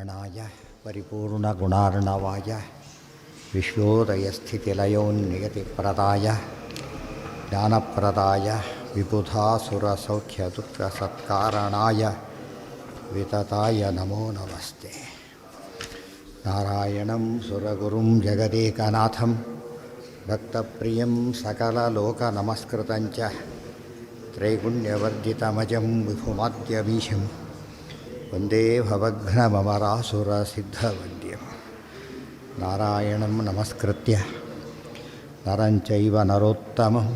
ಶರಣಾಯ ಪರಿಪೂರ್ಣಗುಣಾರ್ಣವಾಯ ವಿಶ್ವೋದಯಸ್ಥಿತಿಲಯೋನ್ನಿಯತಿಪ್ರದಾಯ ಜ್ಞಾನಪ್ರದಾಯ ವಿಬುಧಾಸುರಸೌಖ್ಯದುಃಖಸತ್ಕಾರಣಾಯ ವಿತತಾಯ ನಮೋ ನಮಸ್ತೆ. ನಾರಾಯಣಂ ಸುರಗುರುಂ ಜಗದೇಕನಾಥಂ ಭಕ್ತಪ್ರಿಯಂ ಸಕಲಲೋಕನಮಸ್ಕೃತಂಚ ತ್ರೈಗುಣ್ಯವರ್ಜಿತಮಜಂ ವಿಭುಮಾದ್ಯಮೀಶಂ ವಂದೇ ಭವಘ್ನಮರಾಸುರಸಿದ್ಧವಂದ್ಯಂ. ನಾರಾಯಣಂ ನಮಸ್ಕೃತ್ಯ ನರಂಚೈವ ನರೋತ್ತಮಂ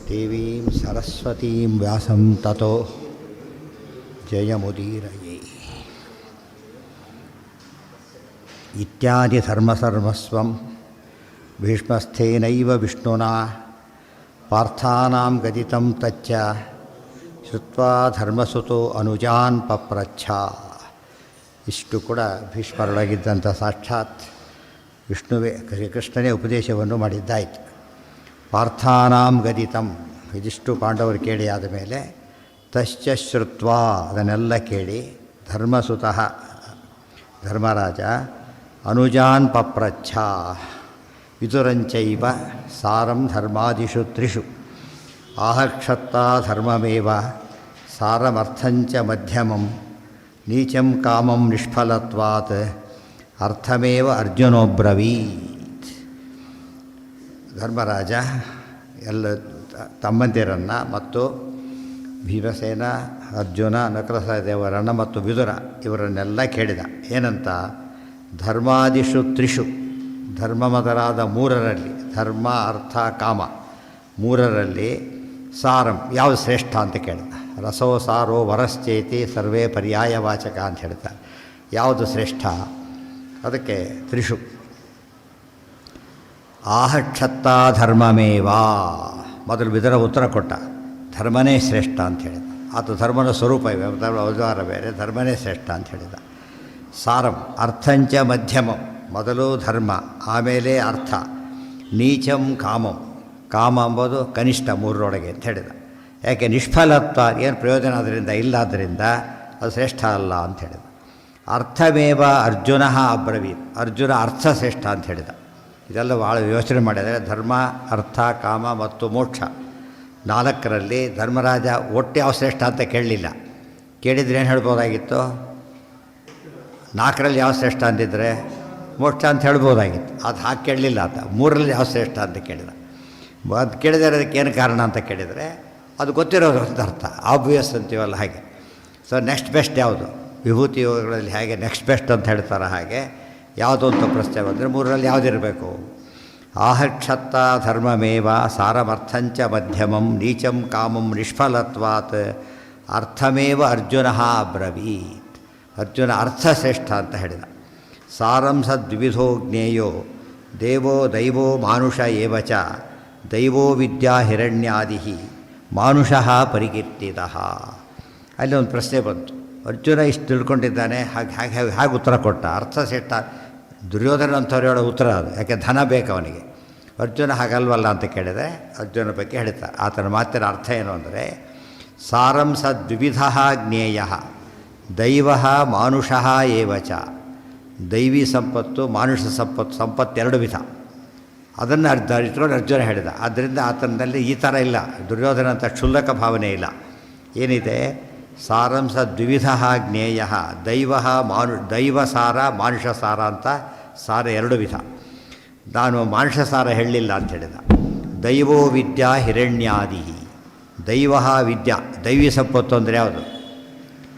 ದೇವೀಂ ಸರಸ್ವತೀಂ ವ್ಯಾಸಂ ತತೋ ಜಯಮುದೀರಯೇ. ಇತ್ಯಾದಿ ಧರ್ಮಸರ್ವಸ್ವಂ ಭೀಷ್ಮಸ್ಥೇನೈವ ವಿಷ್ಣುನಾ ಪಾರ್ಥಾನಾಂ ಗದಿತಂ ತಚ್ಚ ಶ್ರುತ್ವಾ ಧರ್ಮಸುತೋ ಅನುಜಾನ್ ಪಪ್ರಚ್ಛ. ಇಷ್ಟು ಕೂಡ ಭೀಷ್ಮರೊಳಗಿದ್ದಂಥ ಸಾಕ್ಷಾತ್ ವಿಷ್ಣುವೇ ಶ್ರೀಕೃಷ್ಣನೇ ಉಪದೇಶವನ್ನು ಮಾಡಿದ್ದಾಯಿತು. ಪಾರ್ಥಾನಾಂ ಗದಿತಂ, ಇದಿಷ್ಟು ಪಾಂಡವರು ಕೇಳಿ ಆದ ಮೇಲೆ ತಶ್ಚ ಶ್ರುತ್ವಾ, ಅದನ್ನೆಲ್ಲ ಕೇಳಿ ಧರ್ಮಸುತಃ ಧರ್ಮರಾಜ ಅನುಜಾನ್ ಪಪ್ರಚ್ಛ ವಿದುರಂಚೈವ ಸಾರಂ ಧರ್ಮಾದಿಷು ತ್ರಿಷು ಆಹಕ್ಷತ್ತಾ ಧರ್ಮಮೇವ ಸಾರಮರ್ಥಂಚ ಮಧ್ಯಮಂ ನೀಚಂ ಕಾಮಂ ನಿಷ್ಫಲತ್ವಾತ್ ಅರ್ಥಮೇವ ಅರ್ಜುನೋಬ್ರವೀತ್. ಧರ್ಮರಾಜ ಎಲ್ಲ ತಮ್ಮಂದಿರನ್ನು ಮತ್ತು ಭೀಮಸೇನ, ಅರ್ಜುನ, ನಕಲ ಸಹದೇವರನ್ನು ಮತ್ತು ವಿದುರ ಇವರನ್ನೆಲ್ಲ ಕೇಳಿದ. ಏನಂತ? ಧರ್ಮಾದಿಷು ತ್ರಿಷು, ಧರ್ಮ ಮೊದಲಾದ ಮೂರರಲ್ಲಿ, ಧರ್ಮ ಅರ್ಥ ಕಾಮ ಮೂರರಲ್ಲಿ ಸಾರಂ ಯಾವುದು ಶ್ರೇಷ್ಠ ಅಂತ ಕೇಳಿದ. ರಸೋ ಸಾರೋ ವರಶ್ಚೇತಿ ಸರ್ವೇ ಪರ್ಯಾಯವಾಚಕ ಅಂತ ಹೇಳ್ತಾರೆ. ಯಾವುದು ಶ್ರೇಷ್ಠ? ಅದಕ್ಕೆ ತ್ರಿಷು ಆಹಕ್ಷತ್ತಾ ಧರ್ಮಮೇವಾ. ಮೊದಲು ವಿದುರ ಉತ್ತರ ಕೊಟ್ಟ, ಧರ್ಮನೇ ಶ್ರೇಷ್ಠ ಅಂತ ಹೇಳಿದ. ಆತ ಧರ್ಮನ ಸ್ವರೂಪ ಇವೆ, ಅವತಾರ ಬೇರೆ, ಧರ್ಮನೇ ಶ್ರೇಷ್ಠ ಅಂತ ಹೇಳಿದ. ಸಾರಂ ಅರ್ಥಂಚ ಮಧ್ಯಮಂ, ಮೊದಲು ಧರ್ಮ ಆಮೇಲೆ ಅರ್ಥ. ನೀಚಂ ಕಾಮಂ, ಕಾಮ ಎಂಬುದು ಕನಿಷ್ಠ ಮೂರರೊಳಗೆ ಅಂತ ಹೇಳಿದ. ಯಾಕೆ? ನಿಷ್ಫಲತ್ವ, ಏನು ಪ್ರಯೋಜನ ಅದರಿಂದ ಇಲ್ಲಾದ್ದರಿಂದ ಅದು ಶ್ರೇಷ್ಠ ಅಲ್ಲ ಅಂತ ಹೇಳಿದ. ಅರ್ಥಮೇವ ಅರ್ಜುನ ಅಬ್ರವೀತ್, ಅರ್ಜುನ ಅರ್ಥ ಶ್ರೇಷ್ಠ ಅಂತ ಹೇಳಿದ. ಇದೆಲ್ಲ ಭಾಳ ಯೋಚನೆ ಮಾಡಿದರೆ ಧರ್ಮ ಅರ್ಥ ಕಾಮ ಮತ್ತು ಮೋಕ್ಷ ನಾಲ್ಕರಲ್ಲಿ ಧರ್ಮರಾಜ ಒಟ್ಟು ಯಾವ ಶ್ರೇಷ್ಠ ಅಂತ ಕೇಳಲಿಲ್ಲ. ಕೇಳಿದರೆ ಏನು ಹೇಳ್ಬೋದಾಗಿತ್ತು? ನಾಲ್ಕರಲ್ಲಿ ಯಾವ ಶ್ರೇಷ್ಠ ಅಂತಿದ್ರೆ ಮೋಕ್ಷ ಅಂತ ಹೇಳ್ಬೋದಾಗಿತ್ತು. ಅದು ಹಾಗೆ ಕೇಳಲಿಲ್ಲ ಆತ. ಮೂರರಲ್ಲಿ ಯಾವ ಶ್ರೇಷ್ಠ ಅಂತ ಕೇಳಿದ. ಅದು ಕೇಳಿದರೆ ಅದಕ್ಕೆ ಏನು ಕಾರಣ ಅಂತ ಕೇಳಿದರೆ ಅದು ಗೊತ್ತಿರೋದು ಅಂತ ಅರ್ಥ. ಆಬ್ವಿಯಸ್ ಅಂತೀವಲ್ಲ ಹಾಗೆ. ಸೊ ನೆಕ್ಸ್ಟ್ ಬೆಸ್ಟ್ ಯಾವುದು? ವಿಭೂತಿ ಯೋಗಗಳಲ್ಲಿ ಹೇಗೆ ನೆಕ್ಸ್ಟ್ ಬೆಸ್ಟ್ ಅಂತ ಹೇಳ್ತಾರೆ, ಹಾಗೆ ಯಾವುದು ಅಂತ ಪ್ರಶ್ನೆ ಬಂದರೆ ಮೂರರಲ್ಲಿ ಯಾವುದಿರಬೇಕು? ಆಹಕ್ಷತ್ತ ಧರ್ಮಮೇವ ಸಾರಮರ್ಥಂಚ ಮಧ್ಯಮಂ ನೀಚಂ ಕಾಮಂ ನಿಷ್ಫಲತ್ವಾತ್ ಅರ್ಥಮೇವ ಅರ್ಜುನ ಅಬ್ರವೀತ್. ಅರ್ಜುನ ಅರ್ಥ ಶ್ರೇಷ್ಠ ಅಂತ ಹೇಳಿದ. ಸಾರಂ ಸದ್ವಿಧೋ ಜ್ಞೇಯೋ ದೇವೋ ದೈವೋ ಮಾನುಷ ಏವ ಚ ದೈವೋ ವಿದ್ಯಾ ಹಿರಣ್ಯಾದಿ ಮಾನುಷಃ ಪರಿಕೀರ್ತಿತಃ. ಅಲ್ಲಿ ಒಂದು ಪ್ರಶ್ನೆ ಬಂತು. ಅರ್ಜುನ ಇಷ್ಟು ತಿಳ್ಕೊಂಡಿದ್ದಾನೆ, ಹಾಗೆ ಉತ್ತರ ಕೊಟ್ಟ. ಅರ್ಥ ಶ್ರೇಷ್ಠ. ದುರ್ಯೋಧನ ಅಂಥವ್ರು ಹೇಳೋ ಉತ್ತರ ಅದು. ಯಾಕೆ? ಧನ ಬೇಕು ಅವನಿಗೆ. ಅರ್ಜುನ ಹಾಗಲ್ವಲ್ಲ ಅಂತ ಕೇಳಿದರೆ ಅರ್ಜುನ ಬಗ್ಗೆ ಹೇಳ್ತಾರೆ. ಆತನ ಮಾತಿನ ಅರ್ಥ ಏನು ಅಂದರೆ, ಸಾರಂ ಸದ್ವಿಧ ಜ್ಞೇಯ ದೈವ ಮಾನುಷಃ ಏವ ಚ. ದೈವಿ ಸಂಪತ್ತು ಮಾನುಷ ಸಂಪತ್ತು ಎರಡು ವಿಧ. ಅದನ್ನು ಇಟ್ಕೊಂಡು ಅರ್ಜುನ ಹೇಳಿದ. ಆದ್ದರಿಂದ ಆತನಲ್ಲಿ ಈ ಥರ ಇಲ್ಲ, ದುರ್ಯೋಧನ ಅಂತ ಕ್ಷುಲ್ಲಕ ಭಾವನೆ ಇಲ್ಲ. ಏನಿದೆ? ಸಾರಂ ಸದ್ವಿಧ ಜ್ಞೇಯ ದೈವ ಸಾರ ಮಾನುಷ ಸಾರ ಅಂತ ಸಾರ ಎರಡು ವಿಧ. ನಾನು ಮಾನುಷ ಸಾರ ಹೇಳಲಿಲ್ಲ ಅಂತ ಹೇಳಿದ. ದೈವೋ ವಿದ್ಯಾ ಹಿರಣ್ಯಾದಿ, ದೈವ ವಿದ್ಯಾ, ದೈವಿ ಸಂಪತ್ತು ಅಂದರೆ ಯಾವುದು?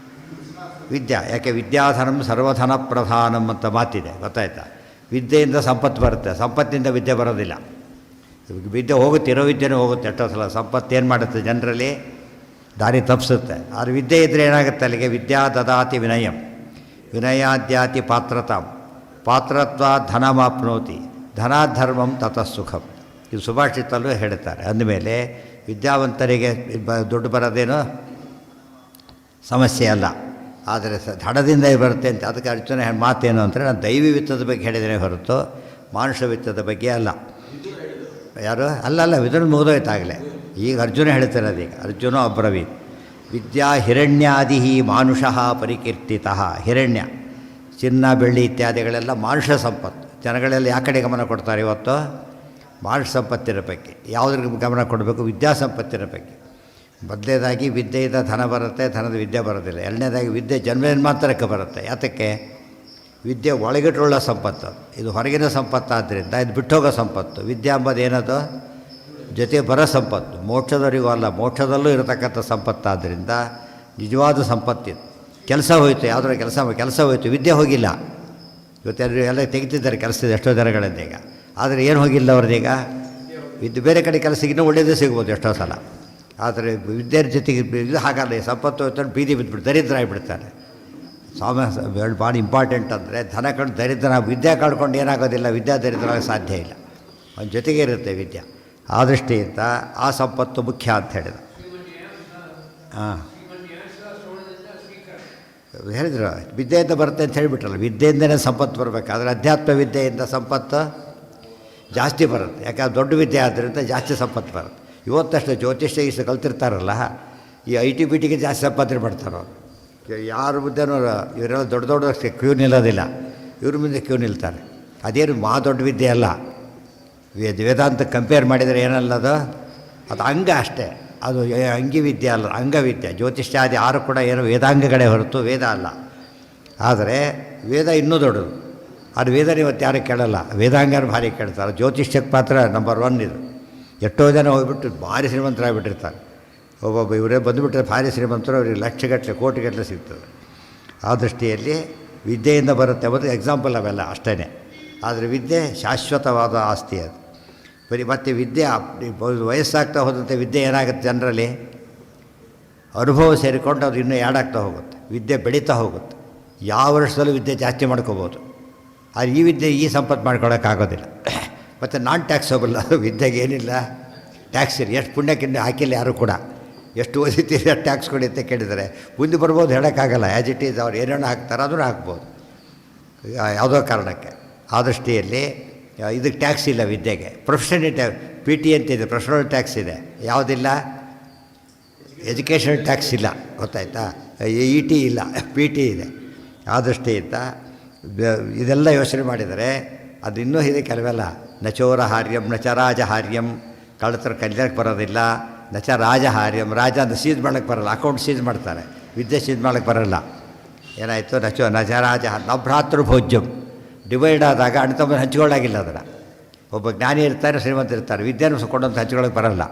ವಿದ್ಯಾ. ಯಾಕೆ? ವಿದ್ಯಾಧನಂ ಸರ್ವಧನ ಪ್ರಧಾನಂ ಅಂತ ಮಾತಿದೆ, ಗೊತ್ತಾಯ್ತಾ? ವಿದ್ಯೆಯಿಂದ ಸಂಪತ್ತು ಬರುತ್ತೆ, ಸಂಪತ್ತಿನಿಂದ ವಿದ್ಯೆ ಬರೋದಿಲ್ಲ. ವಿದ್ಯೆ ಹೋಗುತ್ತೆ, ಇರೋ ವಿದ್ಯೆನೂ ಹೋಗುತ್ತೆ. ಎಷ್ಟೋ ಸಲ ಸಂಪತ್ತು ಏನು ಮಾಡುತ್ತೆ? ಜನರಲ್ಲಿ ದಾರಿ ತಪ್ಪಿಸುತ್ತೆ. ಆದರೆ ವಿದ್ಯೆ ಇದ್ದರೆ ಏನಾಗುತ್ತೆ? ಅಲ್ಲಿಗೆ ವಿದ್ಯಾ ದದಾತಿ ವಿನಯಂ, ವಿನಯಾದ್ಯಾತಿ ಪಾತ್ರತಾಂ, ಪಾತ್ರತ್ವ ಧನಮಾಪ್ನೋತಿ, ಧನಾಧರ್ಮಂ ತತಃ ಸುಖಂ. ಇದು ಸುಭಾಷಿತಲ್ಲೂ ಹೇಳ್ತಾರೆ. ಅಂದಮೇಲೆ ವಿದ್ಯಾವಂತರಿಗೆ ದುಡ್ಡು ಬರೋದೇನೋ ಸಮಸ್ಯೆ ಅಲ್ಲ, ಆದರೆ ಹಣದಿಂದ ಬರುತ್ತೆ ಅಂತ. ಅದಕ್ಕೆ ಅರ್ಜುನ ಮಾತೇನು ಅಂದರೆ, ನಾನು ದೈವಿ ವಿತ್ತದ ಬಗ್ಗೆ ಹೇಳಿದರೆ ಹೊರತು ಮಾನುಷ ವಿತ್ತದ ಬಗ್ಗೆ ಅಲ್ಲ. ಯಾರು? ಅಲ್ಲ, ವಿದುರ ಮುಗಿದೋಯ್ತಾಗಲೇ. ಈಗ ಅರ್ಜುನ ಹೇಳ್ತಿರೋದು. ಈಗ ಅರ್ಜುನ ಅಬ್ರವೀತ್. ವಿದ್ಯಾ ಹಿರಣ್ಯಾದಿ ಮಾನುಷಃ ಪರಿಕೀರ್ತಿತಃ. ಹಿರಣ್ಯ ಚಿನ್ನ ಬೆಳ್ಳಿ ಇತ್ಯಾದಿಗಳೆಲ್ಲ ಮಾನುಷ ಸಂಪತ್ತು. ಜನಗಳೆಲ್ಲ ಯಾವ ಕಡೆ ಗಮನ ಕೊಡ್ತಾರೆ ಇವತ್ತು? ಮಾನುಷ ಸಂಪತ್ತಿನ ಬಗ್ಗೆ. ಯಾವುದ್ರ ಗಮನ ಕೊಡಬೇಕು? ವಿದ್ಯಾಸಂಪತ್ತಿನ ಬಗ್ಗೆ. ಮೊದಲನೇದಾಗಿ ವಿದ್ಯೆಯಿಂದ ಧನ ಬರುತ್ತೆ, ಧನದ ವಿದ್ಯೆ ಬರೋದಿಲ್ಲ. ಎರಡನೇದಾಗಿ ವಿದ್ಯೆ ಜನ್ಮಜನ್ಮಾಂತರಕ್ಕೆ ಬರುತ್ತೆ. ಯಾತಕ್ಕೆ? ವಿದ್ಯೆ ಒಳಗಿಟ್ಟುಳ್ಳ ಸಂಪತ್ತು, ಇದು ಹೊರಗಿನ ಸಂಪತ್ತಾದ್ದರಿಂದ ಇದು ಬಿಟ್ಟೋಗೋ ಸಂಪತ್ತು. ವಿದ್ಯೆ ಎಂಬುದು ಏನದು? ಜೊತೆ ಬರೋ ಸಂಪತ್ತು, ಮೋಕ್ಷದವರಿಗೂ ಅಲ್ಲ, ಮೋಕ್ಷದಲ್ಲೂ ಇರತಕ್ಕಂಥ ಸಂಪತ್ತಾದ್ದರಿಂದ ನಿಜವಾದ ಸಂಪತ್ತಿದು. ಕೆಲಸ ಹೋಯಿತು, ಯಾವುದರ ಕೆಲಸ ಹೋಯಿತು, ವಿದ್ಯೆ ಹೋಗಿಲ್ಲ. ಇವತ್ತೆಲ್ಲರೂ ಎಲ್ಲ ತೆಗಿತಿದ್ದಾರೆ ಕೆಲಸದ ಎಷ್ಟೋ ಜನಗಳಿಂದ ಈಗ. ಆದರೆ ಏನು ಹೋಗಿಲ್ಲ ಅವ್ರದ್ದೀಗ? ವಿದ್ಯೆ ಬೇರೆ ಕಡೆ ಕೆಲಸಕ್ಕೆ ಇನ್ನೂ ಒಳ್ಳೆಯದೇ ಸಿಗ್ಬೋದು ಎಷ್ಟೋ ಸಲ. ಆದರೆ ವಿದ್ಯೆ ಜೊತೆಗೆ ಇದು ಹಾಗಲ್ಲ. ಸಂಪತ್ತು ಹೋಯ್ತು ಬೀದಿ ಬಿದ್ದುಬಿಟ್ಟು ದರಿದ್ರ ಆಗಿಬಿಡ್ತಾರೆ. ಭಾಳ ಇಂಪಾರ್ಟೆಂಟ್ ಅಂದರೆ ಧನ ಕಂಡು ದರಿದ್ರ, ವಿದ್ಯೆ ಕಳ್ಕೊಂಡು ಏನಾಗೋದಿಲ್ಲ, ವಿದ್ಯಾ ದರಿದ್ರ ಸಾಧ್ಯ ಇಲ್ಲ. ಅವನ ಜೊತೆಗೆ ಇರುತ್ತೆ ವಿದ್ಯೆ. ಆ ದೃಷ್ಟಿಯಿಂದ ಆ ಸಂಪತ್ತು ಮುಖ್ಯ ಅಂತ ಹೇಳಿದ. ಹಾಂ ಹೇಳಿದ್ರು ವಿದ್ಯೆಯಿಂದ ಬರುತ್ತೆ ಅಂತ ಹೇಳಿಬಿಟ್ರಲ್ಲ. ವಿದ್ಯೆಯಿಂದಲೇ ಸಂಪತ್ತು ಬರಬೇಕಾದ್ರೆ ಅಧ್ಯಾತ್ಮ ವಿದ್ಯೆಯಿಂದ ಸಂಪತ್ತು ಜಾಸ್ತಿ ಬರುತ್ತೆ. ಯಾಕಂದ್ರೆ ದೊಡ್ಡ ವಿದ್ಯೆ ಆದ್ದರಿಂದ ಜಾಸ್ತಿ ಸಂಪತ್ತು ಬರುತ್ತೆ. ಇವತ್ತಷ್ಟು ಜ್ಯೋತಿಷ್ಯ ಇಷ್ಟು ಕಲ್ತಿರ್ತಾರಲ್ಲ, ಈ IT BTಗೆ ಜಾಸ್ತಿ ಸಂಪಾದನೆ ಮಾಡ್ತಾರೆ ಅವರು. ಯಾರ ಮುದ್ದೆನೂ ಇವರೆಲ್ಲ ದೊಡ್ಡ ದೊಡ್ಡ ಕ್ಯೂ ನಿಲ್ಲೋದಿಲ್ಲ, ಇವ್ರ ಮುಂದೆ ಕ್ಯೂ ನಿಲ್ತಾರೆ. ಅದೇನು ದೊಡ್ಡ ವಿದ್ಯೆ ಅಲ್ಲ. ವೇದಾಂತ ಕಂಪೇರ್ ಮಾಡಿದರೆ ಏನಲ್ಲ ಅದು ಅಂಗ ಅಷ್ಟೇ. ಅದು ಅಂಗಿ ವಿದ್ಯೆ ಅಲ್ಲ, ಅಂಗವಿದ್ಯೆ. ಜ್ಯೋತಿಷ್ಯಾದಿ ಯಾರು ಕೂಡ ಏನು ವೇದಾಂಗಗಳೇ ಹೊರತು ವೇದ ಅಲ್ಲ. ಆದರೆ ವೇದ ಇನ್ನೂ ದೊಡ್ಡದು. ಅದು ವೇದನ ಇವತ್ತು ಯಾರು ಕೇಳಲ್ಲ, ವೇದಾಂಗನ ಭಾರಿ ಕೇಳ್ತಾರೆ. ಜ್ಯೋತಿಷ್ಯಕ್ಕೆ ಮಾತ್ರ ನಂಬರ್ 1 ಇದು. ಎಷ್ಟೋ ಜನ ಹೋಗ್ಬಿಟ್ಟು ಭಾರಿ ಶ್ರೀಮಂತರಾಗಿಬಿಟ್ಟಿರ್ತಾರೆ. ಒಬ್ಬೊಬ್ಬ ಇವರೇ ಬಂದುಬಿಟ್ರೆ ಭಾರಿ ಶ್ರೀಮಂತರು, ಅವ್ರಿಗೆ ಲಕ್ಷಗಟ್ಟಲೆ ಕೋಟಿಗಟ್ಟಲೆ ಸಿಗ್ತದೆ. ಆ ದೃಷ್ಟಿಯಲ್ಲಿ ವಿದ್ಯೆಯಿಂದ ಬರುತ್ತೆ ಅನ್ನೋದು ಎಕ್ಸಾಂಪಲ್ ಅವೆಲ್ಲ ಅಷ್ಟೇ. ಆದರೆ ವಿದ್ಯೆ ಶಾಶ್ವತವಾದ ಆಸ್ತಿ ಅದು. ಬರೀ ಮತ್ತು ವಿದ್ಯೆ ವಯಸ್ಸಾಗ್ತಾ ಹೋದಂತೆ ವಿದ್ಯೆ ಏನಾಗುತ್ತೆ ಜನರಲ್ಲಿ? ಅನುಭವ ಸೇರಿಕೊಂಡು ಅದು ಇನ್ನೂ ಯಾಡಾಗ್ತಾ ಹೋಗುತ್ತೆ. ವಿದ್ಯೆ ಬೆಳೀತಾ ಹೋಗುತ್ತೆ. ಯಾವ ವರ್ಷದಲ್ಲೂ ವಿದ್ಯೆ ಜಾಸ್ತಿ ಮಾಡ್ಕೋಬೋದು. ಆದರೆ ಈ ವಿದ್ಯೆ ಈ ಸಂಪತ್ತು ಮಾಡ್ಕೊಳ್ಳೋಕ್ಕಾಗೋದಿಲ್ಲ. ಮತ್ತು ನಾನ್ ಟ್ಯಾಕ್ಸಬಲ್ ಅದು. ವಿದ್ಯೆಗೆ ಏನಿಲ್ಲ ಟ್ಯಾಕ್ಸ್ ಇಲ್ಲ. ಎಷ್ಟು ಪುಣ್ಯಕ್ಕಿಂತ ಹಾಕಿಲ್ಲ ಯಾರು ಕೂಡ. ಎಷ್ಟು ಓದಿತೀರಿ ಎಷ್ಟು ಟ್ಯಾಕ್ಸ್ ಕೊಡಿ ಅಂತ ಕೇಳಿದರೆ ಮುಂದೆ ಬರ್ಬೋದು, ಹೇಳೋಕ್ಕಾಗಲ್ಲ. ಆ್ಯಸ್ ಇಟ್ ಈಸ್ ಅವ್ರು ಏನೇನೋ ಹಾಕ್ತಾರೆ ಅದನ್ನು ಹಾಕ್ಬೋದು ಯಾವುದೋ ಕಾರಣಕ್ಕೆ. ಆ ದೃಷ್ಟಿಯಲ್ಲಿ ಇದಕ್ಕೆ ಟ್ಯಾಕ್ಸ್ ಇಲ್ಲ ವಿದ್ಯೆಗೆ. ಪ್ರೊಫೆಷನಲ್ PT ಅಂತಿದೆ, ಪ್ರೊಫೆಷನಲ್ ಟ್ಯಾಕ್ಸ್ ಇದೆ. ಯಾವುದಿಲ್ಲ? ಎಜುಕೇಷನಲ್ ಟ್ಯಾಕ್ಸ್ ಇಲ್ಲ, ಗೊತ್ತಾಯ್ತಾ? ET ಇಲ್ಲ, PT ಇದೆ. ಆ ದೃಷ್ಟಿಯಿಂದ ಇದೆಲ್ಲ ಯೋಚನೆ ಮಾಡಿದರೆ ಅದು ಇನ್ನೂ ಇದೆ ಕೆಲವೆಲ್ಲ. ನಚೋರ ಹಾರ್ಯಂ ನಚ ರಾಜಹಾರ್ಯಂ, ಕಳ್ಳತ್ರ ಕಲ್ಯಾಣಕ್ಕೆ ಬರೋದಿಲ್ಲ. ನಚ ರಾಜಹಾರ್ಯಂ, ರಾಜ ಅಂತ ಸೀಜ್ ಮಾಡೋಕ್ಕೆ ಬರೋಲ್ಲ, ಅಕೌಂಟ್ ಸೀಜ್ ಮಾಡ್ತಾರೆ. ವಿದ್ಯೆ ಸೀಜ್ ಮಾಡೋಕ್ಕೆ ಬರೋಲ್ಲ. ಏನಾಯಿತು? ನಚ ರಾಜ ನಭ್ರಾತೃ ಭೋಜ್ಯಂ, ಡಿವೈಡ್ ಆದಾಗ ಅಣ್ಣ ತಮ್ಮ ಹಂಚ್ಕೊಳ್ಳಾಗಿಲ್ಲ ಅದನ್ನು. ಒಬ್ಬ ಜ್ಞಾನಿ ಇರ್ತಾರೆ, ಶ್ರೀಮಂತ ಇರ್ತಾರೆ, ವಿದ್ಯೆಯನ್ನು ಕೊಡೋಂಥ ಹಂಚ್ಕೊಳ್ಳೋಕೆ ಬರೋಲ್ಲ.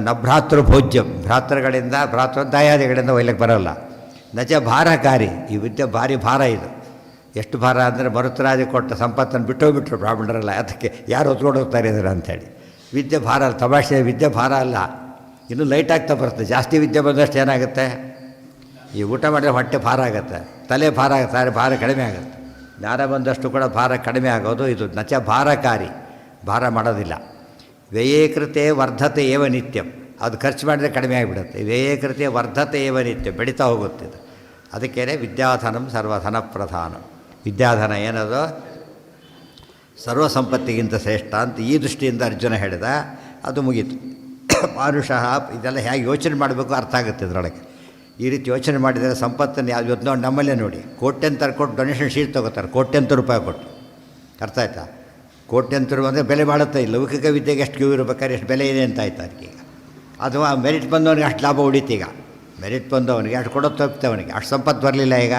ನಭ್ರಾತೃ ಭೋಜ್ಯಂ, ಭ್ರಾತೃಗಳಿಂದ ದಾಯಾದಿಗಳಿಂದ ಒಯ್ಲಿಕ್ಕೆ ಬರೋಲ್ಲ. ನಚ ಭಾರಕಾರಿ, ಈ ವಿದ್ಯೆ ಭಾರಿ ಭಾರ. ಇದು ಎಷ್ಟು ಭಾರ ಅಂದರೆ ಮರುತರಾಜ ಕೊಟ್ಟ ಸಂಪತ್ತನ್ನು ಬಿಟ್ಟೋಗ್ಬಿಟ್ರು ಬ್ರಾಹ್ಮಣರೆಲ್ಲ. ಅದಕ್ಕೆ ಯಾರು ಹೊತ್ಕೊಂಡು ಹೋಗ್ತಾರೆ ಇದನ್ನು ಅಂಥೇಳಿ. ವಿದ್ಯೆ ಭಾರ ಅಲ್ಲ, ತಮಾಷೆ. ವಿದ್ಯೆ ಭಾರ ಅಲ್ಲ, ಇನ್ನೂ ಲೈಟ್ ಆಗ್ತಾ ಬರುತ್ತೆ. ಜಾಸ್ತಿ ವಿದ್ಯೆ ಬಂದಷ್ಟು ಏನಾಗುತ್ತೆ? ಈ ಊಟ ಮಾಡಿದ್ರೆ ಹೊಟ್ಟೆ ಭಾರ ಆಗುತ್ತೆ, ತಲೆ ಭಾರ ಆಗುತ್ತೆ, ಭಾರ ಕಡಿಮೆ ಆಗುತ್ತೆ. ಜ್ಞಾನ ಬಂದಷ್ಟು ಕೂಡ ಭಾರ ಕಡಿಮೆ ಆಗೋದು ಇದು. ನಚ ಭಾರಕಾರಿ, ಭಾರ ಮಾಡೋದಿಲ್ಲ. ವ್ಯಯೇಕೃತೆ ವರ್ಧತೆ ಏವ ನಿತ್ಯಂ, ಅದು ಖರ್ಚು ಮಾಡಿದರೆ ಕಡಿಮೆ ಆಗಿಬಿಡುತ್ತೆ. ವ್ಯಯೇಕೃತೆ ವರ್ಧತೆ ಏವ ನಿತ್ಯಂ, ಬೆಳೀತಾ ಹೋಗುತ್ತೆ ಇದು. ಅದಕ್ಕೇ ವಿದ್ಯಾಧನಂ ಸರ್ವಧನ ಪ್ರಧಾನಂ. ವಿದ್ಯಾಧನ ಏನದು? ಸರ್ವ ಸಂಪತ್ತಿಗಿಂತ ಶ್ರೇಷ್ಠ ಅಂತ ಈ ದೃಷ್ಟಿಯಿಂದ ಅರ್ಜುನ ಹೇಳಿದ. ಅದು ಮುಗೀತು. ಮಾನುಷಃ ಇದೆಲ್ಲ ಹೇಗೆ ಯೋಚನೆ ಮಾಡಬೇಕು ಅರ್ಥ ಆಗುತ್ತೆ ಇದರೊಳಗೆ. ಈ ರೀತಿ ಯೋಚನೆ ಮಾಡಿದರೆ ಸಂಪತ್ತನ್ನು ಯಾವುದು ಇವತ್ತು ನೋಡಿ ನಮ್ಮಲ್ಲೇ ನೋಡಿ, ಕೋಟ್ಯಂತರ ಕೊಟ್ಟು ಡೊನೇಷನ್ ಶೀಟ್ ತೊಗೋತಾರೆ, ಕೋಟ್ಯಂತರ ರೂಪಾಯಿ ಕೊಟ್ಟು. ಅರ್ಥ ಆಯ್ತಾ? ಕೋಟ್ಯಂತರ ಅಂದರೆ ಬೆಲೆ ಮಾಡುತ್ತೆ. ಲೌಕಿಕ ವಿದ್ಯೆಗೆ ಎಷ್ಟು ಕ್ಯೂ ಇರಬೇಕಾದ್ರೆ ಎಷ್ಟು ಬೆಲೆ ಇದೆ ಅಂತ ಆಯ್ತು ಅದಕ್ಕೀಗ. ಅಥವಾ ಮೆರಿಟ್ ಬಂದವನಿಗೆ ಅಷ್ಟು ಲಾಭ ಉಳಿತೀಗ. ಮೆರಿಟ್ ಬಂದವನಿಗೆ ಅಷ್ಟು ಕೊಡೋದು ತಪ್ಪಿತೆ, ಅವನಿಗೆ ಅಷ್ಟು ಸಂಪತ್ತು ಬರಲಿಲ್ಲ. ಈಗ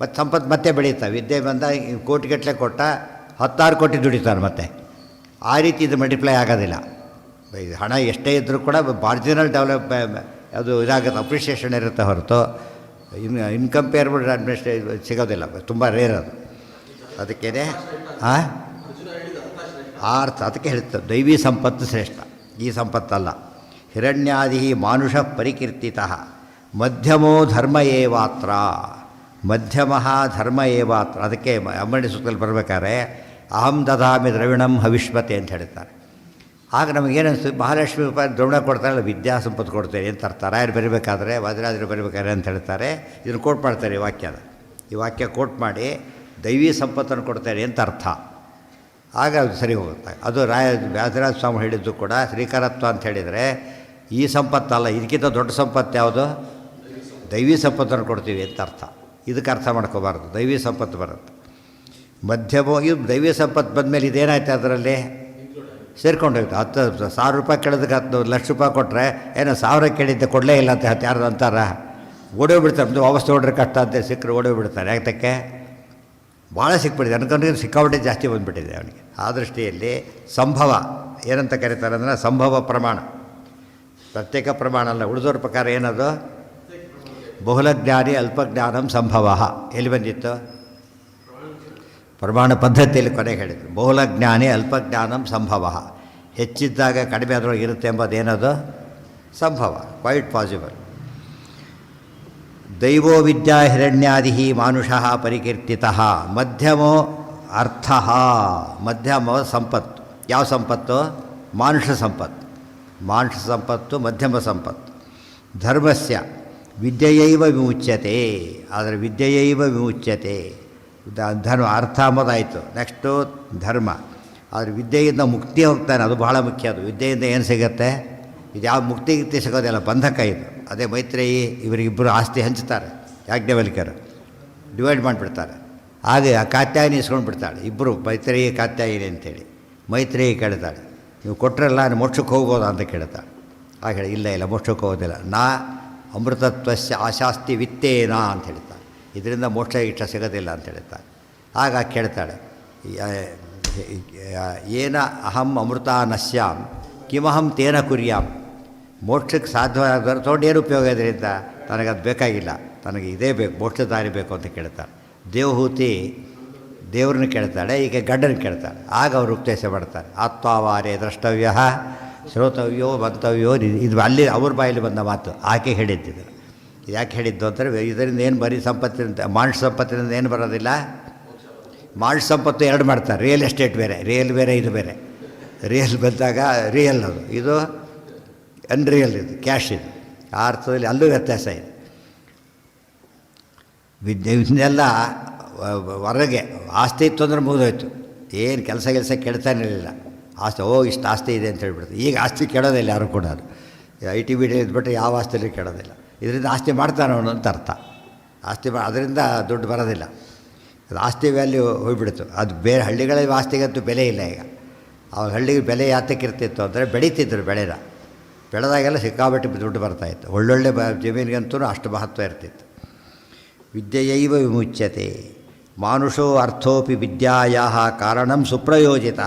ಮತ್ತು ಸಂಪತ್ತು ಮತ್ತೆ ಬೆಳೀತಾ. ವಿದ್ಯೆ ಬಂದ ಕೋಟಿಗಟ್ಟಲೆ ಕೊಟ್ಟ 10 ಕೋಟಿ ದುಡಿತಾರೆ ಮತ್ತೆ. ಆ ರೀತಿ ಇದು ಮಲ್ಟಿಪ್ಲೈ ಆಗೋದಿಲ್ಲ. ಹಣ ಎಷ್ಟೇ ಇದ್ದರೂ ಕೂಡ ಮಾರ್ಜಿನಲ್ ಡೆವಲಪ್ ಅದು ಇದಾಗುತ್ತೆ, ಅಪ್ರಿಷಿಯೇಷನ್ ಇರುತ್ತೆ ಹೊರತು ಇನ್ಕಂಪೇರಬಲ್ ಸಿಗೋದಿಲ್ಲ. ತುಂಬ ರೇರ್ ಅದು. ಅದಕ್ಕೇ ಅರ್ಥ. ಅದಕ್ಕೆ ಹೇಳ್ತಾರೆ ದೈವಿ ಸಂಪತ್ತು ಶ್ರೇಷ್ಠ, ಈ ಸಂಪತ್ತಲ್ಲ. ಹಿರಣ್ಯಾದಿ ಮಾನುಷ ಪರಿಕೀರ್ತಿತಃ ಮಧ್ಯಮೋ ಧರ್ಮ ಏವಾತ್ರ. ಮಧ್ಯಮ ಧರ್ಮ ಏವಾತ್ರ. ಅದಕ್ಕೆ ಅಮ್ಮಣಿ ಸೂತ್ರದಲ್ಲಿ ಬರಬೇಕಾದ್ರೆ ಅಹಂ ದದಾಮಿ ದ್ರವಿಣಂ ಹವಿಷ್ಮತೆ ಅಂತ ಹೇಳ್ತಾರೆ. ಆಗ ನಮಗೇನಿಸ್ತು, ಮಹಾಲಕ್ಷ್ಮಿ ರೂಪಾಯಿ ದ್ರವಿಣ ಕೊಡ್ತಾರಲ್ಲ, ವಿದ್ಯಾ ಸಂಪತ್ತು ಕೊಡ್ತೇನೆ ಅಂತ ಅರ್ಥ. ರಾಯರು ಬರೀಬೇಕಾದ್ರೆ, ವಾದಿರಾಜರು ಬರೀಬೇಕಾದ್ರೆ ಅಂತ ಹೇಳ್ತಾರೆ. ಇದನ್ನು ಕೋಟ್ ಮಾಡ್ತಾರೆ ಈ ವಾಕ್ಯನ. ಈ ವಾಕ್ಯ ಕೋಟ್ ಮಾಡಿ ದೈವಿ ಸಂಪತ್ತನ್ನು ಕೊಡ್ತಾರೆ ಅಂತ ಅರ್ಥ. ಆಗ ಅದು ಸರಿ ಹೋಗುತ್ತೆ. ಅದು ವ್ಯಾಸರಾಜ ಸ್ವಾಮಿ ಹೇಳಿದ್ದು ಕೂಡ ಶ್ರೀಕರತ್ವ ಅಂತ ಹೇಳಿದರೆ ಈ ಸಂಪತ್ತಲ್ಲ, ಇದಕ್ಕಿಂತ ದೊಡ್ಡ ಸಂಪತ್ತು ಯಾವುದು? ದೈವಿ ಸಂಪತ್ತನ್ನು ಕೊಡ್ತೀವಿ ಅಂತ ಅರ್ಥ. ಇದಕ್ಕೆ ಅರ್ಥ ಮಾಡ್ಕೋಬಾರ್ದು. ದೈವಿ ಸಂಪತ್ತು ಬರುತ್ತೆ. ಮಧ್ಯಮೋ ಇದು ದೈವಿ ಸಂಪತ್ತು ಬಂದಮೇಲೆ ಇದೇನಾಯ್ತು ಅದರಲ್ಲಿ ಸೇರ್ಕೊಂಡೋಯ್ತು. 10,000 ರೂಪಾಯಿ ಕೇಳೋದಕ್ಕೆ 10,00,000 ಕೊಟ್ಟರೆ ಏನೋ 1,000 ಕೇಳಿದ್ದೆ ಕೊಡಲೇ ಇಲ್ಲ ಅಂತ ಯಾರು ಅಂತಾರ, ಓಡೋಗ್ಬಿಡ್ತಾರೆ. ನಮ್ಮದು ವಾಪಸ್ ತೊಗೊಂಡ್ರೆ ಕಷ್ಟ ಅಂತ ಸಿಕ್ಕರೆ ಓಡೋಗ್ಬಿಡ್ತಾರೆ. ಯಾತಕ್ಕೆ ಭಾಳ ಸಿಕ್ಬಿಟ್ಟಿದೆ, ಅನ್ಕೊಂಡ್ರೆ ಸಿಕ್ಕಾಪಟ್ಟೆ ಜಾಸ್ತಿ ಬಂದುಬಿಟ್ಟಿದೆ ಅವನಿಗೆ. ಆ ದೃಷ್ಟಿಯಲ್ಲಿ ಸಂಭವ ಏನಂತ ಕರೀತಾರೆ ಅಂದರೆ ಸಂಭವ ಪ್ರಮಾಣ, ಪ್ರತ್ಯೇಕ ಪ್ರಮಾಣ ಅಲ್ಲ. ಉಳಿದೋರ ಪ್ರಕಾರ ಏನದು ಬಹುಲಜ್ಞಾನಿ ಅಲ್ಪಜ್ಞಾನಂ ಸಂಭವ. ಎಲ್ಲಿ ಬಂದಿತ್ತು? ಪ್ರಮಾಣ ಪದ್ಧತಿಯಲ್ಲಿ ಕೊನೆಗೆ ಹೇಳಿದರು. ಬಹುಲಜ್ಞಾನಿ ಅಲ್ಪಜ್ಞಾನಂ ಸಂಭವ, ಹೆಚ್ಚಿದ್ದಾಗ ಕಡಿಮೆ ಅದರೊಳಗೆ ಇರುತ್ತೆ ಎಂಬುದೇನದು ಸಂಭವ, ಕ್ವೈಟ್ ಪಾಸಿಬಲ್. ದೈವೋ ವಿದ್ಯಾ ಹಿರಣ್ಯಾದಿ ಮಾನುಷಃ ಪರಿಕೀರ್ತಿತಃ. ಮಧ್ಯಮೋ ಅರ್ಥ, ಮಧ್ಯಮ ಸಂಪತ್ತು. ಯಾವ ಸಂಪತ್ತು? ಮಾನುಷ ಸಂಪತ್ತು. ಮಾನುಷ ಸಂಪತ್ತು ಮಧ್ಯಮ ಸಂಪತ್ತು. ಧರ್ಮಸ್ಯ ವಿದ್ಯೆಯೈವ ವಿಮುಚ್ಯತೆ, ಆದರೆ ವಿದ್ಯೆಯೈವ ವಿಮುಚ್ಯತೆ. ಧರ್ಮ ಅರ್ಥ ಅಂಬೋದಾಯಿತು. ನೆಕ್ಸ್ಟು ಧರ್ಮ. ಆದರೆ ವಿದ್ಯೆಯಿಂದ ಮುಕ್ತಿ ಹೋಗ್ತಾನೆ, ಅದು ಬಹಳ ಮುಖ್ಯ. ಅದು ವಿದ್ಯೆಯಿಂದ ಏನು ಸಿಗುತ್ತೆ? ಇದು ಯಾವ ಮುಕ್ತಿ ಗಿಕ್ತಿ ಸಿಗೋದಿಲ್ಲ, ಬಂಧಕ ಇದು. ಅದೇ ಮೈತ್ರೇಯಿ ಇವರಿಗಿಬ್ಬರು ಆಸ್ತಿ ಹಂಚ್ತಾರೆ, ಯಾಜ್ಞವಲ್ಕ್ಯರು ಡಿವೈಡ್ ಮಾಡಿಬಿಡ್ತಾರೆ. ಹಾಗೆ ಆ ಕಾತ್ಯಾಯಿನಿ ಇಸ್ಕೊಂಡು ಬಿಡ್ತಾಳೆ. ಇಬ್ಬರು ಮೈತ್ರೇಯಿ ಕಾತ್ಯಾಯಿನಿ ಅಂತೇಳಿ. ಮೈತ್ರೇಯಿ ಕೇಳ್ತಾಳೆ, ನೀವು ಕೊಟ್ಟರೆಲ್ಲ ನಾನು ಮೋಕ್ಷಕ್ಕೆ ಹೋಗ್ಬೋದಾ ಅಂತ ಕೇಳ್ತಾಳೆ. ಆಗ ಹೇಳಿ ಇಲ್ಲ ಮೋಕ್ಷಕ್ಕೆ ಹೋಗೋದಿಲ್ಲ. ನಾ ಅಮೃತತ್ವಸ್ಯ ಆಶಾಸ್ತಿ ವಿತ್ತೇನ ಅಂತ ಹೇಳ್ತಾಳೆ. ಇದರಿಂದ ಮೋಕ್ಷ ಇಷ್ಟ ಸಿಗೋದಿಲ್ಲ ಅಂತ ಹೇಳ್ತಾಳೆ. ಆಗ ಕೇಳ್ತಾಳೆ, ಏನ ಅಹಂ ಅಮೃತ ನಶ್ಯಾಂ ಕಿಮಹಂ ತೇನ ಕುರ್ಯಾಂ. ಮೋಕ್ಷಕ್ಕೆ ಸಾಧ್ಯವಾದರೆ ತೊಗೊಂಡು ಏನು ಉಪಯೋಗ ಇದರಿಂದ? ನನಗದು ಬೇಕಾಗಿಲ್ಲ, ನನಗೆ ಇದೇ ಬೇಕು, ಮೋಕ್ಷ ದಾರಿ ಬೇಕು ಅಂತ ಕೇಳ್ತಾಳೆ. ದೇವಹೂತಿ ದೇವ್ರನ್ನ ಕೇಳ್ತಾಳೆ, ಈಗ ಗಂಡನ ಕೇಳ್ತಾಳೆ. ಆಗ ಅವರು ಉಪದೇಶ ಮಾಡ್ತಾರೆ. ಆತ್ಮಾವಾರೇ ದ್ರಷ್ಟವ್ಯ ಶ್ರೋತವ್ಯೋ ಮಂತವ್ಯೋ. ಇದು ಅಲ್ಲಿ ಅವ್ರ ಬಾಯಲ್ಲಿ ಬಂದ ಮಾತು, ಆಕೆ ಹೇಳಿದ್ದಿದ್ರು. ಯಾಕೆ ಹೇಳಿದ್ದು ಅಂದರೆ ಇದರಿಂದ ಏನು ಬರೀ ಸಂಪತ್ತಿನಿಂದ, ಮಾನುಷ ಸಂಪತ್ತಿನಿಂದ ಏನು ಬರೋದಿಲ್ಲ. ಮಾನುಷ ಸಂಪತ್ತು ಎರಡು ಮಾಡ್ತಾರೆ, ರಿಯಲ್ ಎಸ್ಟೇಟ್ ಬೇರೆ, ರಿಯಲ್ ಬೇರೆ, ಇದು ಬೇರೆ. ರಿಯಲ್ ಬಂದಾಗ ರಿಯಲ್ ಅದು, ಇದು ಅನ್ರಿಯಲ್, ಇದು ಕ್ಯಾಶ್. ಇದು ಆ ಅರ್ಥದಲ್ಲಿ ಅಲ್ಲೂ ವ್ಯತ್ಯಾಸ ಇದೆ. ಇದನ್ನೆಲ್ಲ ಹೊರಗೆ ಆಸ್ತಿ ಇತ್ತು ಅಂದರೆ ಮುಗಿದೋಯ್ತು, ಏನು ಕೆಲಸ ಕೇಳ್ತಾನೆ ಇರಲಿಲ್ಲ. ಆಸ್ತಿ ಇಷ್ಟು ಆಸ್ತಿ ಇದೆ ಅಂತ ಹೇಳ್ಬಿಡ್ತು. ಈಗ ಆಸ್ತಿ ಕೇಳೋದಿಲ್ಲ ಯಾರು ಕೂಡ. ಅದು IT BD ಇದ್ಬಿಟ್ಟು ಯಾವ ಆಸ್ತಿಯಲ್ಲಿ ಕೇಳೋದಿಲ್ಲ. ಇದರಿಂದ ಆಸ್ತಿ ಮಾಡ್ತಾನೆ ಅವನು ಅಂತ ಅರ್ಥ. ಆಸ್ತಿ ಅದರಿಂದ ದುಡ್ಡು ಬರೋದಿಲ್ಲ. ಅದು ಆಸ್ತಿ ವ್ಯಾಲ್ಯೂ ಹೋಗ್ಬಿಡ್ತು. ಅದು ಬೇರೆ ಹಳ್ಳಿಗಳ ಆಸ್ತಿಗಂತೂ ಬೆಲೆ ಇಲ್ಲ ಈಗ. ಆ ಹಳ್ಳಿಗೆ ಬೆಲೆ ಯಾತಕ್ಕಿರ್ತಿತ್ತು ಅಂದರೆ ಬೆಳೀತಿದ್ರು, ಬೆಳೆದಾಗೆಲ್ಲ ಸಿಕ್ಕಾಬಟ್ಟೆ ದುಡ್ಡು ಬರ್ತಾಯಿತ್ತು. ಒಳ್ಳೊಳ್ಳೆ ಜಮೀನಿಗಂತೂ ಅಷ್ಟು ಮಹತ್ವ ಇರ್ತಿತ್ತು. ವಿದ್ಯೆಯೈವ ವಿಮುಚ್ಯತೆ. ಮಾನುಷೋ ಅರ್ಥೋಪಿ ವಿದ್ಯಾಯ ಕಾರಣಂ ಸುಪ್ರಯೋಜಿತ.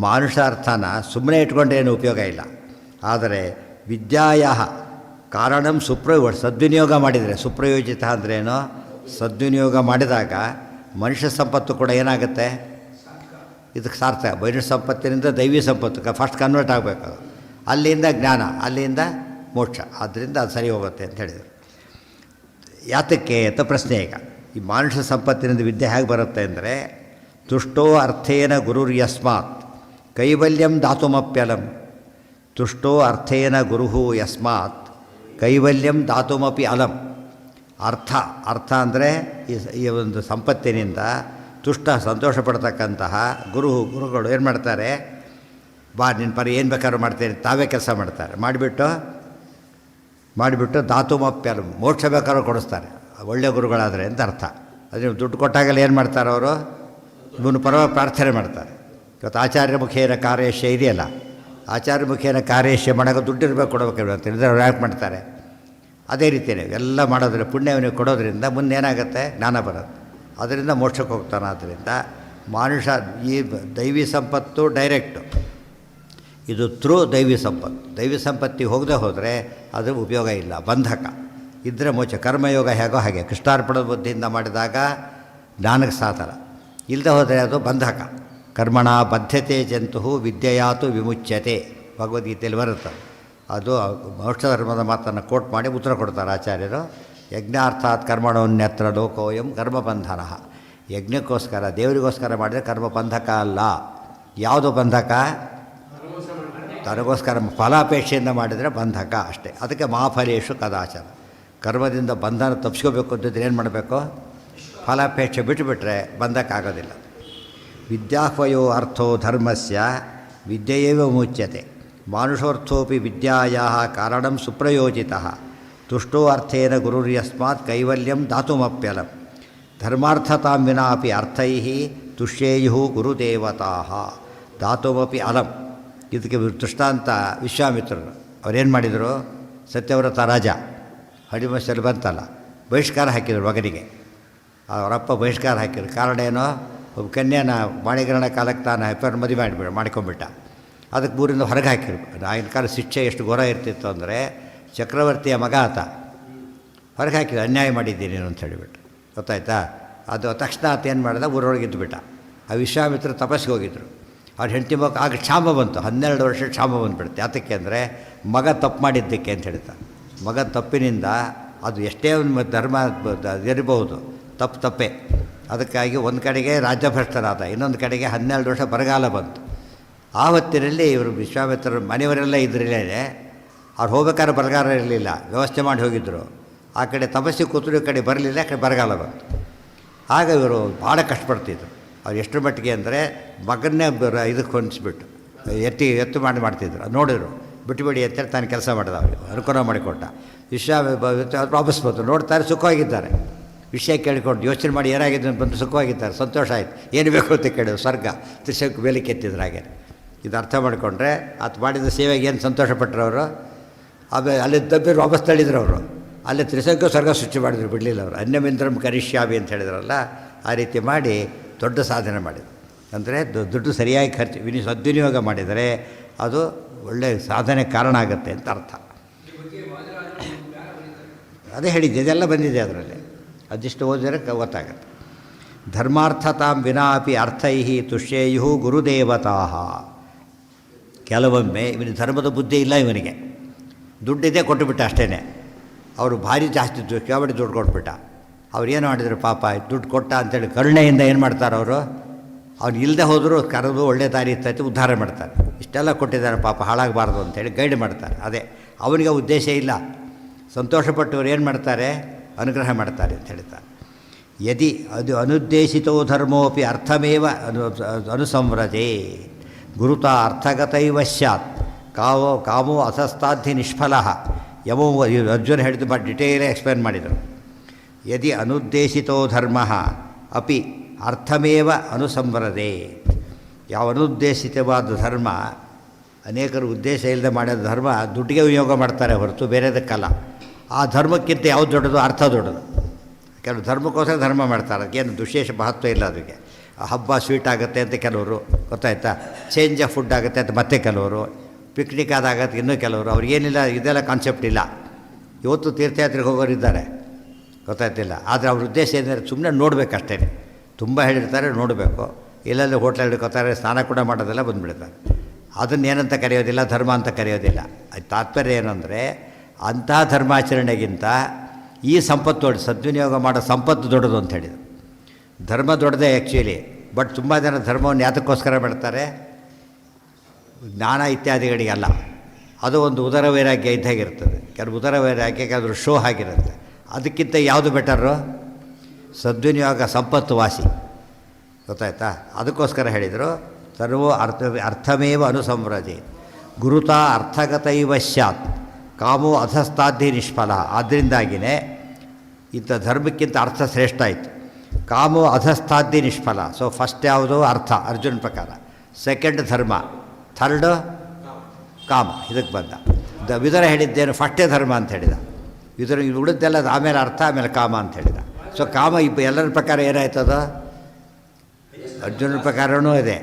ಮಾನುಷ ಅರ್ಥನ ಸುಮ್ಮನೆ ಇಟ್ಕೊಂಡ್ರೇನು ಉಪಯೋಗ ಇಲ್ಲ. ಆದರೆ ವಿದ್ಯಾಯ ಕಾರಣಂ ಸದ್ವಿನಿಯೋಗ ಮಾಡಿದರೆ, ಸುಪ್ರಯೋಜಿತ ಅಂದ್ರೇನು? ಸದ್ವಿನಿಯೋಗ ಮಾಡಿದಾಗ ಮನುಷ್ಯ ಸಂಪತ್ತು ಕೂಡ ಏನಾಗುತ್ತೆ? ಇದಕ್ಕೆ ಸಾರ್ಥಕ. ಮನುಷ್ಯ ಸಂಪತ್ತಿನಿಂದ ದೈವಿ ಸಂಪತ್ತು ಫಸ್ಟ್ ಕನ್ವರ್ಟ್ ಆಗಬೇಕು. ಅಲ್ಲಿಂದ ಜ್ಞಾನ, ಅಲ್ಲಿಂದ ಮೋಕ್ಷ. ಆದ್ದರಿಂದ ಅದು ಸರಿ ಹೋಗುತ್ತೆ ಅಂತ ಹೇಳಿದರು. ಯಾತಕ್ಕೆ ಅಂತ ಪ್ರಶ್ನೆ. ಈಗ ಈ ಮಾನುಷ ಸಂಪತ್ತಿನಿಂದ ವಿದ್ಯೆ ಹೇಗೆ ಬರುತ್ತೆ ಅಂದರೆ, ತುಷ್ಟೋ ಅರ್ಥೇನ ಗುರುರ್ಯಸ್ಮಾತ್ ಕೈವಲ್ಯಂ ದಾತುಮಪ್ಯಲಂ. ತುಷ್ಟೋ ಅರ್ಥೇನ ಗುರು ಯಸ್ಮಾತ್ ಕೈವಲ್ಯಂ ದಾತುಮಪಿ ಅಲಂ. ಅರ್ಥ ಅಂದರೆ ಈ ಒಂದು ಸಂಪತ್ತಿನಿಂದ ತುಷ್ಟ ಸಂತೋಷ ಪಡ್ತಕ್ಕಂತಹ ಗುರುಗಳು ಏನು ಮಾಡ್ತಾರೆ? ನಿನ್ನ ಪರಿ ಏನು ಬೇಕಾದ್ರೂ ಮಾಡ್ತಾರೆ, ತಾವೇ ಕೆಲಸ ಮಾಡ್ತಾರೆ. ಮಾಡಿಬಿಟ್ಟು ದಾತುಮಪ್ಯಲಂ, ಮೋಕ್ಷ ಬೇಕಾದ್ರೂ ಕೊಡಿಸ್ತಾರೆ ಒಳ್ಳೆಯ ಗುರುಗಳಾದರೆ ಅಂತ ಅರ್ಥ. ಅದು ದುಡ್ಡು ಕೊಟ್ಟಾಗಲ್ಲ ಏನು ಮಾಡ್ತಾರೆ ಅವರು? ಇವನು ಪರವಾಗಿ ಪ್ರಾರ್ಥನೆ ಮಾಡ್ತಾರೆ. ಇವತ್ತು ಆಚಾರ್ಯ ಮುಖೇನ ಕಾರ್ಯಶ್ಯ ಇದೆಯಲ್ಲ, ಆಚಾರ್ಯ ಮುಖೇನ ಕಾರ್ಯಶ್ಯ ಮಾಡೋಕೆ ದುಡ್ಡಿರ್ಬೇಕು, ಕೊಡಬೇಕಿರುತ್ತೆ. ಅವ್ರು ಯಾಕೆ ಮಾಡ್ತಾರೆ? ಅದೇ ರೀತಿಯೇ ಎಲ್ಲ ಮಾಡೋದ್ರೆ ಪುಣ್ಯವನ್ನು ಕೊಡೋದ್ರಿಂದ ಮುಂದೆ ಏನಾಗುತ್ತೆ? ಜ್ಞಾನ ಬರುತ್ತೆ. ಅದರಿಂದ ಮೋಕ್ಷಕ್ಕೆ ಹೋಗ್ತಾನೆ. ಆದ್ದರಿಂದ ಮನುಷ್ಯ ಈ ದೈವಿ ಸಂಪತ್ತು ಡೈರೆಕ್ಟು, ಇದು ಥ್ರೂ ದೈವಿ ಸಂಪತ್ತು. ದೈವಿ ಸಂಪತ್ತಿಗೆ ಹೋಗದೆ ಹೋದರೆ ಅದು ಉಪಯೋಗ ಇಲ್ಲ, ಬಂಧಕ. ಇದ್ದರೆ ಮೋಕ್ಷ. ಕರ್ಮಯೋಗ ಹೇಗೋ ಹಾಗೆ ಕೃಷ್ಣಾರ್ಪಣದ ಬುದ್ಧಿಯಿಂದ ಮಾಡಿದಾಗ ಜ್ಞಾನಕ್ಕೆ ಸಾಧನ. ಇಲ್ಲದೆ ಹೋದರೆ ಅದು ಬಂಧಕ. ಕರ್ಮಣ ಬದ್ಧತೆ ಜಂತು ವಿದ್ಯೆಯಾತು ವಿಮುಚ್ಯತೆ, ಭಗವದ್ಗೀತೆಯಲ್ಲಿ ಬರುತ್ತೆ. ಅದು ಮೋಕ್ಷ ಧರ್ಮದ ಮಾತನ್ನು ಕೋಟ್ ಮಾಡಿ ಉತ್ತರ ಕೊಡ್ತಾರೆ ಆಚಾರ್ಯರು. ಯಜ್ಞಾರ್ಥಾತ್ ಕರ್ಮಣೋನ್ಯತ್ರ ಲೋಕೋಯಂ ಕರ್ಮಬಂಧನ. ಯಜ್ಞಕ್ಕೋಸ್ಕರ ದೇವರಿಗೋಸ್ಕರ ಮಾಡಿದರೆ ಕರ್ಮಬಂಧಕ ಅಲ್ಲ. ಯಾವುದು ಬಂಧಕ? ತನಗೋಸ್ಕರ ಫಲಾಪೇಕ್ಷೆಯಿಂದ ಮಾಡಿದರೆ ಬಂಧಕ ಅಷ್ಟೇ. ಅದಕ್ಕೆ ಮಹಾಫಲೇಶು ಕದಾಚನ. ಕರ್ಮದಿಂದ ಬಂಧನ ತಪ್ಪಿಸ್ಕೋಬೇಕು ಅಂತಿದ್ರೆ ಏನು ಮಾಡಬೇಕು? ಫಲಾಪೇಕ್ಷೆ ಬಿಟ್ಟುಬಿಟ್ರೆ ಬಂಧಕ ಆಗೋದಿಲ್ಲ. ವಿದ್ಯಾಹ್ವಯೋ ಅರ್ಥೋ ಧರ್ಮಸ್ಯ ವಿದ್ಯೆಯೇವ ಮುಚ್ಯತೆ. ಮಾನುಷೋರ್ಥೋಪಿ ವಿದ್ಯಾಯ ಕಾರಣಂ ಸುಪ್ರಯೋಜಿತ. ತುಷ್ಟೋ ಅರ್ಥೇನ ಗುರುರ್ಯಸ್ಮಾತ್ ಕೈವಲ್ಯಂ ದಾತುಮಪ್ಯಲಂ. ಧರ್ಮಾರ್ಥತಾಂ ವಿನಾಪಿ ಅರ್ಥೈ ತುಷ್ಯೇಯು ಗುರುದೇವತಾ ಧಾತುಮಪಿ ಅಲಂ. ಇದಕ್ಕೆ ದೃಷ್ಟಾಂತ ವಿಶ್ವಾಮಿತ್ರರು ಅವರೇನು ಮಾಡಿದರು? ಸತ್ಯವ್ರತ ರಾಜ ಹಡಿಮಸಲ್ಲಿ ಬಂತಲ್ಲ, ಬಹಿಷ್ಕಾರ ಹಾಕಿದರು ಮಗನಿಗೆ. ಅವರಪ್ಪ ಬಹಿಷ್ಕಾರ ಹಾಕಿದ್ರು. ಕಾರಣ ಏನೋ, ಒಬ್ಬ ಕನ್ಯಾನ ಮಾಣಿಗ್ರಹಣ ಕಾಲಕ್ಕೆ ತಾನು ಹೆಪ್ಪರ್ ಮದುವೆ ಮಾಡ್ಕೊಂಬಿಟ್ಟ. ಅದಕ್ಕೆ ಊರಿಂದ ಹೊರಗೆ ಹಾಕಿರು. ಆಗಿನ ಕಾಲ ಶಿಕ್ಷೆ ಎಷ್ಟು ಘೋರ ಇರ್ತಿತ್ತು ಅಂದರೆ, ಚಕ್ರವರ್ತಿಯ ಮಗ ಆತ, ಹೊರಗೆ ಹಾಕಿದ್ರು. ಅನ್ಯಾಯ ಮಾಡಿದ್ದೀನಿ ಅಂತ ಹೇಳಿಬಿಟ್ಟು, ಗೊತ್ತಾಯ್ತಾ? ಅದು ತಕ್ಷಣ ಆತ ಏನು ಮಾಡಿದ, ಊರೊಳಗೆ ಇದ್ದುಬಿಟ್ಟ. ಆ ವಿಶ್ವಾಮಿತ್ರ ತಪಸ್ಸಿಗೆ ಹೋಗಿದ್ದರು. ಅವ್ರ ಹೆಂಡತಿ ಮಗ ಆಗ ಕ್ಷಾಮ ಬಂತು, 12 ವರ್ಷ ಕ್ಷಾಮ ಬಂದುಬಿಡುತ್ತೆ. ಯಾತಕ್ಕೆ ಅಂದರೆ ಮಗ ತಪ್ಪು ಮಾಡಿದ್ದಕ್ಕೆ ಅಂತ ಹೇಳ್ತಾರೆ. ಮಗ ತಪ್ಪಿನಿಂದ ಅದು ಎಷ್ಟೇ ಒಂದು ಧರ್ಮ ಇರಬಹುದು, ತಪ್ಪೇ. ಅದಕ್ಕಾಗಿ ಒಂದು ಕಡೆಗೆ ರಾಜ್ಯಭ್ರಷ್ಟರಾದ, ಇನ್ನೊಂದು ಕಡೆಗೆ 12 ವರ್ಷ ಬರಗಾಲ ಬಂತು. ಆ ಹೊತ್ತಿನಲ್ಲಿ ಇವರು ವಿಶ್ವಾಮಿತ್ರರು ಮನೆಯವರೆಲ್ಲ ಇದ್ರಲ್ಲೇ, ಅವ್ರು ಹೋಗ್ಬೇಕಾದ್ರೆ ಬರಗಾಲ ಇರಲಿಲ್ಲ, ವ್ಯವಸ್ಥೆ ಮಾಡಿ ಹೋಗಿದ್ದರು. ಆ ಕಡೆ ತಪಸ್ಸಿಗೆ ಕೂತರು, ಈ ಕಡೆ ಬರಲಿಲ್ಲ, ಆ ಕಡೆ ಬರಗಾಲ ಬಂತು. ಆಗ ಇವರು ಭಾಳ ಕಷ್ಟಪಡ್ತಿದ್ರು. ಅವ್ರು ಎಷ್ಟರ ಮಟ್ಟಿಗೆ ಅಂದರೆ ಮಗನ್ನೇ ಇದಕ್ಕೆ ಹೊಂದಿಸ್ಬಿಟ್ಟು ಎತ್ತು ಮಾಡ್ತಿದ್ರು. ನೋಡಿದ್ರು, ಬಿಟ್ಟುಬಿಡಿ ಅಂತೇಳಿ ತಾನು ಕೆಲಸ ಮಾಡಿದ, ಅವ್ರಿಗೆ ಅನುಕೂಲ ಮಾಡಿಕೊಟ್ಟ. ವಾಪಸ್ ಬಂತು, ನೋಡ್ತಾರೆ ಸುಖವಾಗಿದ್ದಾರೆ. ವಿಷಯ ಕೇಳಿಕೊಂಡು ಯೋಚನೆ ಮಾಡಿ ಏನಾಗಿದೆ ಅಂತ ಬಂದು ಸುಖವಾಗಿದ್ದಾರೆ, ಸಂತೋಷ ಆಯಿತು. ಏನು ಬೇಕು ಅಂತ ಕೇಳಿದ್ರು, ಸ್ವರ್ಗ ತ್ರಿಶಂಕು ಬೇಲಿಕ್ಕೆ ಎತ್ತಿದ್ರು. ಹಾಗೆ ಇದು ಅರ್ಥ ಮಾಡಿಕೊಂಡ್ರೆ ಆತ ಮಾಡಿದ ಸೇವೆಗೆ ಏನು ಸಂತೋಷಪಟ್ಟರು ಅವರು. ಆಮೇಲೆ ಅಲ್ಲಿ ತಪ್ಪಿದ್ರು, ವಾಪಸ್ ತಳ್ಳಿದ್ರು ಅವರು. ಅಲ್ಲಿ ತ್ರಿಶಂಕು ಸ್ವರ್ಗ ಸೃಷ್ಟಿ ಮಾಡಿದ್ರು, ಬಿಡಲಿಲ್ಲ ಅವರು. ಅನ್ಯಮಿಂದ್ರಂ ಕರಿಷ್ಯಾಮಿ ಅಂತ ಹೇಳಿದ್ರಲ್ಲ, ಆ ರೀತಿ ಮಾಡಿ ದೊಡ್ಡ ಸಾಧನೆ ಮಾಡಿದರು. ಅಂದರೆ ದುಡ್ಡು ಸರಿಯಾಗಿ ಸದ್ವಿನಿಯೋಗ ಮಾಡಿದರೆ ಅದು ಒಳ್ಳೆಯ ಸಾಧನೆ ಕಾರಣ ಆಗುತ್ತೆ ಅಂತ ಅರ್ಥ. ಅದೇ ಹೇಳಿದ್ದೆ, ಇದೆಲ್ಲ ಬಂದಿದೆ ಅದರಲ್ಲಿ. ಅದಿಷ್ಟು ಓದಿದರೆ ಗೊತ್ತಾಗುತ್ತೆ. ಧರ್ಮಾರ್ಥತಾಂ ವಿನಾಪಿ ಅರ್ಥೈ ತುಷ್ಯೇಯು ಗುರುದೇವತಾ. ಕೆಲವೊಮ್ಮೆ ಇವನಿಗೆ ಧರ್ಮದ ಬುದ್ಧಿ ಇಲ್ಲ, ಇವನಿಗೆ ದುಡ್ಡಿದೆ ಕೊಟ್ಟುಬಿಟ್ಟ ಅಷ್ಟೇ. ಅವರು ಭಾರಿ ಜಾಸ್ತಿ ಕೇವಡಿ ದುಡ್ಡು ಕೊಟ್ಬಿಟ್ಟ. ಅವ್ರು ಏನು ಮಾಡಿದ್ರು ಪಾಪ, ದುಡ್ಡು ಕೊಟ್ಟ ಅಂತೇಳಿ ಕರುಣೆಯಿಂದ ಏನು ಮಾಡ್ತಾರೆ ಅವರು, ಅವ್ನು ಇಲ್ಲದೆ ಹೋದರೂ ಕರೆದು ಒಳ್ಳೆ ದಾರಿ ಇರ್ತೈತಿ, ಉದ್ಧಾರ ಮಾಡ್ತಾರೆ. ಇಷ್ಟೆಲ್ಲ ಕೊಟ್ಟಿದ್ದಾರೆ ಪಾಪ, ಹಾಳಾಗಬಾರ್ದು ಅಂತೇಳಿ ಗೈಡ್ ಮಾಡ್ತಾರೆ. ಅದೇ ಅವನಿಗೆ ಉದ್ದೇಶ ಇಲ್ಲ. ಸಂತೋಷಪಟ್ಟವ್ರು ಏನು ಮಾಡ್ತಾರೆ, ಅನುಗ್ರಹ ಮಾಡ್ತಾರೆ ಅಂತ ಹೇಳ್ತಾರೆ. ಯದಿ ಅದು ಅನುದ್ದೇಶಿತೋ ಧರ್ಮೋಪಿ ಅರ್ಥಮೇವ ಅನುಸಂವ್ರಜೆ ಗುರುತ ಅರ್ಥಗತೈವ ಸ್ಯಾತ್ ಕಾಮೋ ಅಸಸ್ತಾಧಿ ನಿಷ್ಫಲ. ಯಮೋ ಅರ್ಜುನ ಹೇಳಿದ್ದು ಬಟ್ ಡಿಟೇಲಾಗಿ ಎಕ್ಸ್ಪ್ಲೇನ್ ಮಾಡಿದರು. ಯದಿ ಅನುದ್ದೇಶಿತೋ ಧರ್ಮ ಅಪಿ ಅರ್ಥಮೇವ ಅನುಸಂವರದೆ. ಯಾವ ಅನುದ್ದೇಶಿತವಾದ ಧರ್ಮ, ಅನೇಕರು ಉದ್ದೇಶ ಇಲ್ಲದೆ ಮಾಡಿದ ಧರ್ಮ ದುಡ್ಡಿಗೆ ವಿನಿಯೋಗ ಮಾಡ್ತಾರೆ ಹೊರತು ಬೇರೆದಕ್ಕಲ್ಲ. ಆ ಧರ್ಮಕ್ಕಿಂತ ಯಾವುದು ದೊಡ್ಡದು, ಅರ್ಥ ದೊಡ್ಡದು. ಕೆಲವು ಧರ್ಮಕ್ಕೋಸ್ಕರ ಧರ್ಮ ಮಾಡ್ತಾರೆ, ಅದಕ್ಕೇನು ವಿಶೇಷ ಮಹತ್ವ ಇಲ್ಲ. ಅದಕ್ಕೆ ಹಬ್ಬ ಸ್ವೀಟ್ ಆಗುತ್ತೆ ಅಂತ ಕೆಲವರು, ಗೊತ್ತಾಯ್ತಾ, ಚೇಂಜ್ ಆಫ್ ಫುಡ್ ಆಗುತ್ತೆ ಅಂತ ಮತ್ತೆ ಕೆಲವರು, ಪಿಕ್ನಿಕ್ ಆದಾಗತ್ತೆ ಇನ್ನೂ ಕೆಲವರು. ಅವ್ರಿಗೇನಿಲ್ಲ, ಇದೆಲ್ಲ ಕಾನ್ಸೆಪ್ಟ್ ಇಲ್ಲ. ಇವತ್ತು ತೀರ್ಥಯಾತ್ರೆಗೆ ಹೋಗೋರಿದ್ದಾರೆ, ಗೊತ್ತಾಯ್ತಿಲ್ಲ. ಆದರೆ ಅವ್ರ ಉದ್ದೇಶ ಏನೆಂದರೆ ಸುಮ್ಮನೆ ನೋಡಬೇಕಷ್ಟೇ. ತುಂಬ ಹೇಳಿರ್ತಾರೆ, ನೋಡಬೇಕು. ಎಲ್ಲೆಲ್ಲಿ ಹೋಟ್ಲಲ್ಲಿ ಹಿಡ್ಕೋತಾರೆ, ಸ್ನಾನ ಕೂಡ ಮಾಡೋದೆಲ್ಲ ಬಂದುಬಿಡ್ತಾರೆ. ಅದನ್ನೇನಂತ ಕರೆಯೋದಿಲ್ಲ, ಧರ್ಮ ಅಂತ ಕರೆಯೋದಿಲ್ಲ. ಅದು ತಾತ್ಪರ್ಯ ಏನಂದರೆ, ಅಂಥ ಧರ್ಮಾಚರಣೆಗಿಂತ ಈ ಸಂಪತ್ತು ದೊಡ್ಡ, ಸದ್ವಿನಿಯೋಗ ಮಾಡೋ ಸಂಪತ್ತು ದೊಡ್ಡದು ಅಂತ ಹೇಳಿದರು. ಧರ್ಮ ದೊಡ್ಡದೇ ಆ್ಯಕ್ಚುಲಿ, ಬಟ್ ತುಂಬ ಜನ ಧರ್ಮವನ್ನು ಯಾತಕ್ಕೋಸ್ಕರ ಮಾಡ್ತಾರೆ, ಜ್ಞಾನ ಇತ್ಯಾದಿಗಳಿಗಲ್ಲ. ಅದು ಒಂದು ಉದರ ವೈರಾಗ್ಯ ಇದ್ದಾಗಿರ್ತದೆ. ಕೆಲವು ಉದರ ವೈರಾಗ್ಯ, ಕೆಲವರು ಶೋ ಆಗಿರುತ್ತೆ. ಅದಕ್ಕಿಂತ ಯಾವುದು ಬೆಟರು, ಸದ್ವಿನಿಯೋಗ, ಸಂಪತ್ತು ವಾಸಿ, ಗೊತ್ತಾಯ್ತಾ. ಅದಕ್ಕೋಸ್ಕರ ಹೇಳಿದರು ಸರ್ವೋ ಅರ್ಥಮೇವ ಅನುಸಂವ್ರಜೆ ಗುರುತ ಅರ್ಥಗತೈವ ಸ್ಯಾತ್ ಕಾಮೋ ಅಧಸ್ತಾಧಿ ನಿಷ್ಫಲ. ಆದ್ದರಿಂದಾಗಿಯೇ ಇಂಥ ಧರ್ಮಕ್ಕಿಂತ ಅರ್ಥ ಶ್ರೇಷ್ಠ ಆಯಿತು. ಕಾಮೋ ಅಧಸ್ತಾಧಿ ನಿಷ್ಫಲ. ಸೊ ಫಸ್ಟ್ ಯಾವುದು ಅರ್ಥ ಅರ್ಜುನ ಪ್ರಕಾರ, ಸೆಕೆಂಡ್ ಧರ್ಮ, ಥರ್ಡ್ ಕಾಮ. ಇದಕ್ಕೆ ಬಂದ. ವಿದುರ ಹೇಳಿದ್ದೇನು, ಫಸ್ಟೇ ಧರ್ಮ ಅಂತ ಹೇಳಿದ. ವಿದುರ ಉಳಿದೆಲ್ಲ ಆಮೇಲೆ ಅರ್ಥ, ಆಮೇಲೆ ಕಾಮ ಅಂತ ಹೇಳಿದ. ಸೊ ಕಾಮ ಎಲ್ಲರ ಪ್ರಕಾರ ಏನಾಯ್ತದ, ಅರ್ಜುನನ ಪ್ರಕಾರವೂ ಇದೆ,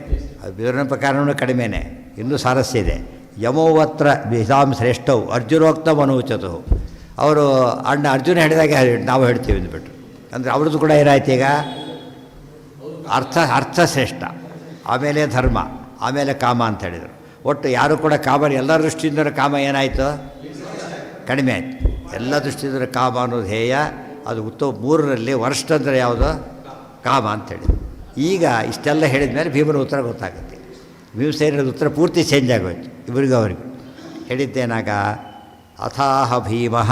ವಿದುರನ ಪ್ರಕಾರವೂ ಕಡಿಮೆನೇ, ಇನ್ನೂ ಸಾರಸ್ಯ ಇದೆ. ಯಮೋವತ್ರ ವಿಧಾಂ ಶ್ರೇಷ್ಠವು ಅರ್ಜುನೋಕ್ತಂ ಅನೂಚತು. ಅವರು ಅಣ್ಣ ಅರ್ಜುನ ಹೇಳಿದಾಗೆ ನಾವು ಹೇಳ್ತೀವಿ ಅಂದ್ಬಿಟ್ಟು. ಅಂದರೆ ಅವ್ರದ್ದು ಕೂಡ ಏನಾಯ್ತು ಈಗ, ಅರ್ಥ ಶ್ರೇಷ್ಠ, ಆಮೇಲೆ ಧರ್ಮ, ಆಮೇಲೆ ಕಾಮ ಅಂತ ಹೇಳಿದರು. ಒಟ್ಟು ಯಾರು ಕೂಡ ಕಾಮ, ಎಲ್ಲ ದೃಷ್ಟಿಯಿಂದ ಕಾಮ ಏನಾಯಿತು, ಕಡಿಮೆ ಆಯಿತು. ಎಲ್ಲ ದೃಷ್ಟಿಯಿಂದ ಕಾಮ ಅನ್ನೋದು ಹೇಯ, ಅದು ಉತ್ತಮ. ಮೂರರಲ್ಲಿ ವರ್ಸ್ಟ್ ಅಂದರೆ ಯಾವುದು, ಕಾಮ ಅಂತೇಳಿ. ಈಗ ಇಷ್ಟೆಲ್ಲ ಹೇಳಿದ ಮೇಲೆ ಭೀಮನ ಉತ್ತರ ಗೊತ್ತಾಗುತ್ತೆ. ಭೀಮಸೇನದ ಉತ್ತರ ಪೂರ್ತಿ ಚೇಂಜ್ ಆಗೋಯ್ತು ಇಬ್ಬರಿಗೂ ಅವರಿಗೂ. ಹೇಳಿದ್ದೇನಾಗ, ಅಥಾಹ ಭೀಮಃ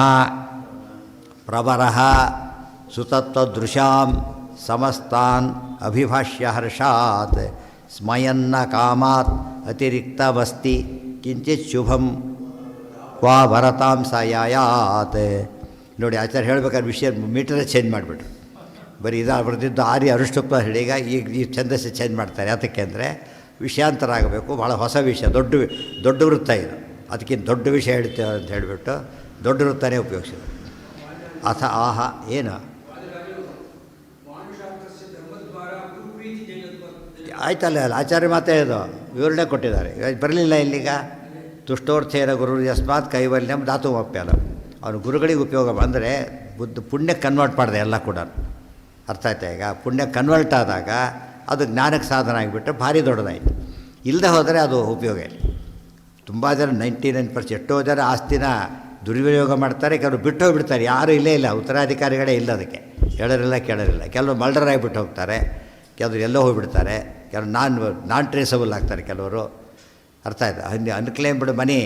ಪ್ರವರಃ ಸುತತ್ವದೃಶಾಂ ಸಮಸ್ತಾನ್ ಅಭಿಭಾಷ್ಯ ಹರ್ಷಾತ್ ಸ್ಮಯನ್ನ ಕಾಮಾತ್ ಅತಿರಿಕ್ತಮಸ್ತಿ ಕಿಂಚಿತ್ ಶುಭಂ ಕ್ವಾ ಭರತಾಂ ಸಾಯಾತ್. ನೋಡಿ, ಆಚಾರ್ಯ ಹೇಳ್ಬೇಕಾದ್ರೆ ವಿಷಯ ಮೀಟರೇ ಚೇಂಜ್ ಮಾಡಿಬಿಟ್ರು. ಬರೀ ಇದು ಬರೆದಿದ್ದು ಆರ್ಯ ಅನುಷ್ಠುಪ್ತ ಹೇಳಿ ಈಗ ಈ ಛಂದಸ್ಸು ಚೇಂಜ್ ಮಾಡ್ತಾರೆ. ಯಾತಕ್ಕೆ ಅಂದರೆ ವಿಷಯಾಂತರ ಆಗಬೇಕು, ಭಾಳ ಹೊಸ ವಿಷಯ, ದೊಡ್ಡ ವೃತ್ತ ಇದು, ಅದಕ್ಕಿಂತ ದೊಡ್ಡ ವಿಷಯ ಹೇಳ್ತೇವೆ ಅಂತ ಹೇಳಿಬಿಟ್ಟು ದೊಡ್ಡ ವೃತ್ತನೇ ಉಪಯೋಗಿಸಿದ್ರು. ಅಥ ಆಹ ಏನು ಆಯ್ತಲ್ಲ, ಅಲ್ಲ ಆಚಾರ್ಯ ಮಾತೇ ಇದು ವಿವರಣೆ ಕೊಟ್ಟಿದ್ದಾರೆ. ಬರಲಿಲ್ಲ ಇಲ್ಲಿಗ ತುಷ್ಟೋರ್ಥೇನ ಗುರು ಯಸ್ಮಾತ್ ಕೈವಲ್ಯಂ ಧಾತುಮಪ್ಯಲ. ಅವನು ಗುರುಗಳಿಗೆ ಉಪಯೋಗ ಅಂದರೆ ಪುಣ್ಯ ಕನ್ವರ್ಟ್ ಮಾಡಿದೆ ಎಲ್ಲ ಕೂಡ. ಅರ್ಥ ಆಯ್ತಾ? ಈಗ ಪುಣ್ಯ ಕನ್ವರ್ಟ್ ಆದಾಗ ಅದು ಜ್ಞಾನಕ್ಕೆ ಸಾಧನ ಆಗಿಬಿಟ್ರೆ ಭಾರಿ ದೊಡ್ಡದಾಯಿತು. ಇಲ್ಲದೆ ಹೋದರೆ ಅದು ಉಪಯೋಗ ಇಲ್ಲ. ತುಂಬ ಜನ 99% ಎಷ್ಟೋ ಜನ ಆಸ್ತಿನ ದುರ್ವಿನಿಯೋಗ ಮಾಡ್ತಾರೆ, ಕೆಲವರು ಬಿಟ್ಟು ಹೋಗಿಬಿಡ್ತಾರೆ, ಯಾರೂ ಇಲ್ಲೇ ಇಲ್ಲ, ಉತ್ತರಾಧಿಕಾರಿಗಳೇ ಇಲ್ಲ, ಅದಕ್ಕೆ ಹೇಳೋರಿಲ್ಲ ಕೇಳೋರಿಲ್ಲ. ಕೆಲವರು ಮರ್ಡರ್ ಆಗಿಬಿಟ್ಟು ಹೋಗ್ತಾರೆ, ಕೆಲವರು ಎಲ್ಲೋ ಹೋಗಿಬಿಡ್ತಾರೆ, ಕೆಲವರು ನಾನ್ ಟ್ರೇಸಬಲ್ ಆಗ್ತಾರೆ ಕೆಲವರು. ಅರ್ಥ ಆಯ್ತು? ಅನ್ಕ್ಲೇಮ್ಡ್ ಮನಿ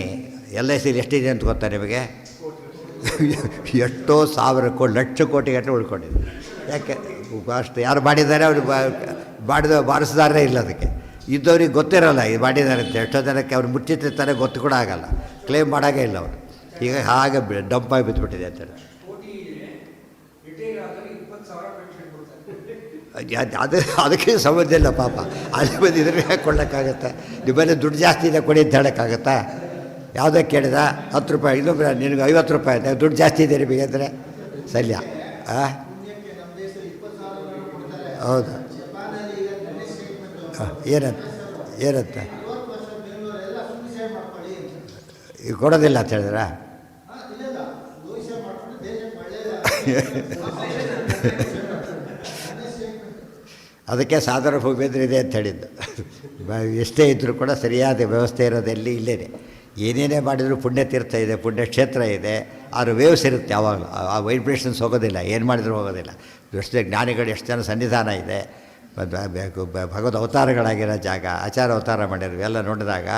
LIC ಎಷ್ಟಿದೆ ಅಂತ ಗೊತ್ತಾ ನಿಮಗೆ? ಎಷ್ಟೋ ಸಾವಿರ ಕೋಟಿ ಲಕ್ಷ ಕೋಟಿ ಗಟ್ಟಲೆ ಉಳ್ಕೊಂಡಿದೆ. ಯಾಕೆ ಅಷ್ಟು ಯಾರು ಮಾಡಿದ್ದಾರೆ, ಅವರು ಬಾರಿಸಿದಾರೇ ಇಲ್ಲ. ಅದಕ್ಕೆ ಇದ್ದವ್ರಿಗೆ ಗೊತ್ತಿರೋಲ್ಲ ಇದು ಮಾಡಿದ್ದಾರೆ ಅಂತ. ಎಷ್ಟೋ ಜನಕ್ಕೆ ಅವ್ರು ಮುಚ್ಚಿಟ್ಟಿರ್ತಾರೆ, ಗೊತ್ತು ಕೂಡ ಆಗಲ್ಲ, ಕ್ಲೇಮ್ ಮಾಡೋಂಗೇ ಇಲ್ಲ ಅವರು. ಈಗ ಹಾಗೆ ಡಂಪಾಗಿ ಬಿದ್ದುಬಿಟ್ಟಿದೆ ಅಂತೇಳಿ. ಅದಕ್ಕೆ ಸಂಬಂಧ ಇಲ್ಲ ಪಾಪ. ಅಲ್ಲಿ ಬಂದು ಇದ್ರೆ ಹೇಗೆ ಕೊಡೋಕ್ಕಾಗತ್ತೆ? ನಿಮ್ಮಲ್ಲಿ ದುಡ್ಡು ಜಾಸ್ತಿ ಇದೆ ಕೊಡಿ ಅಂತ ಹೇಳೋಕ್ಕಾಗತ್ತಾ? ಯಾವುದೋ ಕೇಳಿದ 10 ರೂಪಾಯಿ, ಇನ್ನೊಬ್ಬರು ನಿನಗೆ 50 ರೂಪಾಯಿ ಅಂತ, ದುಡ್ಡು ಜಾಸ್ತಿ ಇದೆ ನಿಮಗೆ ಅಂದರೆ ಸಲ್ಯ. ಹೌದು, ಏನಂತ ಈಗ ಕೊಡೋದಿಲ್ಲ ಅಂತ ಹೇಳಿದ್ರ? ಅದಕ್ಕೆ ಸಾಧನ ಭೂಮೇಂದ್ರ ಇದೆ ಅಂತ ಹೇಳಿದ್ದು. ಎಷ್ಟೇ ಇದ್ದರೂ ಕೂಡ ಸರಿಯಾದ ವ್ಯವಸ್ಥೆ ಇರೋದೆಲ್ಲಿ ಇಲ್ಲೇ. ಏನೇನೇ ಮಾಡಿದರೂ ಪುಣ್ಯತೀರ್ಥ ಇದೆ, ಪುಣ್ಯಕ್ಷೇತ್ರ ಇದೆ, ಆದ್ರೆ ವೇವ್ಸ್ ಇರುತ್ತೆ ಯಾವಾಗಲೂ. ಆ ವೈಬ್ರೇಷನ್ಸ್ ಹೋಗೋದಿಲ್ಲ, ಏನು ಮಾಡಿದರೂ ಹೋಗೋದಿಲ್ಲ. ಎಷ್ಟು ಜ್ಞಾನಿಗಳು, ಎಷ್ಟು ಜನ ಸನ್ನಿಧಾನ ಇದೆ, ಭಗವದ್ ಅವತಾರಗಳಾಗಿರೋ ಜಾಗ, ಆಚಾರ ಅವತಾರ ಮಾಡಿರೋ ಎಲ್ಲ ನೋಡಿದಾಗ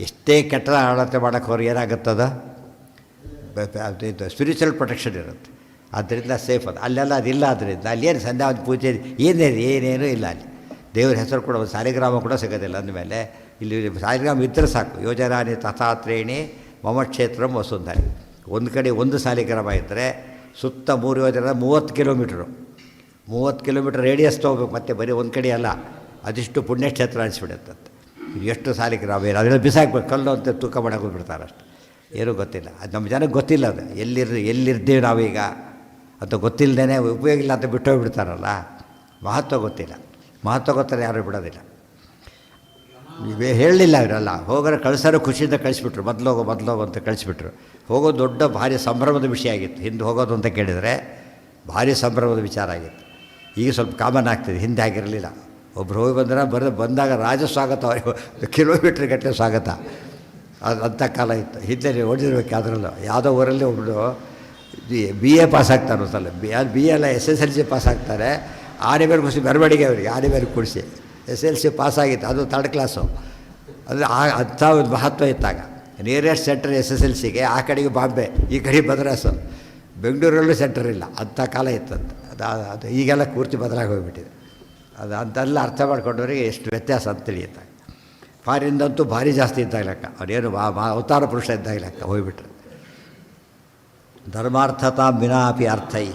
ಎಷ್ಟೇ ಕೆಟ್ಟ ಆಡಳಿತ ಮಾಡೋಕ್ಕೆ ಅವ್ರಿಗೆ ಏನಾಗುತ್ತದ ಇದು ಸ್ಪಿರಿಚುವಲ್ ಪ್ರೊಟೆಕ್ಷನ್ ಇರುತ್ತೆ. ಆದ್ದರಿಂದ ಸೇಫ್ ಅದು. ಅಲ್ಲೆಲ್ಲ ಅದಿಲ್ಲ. ಆದ್ದರಿಂದ ಅಲ್ಲೇನು ಸಂಧ್ಯಾ ಪೂಜೆ ಏನೇನೂ ಇಲ್ಲ. ಅಲ್ಲಿ ದೇವ್ರ ಹೆಸರು ಕೂಡ ಒಂದು ಸಾಲಿಗ್ರಾಮ ಕೂಡ ಸಿಗೋದಿಲ್ಲ. ಅಂದಮೇಲೆ ಇಲ್ಲಿ ಸಾಲಿಗ್ರಾಮ ಇದ್ದರೆ ಸಾಕು. ಯೋಜನಾನಿ ತಥಾತ್ರೇಣಿ ಮಮ ಕ್ಷೇತ್ರಂ ವಸುಂಧರಿ. ಒಂದು ಕಡೆ ಒಂದು ಸಾಲಿಗ್ರಾಮ ಇದ್ದರೆ ಸುತ್ತ 3 ಯೋಜನ 30 ಕಿಲೋಮೀಟ್ರು, 30 ಕಿಲೋಮೀಟ್ರ್ ರೇಡಿಯಸ್ ತೊಗೋಬೇಕು. ಮತ್ತೆ ಬರೀ ಒಂದು ಕಡೆ ಅಲ್ಲ, ಅದಿಷ್ಟು ಪುಣ್ಯಕ್ಷೇತ್ರ ಅನಿಸ್ಬಿಡುತ್ತಂತೆ. ಇದು ಎಷ್ಟು ಸಾಲಿಗ್ರಾಮ ಏನು ಅದೆಲ್ಲ ಬಿಸಾಕ್ಬೇಕು, ಕಲ್ಲು ಅಂತ ತೂಕ ಮಾಡಕ್ಕೆ ಹೋಗ್ಬಿಡ್ತಾರೆ ಅಷ್ಟು. ಏನೂ ಗೊತ್ತಿಲ್ಲ. ಅದು ನಮ್ಮ ಜನಕ್ಕೆ ಗೊತ್ತಿಲ್ಲ. ಅದು ಎಲ್ಲಿರ್ತೀವಿ ನಾವೀಗ ಅಂತ ಗೊತ್ತಿಲ್ಲದೇ ಉಪಯೋಗ ಇಲ್ಲ ಅಂತ ಬಿಟ್ಟು ಹೋಗ್ಬಿಡ್ತಾರಲ್ಲ. ಮಹತ್ವ ಗೊತ್ತಿಲ್ಲ. ಮಹತ್ವ ಗೊತ್ತಾರೆ ಯಾರೂ ಬಿಡೋದಿಲ್ಲ. ನೀವೇ ಹೇಳಲಿಲ್ಲ ಅವರೆಲ್ಲ. ಹೋಗೋರು ಕಳಿಸೋರು ಖುಷಿಯಿಂದ ಕಳಿಸ್ಬಿಟ್ರು. ಮೊದಲೋಗು ಅಂತ ಕಳಿಸ್ಬಿಟ್ರು. ಹೋಗೋದು ದೊಡ್ಡ ಭಾರಿ ಸಂಭ್ರಮದ ವಿಷಯ ಆಗಿತ್ತು. ಹಿಂದೆ ಹೋಗೋದು ಅಂತ ಕೇಳಿದರೆ ಭಾರಿ ಸಂಭ್ರಮದ ವಿಚಾರ ಆಗಿತ್ತು. ಈಗ ಸ್ವಲ್ಪ ಕಾಮನ್ ಆಗ್ತದೆ, ಹಿಂದೆ ಆಗಿರಲಿಲ್ಲ. ಒಬ್ರು ಹೋಗಿ ಬಂದಾಗ ರಾಜ ಸ್ವಾಗತ, ಕಿಲೋಮೀಟ್ರ್ ಗಟ್ಟಲೆ ಸ್ವಾಗತ. ಅದು ಅಂಥ ಕಾಲ ಇತ್ತು. ಹಿಂದೆ ನೀವು ಓಡಿರ್ಬೇಕು. ಅದರಲ್ಲೂ ಯಾವುದೋ ಊರಲ್ಲಿ ಒಬ್ಬರು BA ಪಾಸ್ ಆಗ್ತಾರೆ ಒಂದ್ಸಲ. BA ಎಲ್ಲ SSLC ಪಾಸ್ ಆಗ್ತಾರೆ. ಆನೆ ಮೇಲೆ ಕೂರಿಸಿ ಮೆರವಣಿಗೆ ಅವರಿಗೆ ಆನೆ ಮೇಲೆ ಕೂಡಿಸಿ SSLC ಪಾಸ್ ಆಗಿತ್ತು. ಅದು 3rd ಕ್ಲಾಸು. ಅಂದರೆ ಅಂಥ ಒಂದು ಮಹತ್ವ ಇತ್ತಾಗ. ನಿಯರೆಸ್ಟ್ ಸೆಂಟರ್ SSLCಗೆ ಆ ಕಡೆಗೆ ಬಾಂಬೆ, ಈ ಕಡೆ ಮದ್ರಾಸು. ಬೆಂಗಳೂರಲ್ಲೂ ಸೆಂಟರ್ ಇಲ್ಲ. ಅಂಥ ಕಾಲ ಇತ್ತಂತ. ಅದು ಈಗೆಲ್ಲ ಪೂರ್ತಿ ಬದಲಾಗಿ ಹೋಗಿಬಿಟ್ಟಿದೆ. ಅದು ಅಂತೆಲ್ಲ ಅರ್ಥ ಮಾಡ್ಕೊಂಡವರಿಗೆ ಎಷ್ಟು ವ್ಯತ್ಯಾಸ ಅಂತ ತಿಳಿಯುತ್ತಾಗ. ಫಾರಿನ್ದಂತೂ ಭಾರಿ ಜಾಸ್ತಿ ಇದ್ದಾಗ ಲೆಕ್ಕ. ಅವನೇನು ಅವತಾರ ಪುರುಷ ಇದ್ದಾಗ ಲೆಕ್ಕ ಹೋಗಿಬಿಟ್ರೆ. ಧರ್ಮಾರ್ಥತಾ ವಿನಾಪಿ ಅರ್ಥೈ.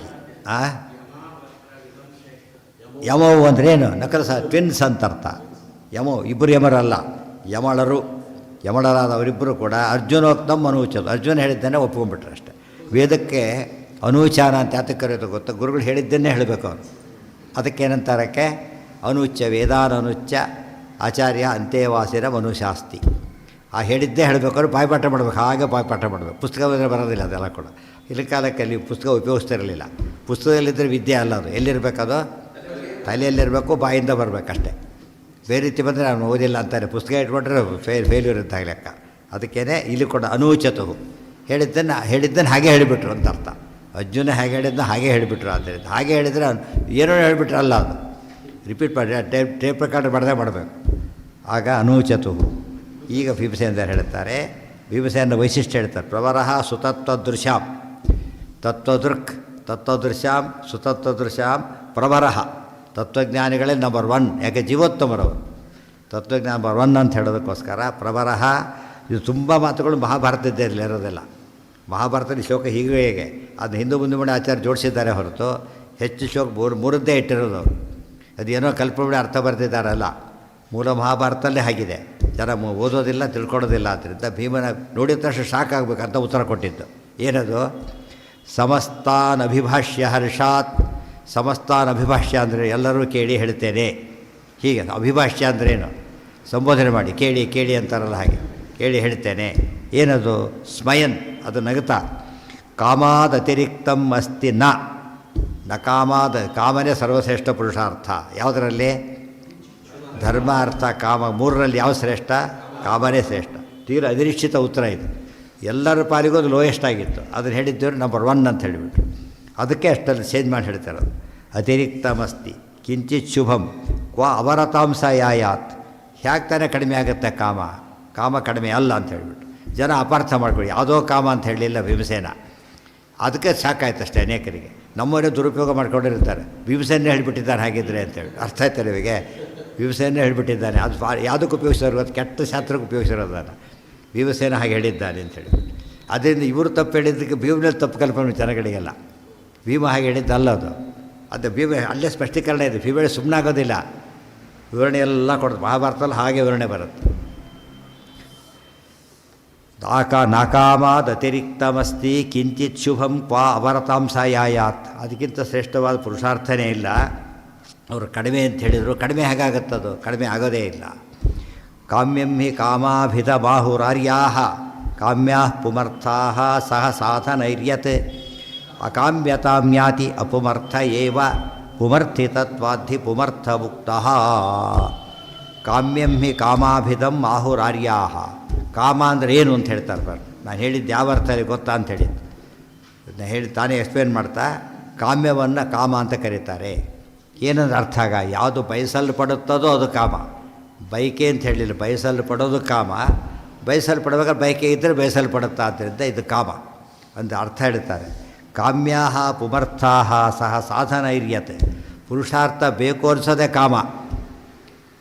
ಯಮವು ಅಂದ್ರೇನು? ನಕಲ ಟ್ವಿನ್ಸ್ ಅಂತ ಅರ್ಥ. ಯಮೋ ಇಬ್ಬರು ಯಮರಲ್ಲ, ಯಮಳರಾದ ಅವರಿಬ್ಬರು ಕೂಡ ಅರ್ಜುನೋಕ್ತಮ್ ಅನೂಚದು. ಅರ್ಜುನ ಹೇಳಿದ್ದನ್ನೇ ಒಪ್ಕೊಂಡ್ಬಿಟ್ರೆ ಅಷ್ಟೇ. ವೇದಕ್ಕೆ ಅನೂಚಾನ ಅಂತ ಯಾತಕ್ಕೆ ಕರೆಯೋದು ಗೊತ್ತಾ? ಗುರುಗಳು ಹೇಳಿದ್ದನ್ನೇ ಹೇಳಬೇಕು ಅವರು. ಅದಕ್ಕೇನಂತಾರಕ್ಕೆ ಅನುಚ್ಯ ವೇದಾನನುಚ್ಯ ಆಚಾರ್ಯ ಅಂತೇವಾಸಿರ ಮನುಶಾಸ್ತಿ. ಆ ಹೇಳಿದ್ದೇ ಹೇಳಬೇಕಾದ್ರೆ ಬಾಯ್ಪಾಠ ಮಾಡಬೇಕು. ಹಾಗೆ ಬಾಯ್ಪಾಠ ಮಾಡಬೇಕು. ಪುಸ್ತಕ ಬರೋದಿಲ್ಲ ಅದೆಲ್ಲ ಕೂಡ. ಇಲ್ಲಿ ಕಾಲಕ್ಕೆ ಅಲ್ಲಿ ಪುಸ್ತಕ ಉಪಯೋಗಿಸ್ತಿರಲಿಲ್ಲ. ಪುಸ್ತಕದಲ್ಲಿದ್ದರೆ ವಿದ್ಯೆ ಅಲ್ಲ. ಅದು ಎಲ್ಲಿರಬೇಕದು? ತಲೆಯಲ್ಲಿರಬೇಕು, ಬಾಯಿಂದ ಬರಬೇಕಷ್ಟೆ. ಬೇರೆ ರೀತಿ ಬಂದರೆ ಅವನು ಓದಿಲ್ಲ ಅಂತಾರೆ. ಪುಸ್ತಕ ಇಟ್ಕೊಂಡ್ರೆ ಫೇಲ್ಯೂರ್ ಅಂತ ಲೆಕ್ಕ. ಅದಕ್ಕೇ ಇಲ್ಲಿ ಕೂಡ ಅನೂಚತು. ಹೇಳಿದ್ದನ್ನು ಹಾಗೆ ಹೇಳಿಬಿಟ್ರು ಅಂತ ಅರ್ಥ. ಅರ್ಜುನ ಹೇಗೆ ಹೇಳಿದ್ದನ್ನ ಹಾಗೆ ಹೇಳಿಬಿಟ್ರು. ಆದ್ದರಿಂದ ಹಾಗೆ ಹೇಳಿದರೆ ಏನೋ ಹೇಳಿಬಿಟ್ರೆ ಅಲ್ಲ, ಅದು ರಿಪೀಟ್ ಮಾಡಿ ಟೇಪ್ ರೆಕಾರ್ಡ್ ಮಾಡದೆ ಮಾಡಬೇಕು. ಆಗ ಅನೂಚತು. ಈಗ ಭೀಮಸೇನ ಹೇಳ್ತಾರೆ, ಭೀಮಸೇನ ವೈಶಿಷ್ಟ್ಯ ಹೇಳ್ತಾರೆ. ಪ್ರವರಃ ಸುತತ್ವದೃಶ್ಯಾಂ ತತ್ವದೃಶ್ಯಾಂ ಸುತತ್ವದೃಶ್ಯಾಂ ಪ್ರವರಃ. ತತ್ವಜ್ಞಾನಿಗಳೇ ನಂಬರ್ 1. ಯಾಕೆ ಜೀವೋತ್ತಮರವರು. ತತ್ವಜ್ಞಾನ ನಂಬರ್ 1 ಅಂತ ಹೇಳೋದಕ್ಕೋಸ್ಕರ ಪ್ರವರಃ. ಇದು ತುಂಬ ಮಾತುಗಳು ಮಹಾಭಾರತದಲ್ಲಿ ಇರೋದಿಲ್ಲ. ಮಹಾಭಾರತದಲ್ಲಿ ಶ್ಲೋಕ ಹೇಗೆ ಅದನ್ನು ಹಿಂದೂ ಮುಂದೆ ಮಾಡಿ ಆಚಾರ್ಯ ಜೋಡಿಸಿದ್ದಾರೆ ಹೊರತು ಹೆಚ್ಚು ಶ್ಲೋಕ ಮೂರದ್ದೇ ಇಟ್ಟಿರೋದು ಅವರು. ಅದೇನೋ ಕಲ್ಪನೆ ಅರ್ಥ ಬರ್ತಿದ್ದಾರಲ್ಲ, ಮೂಲ ಮಹಾಭಾರತಲ್ಲೇ ಆಗಿದೆ. ಜನ ಓದೋದಿಲ್ಲ, ತಿಳ್ಕೊಳ್ಳೋದಿಲ್ಲ. ಆದ್ದರಿಂದ ಭೀಮನ ನೋಡಿದ ತಕ್ಷಣ ಶಾಕ್ ಆಗಬೇಕು ಅಂತ ಉತ್ತರ ಕೊಟ್ಟಿದ್ದು. ಏನದು? ಸಮಸ್ತಾನ್ ಅಭಿಭಾಷ್ಯ ಹರ್ಷಾತ್. ಸಮಸ್ತಾನ್ ಅಭಿಭಾಷ್ಯ ಅಂದರೆ ಎಲ್ಲರೂ ಕೇಳಿ ಹೇಳ್ತೇನೆ. ಹೀಗೆ ಅಭಿಭಾಷ್ಯ ಅಂದ್ರೇನು? ಸಂಬೋಧನೆ ಮಾಡಿ ಕೇಳಿ ಕೇಳಿ ಅಂತಾರಲ್ಲ, ಹಾಗೆ ಕೇಳಿ ಹೇಳ್ತೇನೆ. ಏನದು? ಸ್ಮಯನ್, ಅದು ನಗುತ್ತಾ. ಕಾಮಾದ್ ಅತಿರಿಕ್ತಂ ಅಸ್ತಿ ನ ಕಾಮಾದ. ಕಾಮನೇ ಸರ್ವಶ್ರೇಷ್ಠ ಪುರುಷಾರ್ಥ. ಯಾವುದರಲ್ಲಿ? ಧರ್ಮ, ಅರ್ಥ, ಕಾಮ ಮೂರರಲ್ಲಿ ಯಾವ ಶ್ರೇಷ್ಠ? ಕಾಮನೇ ಶ್ರೇಷ್ಠ. ತೀರ ಅನಿರೀಕ್ಷಿತ ಉತ್ತರ ಇದು. ಎಲ್ಲರ ಪಾಲಿಗೂ ಅದು ಲೋಯೆಸ್ಟ್ ಆಗಿತ್ತು. ಅದನ್ನು ಹೇಳಿದ್ದೇವೆ ನಂಬರ್ 1 ಅಂತ ಹೇಳಿಬಿಟ್ರು. ಅದಕ್ಕೆ ಅಷ್ಟಲ್ಲಿ ಚೇಂಜ್ ಮಾಡಿ ಹೇಳ್ತಾರದು. ಅತಿರಿಕ್ತಮಸ್ತಿ ಕಿಂಚಿತ್ ಶುಭಂ ಕ್ವ ಅವರತಾಂಸ ಯಾಯಾತ್. ಹೇಗೆ ತಾನೇ ಕಡಿಮೆ ಆಗುತ್ತೆ ಕಾಮ? ಕಾಮ ಕಡಿಮೆ ಅಲ್ಲ ಅಂತ ಹೇಳಿಬಿಟ್ಟು ಜನ ಅಪಾರ್ಥ ಮಾಡ್ಕೊಳ್ಳಿ. ಯಾವುದೋ ಕಾಮ ಅಂತ ಹೇಳಲಿಲ್ಲ ಭೀಮಸೇನ. ಅದಕ್ಕೆ ಸಾಕಾಯ್ತು ಅಷ್ಟೇ ಅನೇಕರಿಗೆ. ನಮ್ಮವರೇ ದುರುಪಯೋಗ ಮಾಡ್ಕೊಂಡಿರ್ತಾರೆ. ಭೀಮಸೇನೇ ಹೇಳಿಬಿಟ್ಟಿದ್ದಾರೆ ಹಾಗಿದ್ರೆ ಅಂತೇಳಿ. ಅರ್ಥ ಆಯ್ತಾರೆ ಇವಾಗ? ಭೀಮಸೇನೇ ಹೇಳಿಬಿಟ್ಟಿದ್ದಾನೆ. ಅದು ಯಾವುದಕ್ಕೆ ಉಪಯೋಗಿಸಿರೋದು? ಅದು ಕೆಟ್ಟ ಶಾಸ್ತ್ರಕ್ಕೆ ಉಪಯೋಗಿಸಿರೋದನ್ನು. ಭೀಮಸೇನ ಹಾಗೆ ಹೇಳಿದ್ದಾನೆ ಅಂಥೇಳಿ. ಅದರಿಂದ ಇವರು ತಪ್ಪು ಹೇಳಿದ್ದಕ್ಕೆ ಭೀಮನಲ್ಲಿ ತಪ್ಪು ಕಲ್ಪನೆ ಜನಗಳಿಗೆಲ್ಲ. ಭೀಮ ಹಾಗೆ ಹೇಳಿದ್ದಲ್ಲ ಅದು. ಭೀಮ ಅಲ್ಲೇ ಸ್ಪಷ್ಟೀಕರಣ ಇದೆ. ಭೀಮ ಸುಮ್ಮನೆ ಆಗೋದಿಲ್ಲ, ವಿವರಣೆ ಎಲ್ಲ ಕೊಡೋದು. ಮಹಾಭಾರತದಲ್ಲಿ ಹಾಗೆ ವಿವರಣೆ ಬರುತ್ತೆ. ನಾಕಾಮಾದ್ ಅತಿರಿಕ್ತಮಸ್ತಿ ಕಿಂಚಿತ್ ಶುಭಂ ಕ್ವಾ ಅವರತಾಂಸ ಯಾಯಾತ್. ಅದಕ್ಕಿಂತ ಶ್ರೇಷ್ಠವಾದ ಪುರುಷಾರ್ಥನೇ ಇಲ್ಲ. ಅವರು ಕಡಿಮೆ ಅಂತ ಹೇಳಿದರು. ಕಡಿಮೆ ಹೇಗಾಗುತ್ತದು? ಕಡಿಮೆ ಆಗೋದೇ ಇಲ್ಲ. ಕಾಮ್ಯಂ ಹಿ ಕಾಮಾಭಿಧ ಬಾಹುರಾರ್ಯಾ ಕಾಮ್ಯಾ ಪುಮರ್ಥಾ ಸಹ ಸಾಧನೈರ್ಯತ್ ಅಕಾಮ್ಯತಾಮ್ಯಾತಿ ಅಪುಮರ್ಥ ಏವ ಪುಮರ್ಥಿತತ್ವಾಧಿ ಪುಮರ್ಥ ಮುಕ್ತಃ. ಕಾಮ್ಯಂ ಹಿ ಕಾಮಾಭಿಧಂ ಆಹುರಾರ್ಯಾ. ಕಾಮ ಅಂದರೆ ಏನು ಅಂತ ಹೇಳ್ತಾರೆ ಬರ್. ನಾನು ಹೇಳಿದ್ದು ಯಾವ ಅರ್ಥ ಗೊತ್ತಾ ಅಂತ ಹೇಳಿದ್ದು. ನಾನು ಹೇಳಿ ತಾನೇ ಎಕ್ಸ್ಪ್ಲೇನ್ ಮಾಡ್ತಾ, ಕಾಮ್ಯವನ್ನು ಕಾಮ ಅಂತ ಕರೀತಾರೆ. ಏನಂದ್ರೆ ಅರ್ಥ ಆಗ, ಯಾವುದು ಬಯಸಲ್ಪಡುತ್ತದೋ ಅದು ಕಾಮ. ಬಯಕೆ ಅಂತ ಹೇಳಿಲ್ಲ, ಬಯಸಲ್ಪಡೋದು ಕಾಮ. ಬಯಸಲ್ಪಡುವಾಗ ಬಯಕೆ ಇದ್ದರೆ ಬಯಸಲ್ಪಡುತ್ತಾ. ಆದ್ದರಿಂದ ಇದು ಕಾಮ ಅಂತ ಅರ್ಥ ಹೇಳ್ತಾರೆ. ಕಾಮ್ಯಾ ಪುಮರ್ಥಾ ಸಹ ಸಾಧನೈರ್ಯತೆ. ಪುರುಷಾರ್ಥ ಬೇಕು ಅನಿಸೋದೇ ಕಾಮ.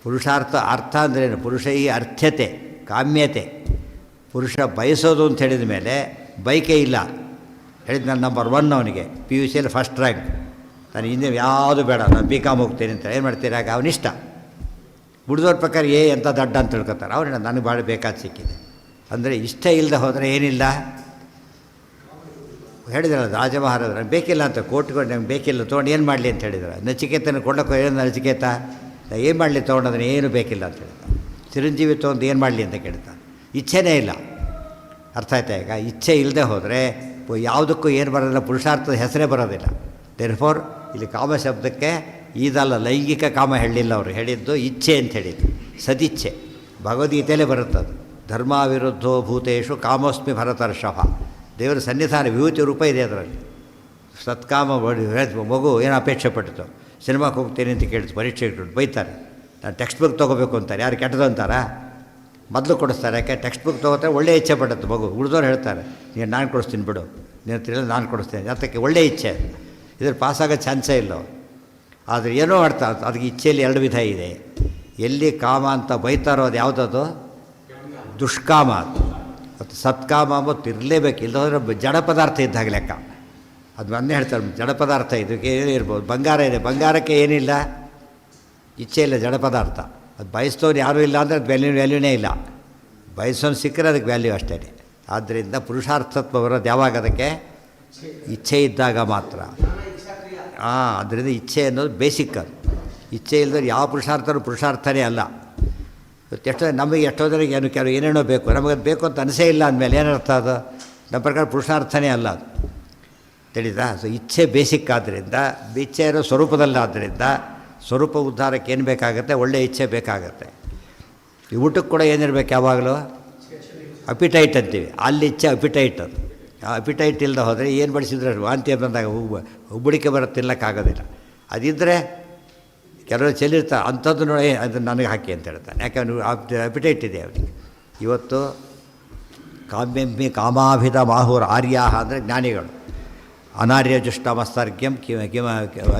ಪುರುಷಾರ್ಥ ಅರ್ಥ ಅಂದ್ರೇನು? ಪುರುಷೈ ಅರ್ಥ್ಯತೆ, ಕಾಮ್ಯತೆ. ಪುರುಷ ಬಯಸೋದು ಅಂತ ಹೇಳಿದ ಮೇಲೆ ಬೈಕೆ ಇಲ್ಲ. ಹೇಳಿದ ನಾನು ನಂಬರ್ 1 ಅವನಿಗೆ PUC ಫಸ್ಟ್ ರ್ಯಾಂಕ್. ನಾನು ಹಿಂದೆ ಯಾವುದು ಬೇಡ, ನಾನು BCom ಹೋಗ್ತೇನೆ ಅಂತ ಏನು ಮಾಡ್ತೀರಾಗ ಅವನಿಷ್ಟ. ಬಿಡ್ದವ್ರ ಪ್ರಕಾರ ಎಂಥ ದಡ್ಡ ಅಂತ ತಿಳ್ಕೊತಾರೆ. ಅವ್ರು ನನಗೆ ಭಾಳ ಬೇಕಾದ ಸಿಕ್ಕಿದೆ ಅಂದರೆ ಇಷ್ಟ ಇಲ್ಲದೆ ಹೋದರೆ ಏನಿಲ್ಲ. ಹೇಳಿದ್ರಲ್ಲ ರಾಜಮಹಾರಾಜ ನಂಗೆ ಬೇಕಿಲ್ಲ ಅಂತ ಕೋರ್ಟ್ಕೊಂಡು ನಂಗೆ ಬೇಕಿಲ್ಲ ತೊಗೊಂಡು ಏನು ಮಾಡಲಿ ಅಂತ ಹೇಳಿದ್ರು. ನಚಿಕೇತನ ಕೊಡೋಕೆ ಏನು ನಚಿಕೇತ ಏನು ಮಾಡಲಿ ತೊಗೊಂಡೋದನ್ನು ಏನು ಬೇಕಿಲ್ಲ ಅಂತ ಹೇಳ್ತಾನೆ. ಚಿರಂಜೀವಿ ತೊಗೊಂಡು ಏನು ಮಾಡಲಿ ಅಂತ ಕೇಳ್ತಾನೆ. ಇಚ್ಛೆನೇ ಇಲ್ಲ. ಅರ್ಥ ಆಯ್ತಾ? ಈಗ ಇಚ್ಛೆ ಇಲ್ಲದೆ ಹೋದರೆ ಯಾವುದಕ್ಕೂ ಏನು ಬರೋದಿಲ್ಲ, ಪುರುಷಾರ್ಥದ ಹೆಸರೇ ಬರೋದಿಲ್ಲ. ದೇರ್ಫೋರ್ ಇಲ್ಲಿ ಕಾಮ ಶಬ್ದಕ್ಕೆ ಇದಲ್ಲ, ಲೈಂಗಿಕ ಕಾಮ ಹೇಳಿಲ್ಲ. ಅವರು ಹೇಳಿದ್ದು ಇಚ್ಛೆ ಅಂತ ಹೇಳಿದ್ದು, ಸದಿಚ್ಛೆ. ಭಗವದ್ಗೀತೆಯಲ್ಲೇ ಬರುತ್ತದು. ಧರ್ಮಾವಿರುದ್ಧೋ ಭೂತೇಶು ಕಾಮೋಸ್ಮಿ ಭರತರ್ಷಭ. ದೇವರ ಸನ್ನಿಧಾನ ವಿಭೂತಿ ರೂಪ ಇದೆ ಅದರಲ್ಲಿ. ಸತ್ಕಾಮ ಮಗು ಏನು ಅಪೇಕ್ಷೆ ಪಟ್ಟಿತು, ಸಿನಿಮಾಕ್ಕೆ ಹೋಗ್ತೇನೆ ಅಂತ ಕೇಳ್ತು, ಪರೀಕ್ಷೆ ಇಟ್ಟು ಬೈತಾರೆ. ನಾನು ಟೆಕ್ಸ್ಟ್ ಬುಕ್ ತೊಗೋಬೇಕು ಅಂತಾರೆ. ಯಾರು ಕೆಟ್ಟದು ಅಂತಾರ? ಮೊದಲು ಕೊಡಿಸ್ತಾರೆ. ಯಾಕೆ ಟೆಕ್ಸ್ಟ್ ಬುಕ್ ತೊಗೋತಾರೆ, ಒಳ್ಳೆಯ ಇಚ್ಛೆ ಪಡುತ್ತೆ ಮಗು. ಉಳಿದವ್ರು ಹೇಳ್ತಾರೆ ನೀನು ನಾನು ಕೊಡಿಸ್ತೀನಿ ಬಿಡು, ನೀನು ತಿಳಿದು ನಾನು ಕೊಡಿಸ್ತೇನೆ. ಅದಕ್ಕೆ ಒಳ್ಳೆಯ ಇಚ್ಛೆ. ಇದ್ರ ಪಾಸಾಗೋ ಚಾನ್ಸೇ ಇಲ್ಲ. ಆದರೆ ಏನೋ ಮಾಡ್ತಾ ಅದಕ್ಕೆ ಇಚ್ಛೆಯಲ್ಲಿ 2 ವಿಧ ಇದೆ. ಎಲ್ಲಿ ಕಾಮ ಅಂತ ಬೈತಾರೋ ಅದು ಯಾವುದದು? ದುಷ್ಕಾಮ. ಮತ್ತು ಸತ್ಕಾಮ ಮತ್ತು ಇರಲೇಬೇಕು. ಇಲ್ಲದ್ರೆ ಜಡ ಪದಾರ್ಥ ಇದ್ದಾಗ ಲೆಕ್ಕ. ಅದು ಮೊನ್ನೆ ಹೇಳ್ತಾರೆ ಜಡ ಪದಾರ್ಥ ಇದಕ್ಕೆ ಏನೇ ಇರ್ಬೋದು. ಬಂಗಾರ ಇದೆ, ಬಂಗಾರಕ್ಕೆ ಏನಿಲ್ಲ, ಇಚ್ಛೆ ಇಲ್ಲ, ಜಡ ಪದಾರ್ಥ. ಅದು ಬಯಸ್ತವ್ರು ಯಾರೂ ಇಲ್ಲ ಅಂದರೆ ಅದು ವ್ಯಾಲ್ಯೂನೇ ಇಲ್ಲ. ಬಯಸೋನು ಸಿಕ್ಕರೆ ಅದಕ್ಕೆ ವ್ಯಾಲ್ಯೂ ಅಷ್ಟೇ. ಆದ್ದರಿಂದ ಪುರುಷಾರ್ಥತ್ವ ಬರೋದು ಯಾವಾಗ? ಅದಕ್ಕೆ ಇಚ್ಛೆ ಇದ್ದಾಗ ಮಾತ್ರ. ಅದರಿಂದ ಇಚ್ಛೆ ಅನ್ನೋದು ಬೇಸಿಕ್. ಅದು ಇಚ್ಛೆ ಇಲ್ಲದ್ರೆ ಯಾವ ಪುರುಷಾರ್ಥನೇ ಅಲ್ಲ. ನಮಗೆ ಎಷ್ಟೋ ಜನರಿಗೆ ಕೆಲವು ಏನೇನೋ ಬೇಕು, ನಮಗದು ಬೇಕು ಅಂತ ಅನಿಸೇ ಇಲ್ಲ ಅಂದಮೇಲೆ ಏನರ್ಥ? ಅದು ನಮ್ಮ ಪ್ರಕಾರ ಪುರುಷಾರ್ಥನೇ ಅಲ್ಲ ಅದು. ತಿಳಿದಾ? ಸೊ ಇಚ್ಛೆ ಬೇಸಿಕ್ ಆದ್ದರಿಂದ, ಇಚ್ಛೆ ಇರೋ ಸ್ವರೂಪದಲ್ಲಾದ್ದರಿಂದ ಸ್ವರೂಪ ಉದ್ಧಾರಕ್ಕೆ ಏನು ಬೇಕಾಗುತ್ತೆ? ಒಳ್ಳೆಯ ಇಚ್ಛೆ ಬೇಕಾಗತ್ತೆ. ಈ ಊಟಕ್ಕೆ ಕೂಡ ಏನಿರಬೇಕು ಯಾವಾಗಲೂ? ಅಪಿಟೈಟ್ ಅಂತೀವಿ. ಅಲ್ಲಿ ಇಚ್ಛೆ ಅಪಿಟೈಟ್. ಅದು ಅಪಿಟೈಟ್ ಇಲ್ಲದೆ ಹೋದರೆ ಏನು ಬಡಿಸಿದ್ರೆ ವಾಂತಿ ಬಂದಾಗ ಉಬ್ಬಳಿಕೆ ಬರೋ ತಿನ್ನೋಕ್ಕಾಗೋದಿಲ್ಲ. ಅದಿದ್ದರೆ ಕೆಲವರು ಚೆಲ್ಲಿರ್ತಾರೆ, ಅಂಥದ್ದು ನೋಡಿ ಅದು ನನಗೆ ಹಾಕಿ ಅಂತ ಹೇಳ್ತಾನೆ. ಯಾಕೆ ಅವನು ಅಪಿಟೈಟ್ ಇದೆ ಅವನಿಗೆ. ಇವತ್ತು ಕಾಮ್ಯಂಬಿ ಕಾಮಾಭಿಧ ಮಾಹುರ್ ಆರ್ಯಾಹ ಅಂದರೆ ಜ್ಞಾನಿಗಳು. ಅನಾರ್ಯಜುಷ್ಟಮಸ್ತರ್ಗ್ಯಂ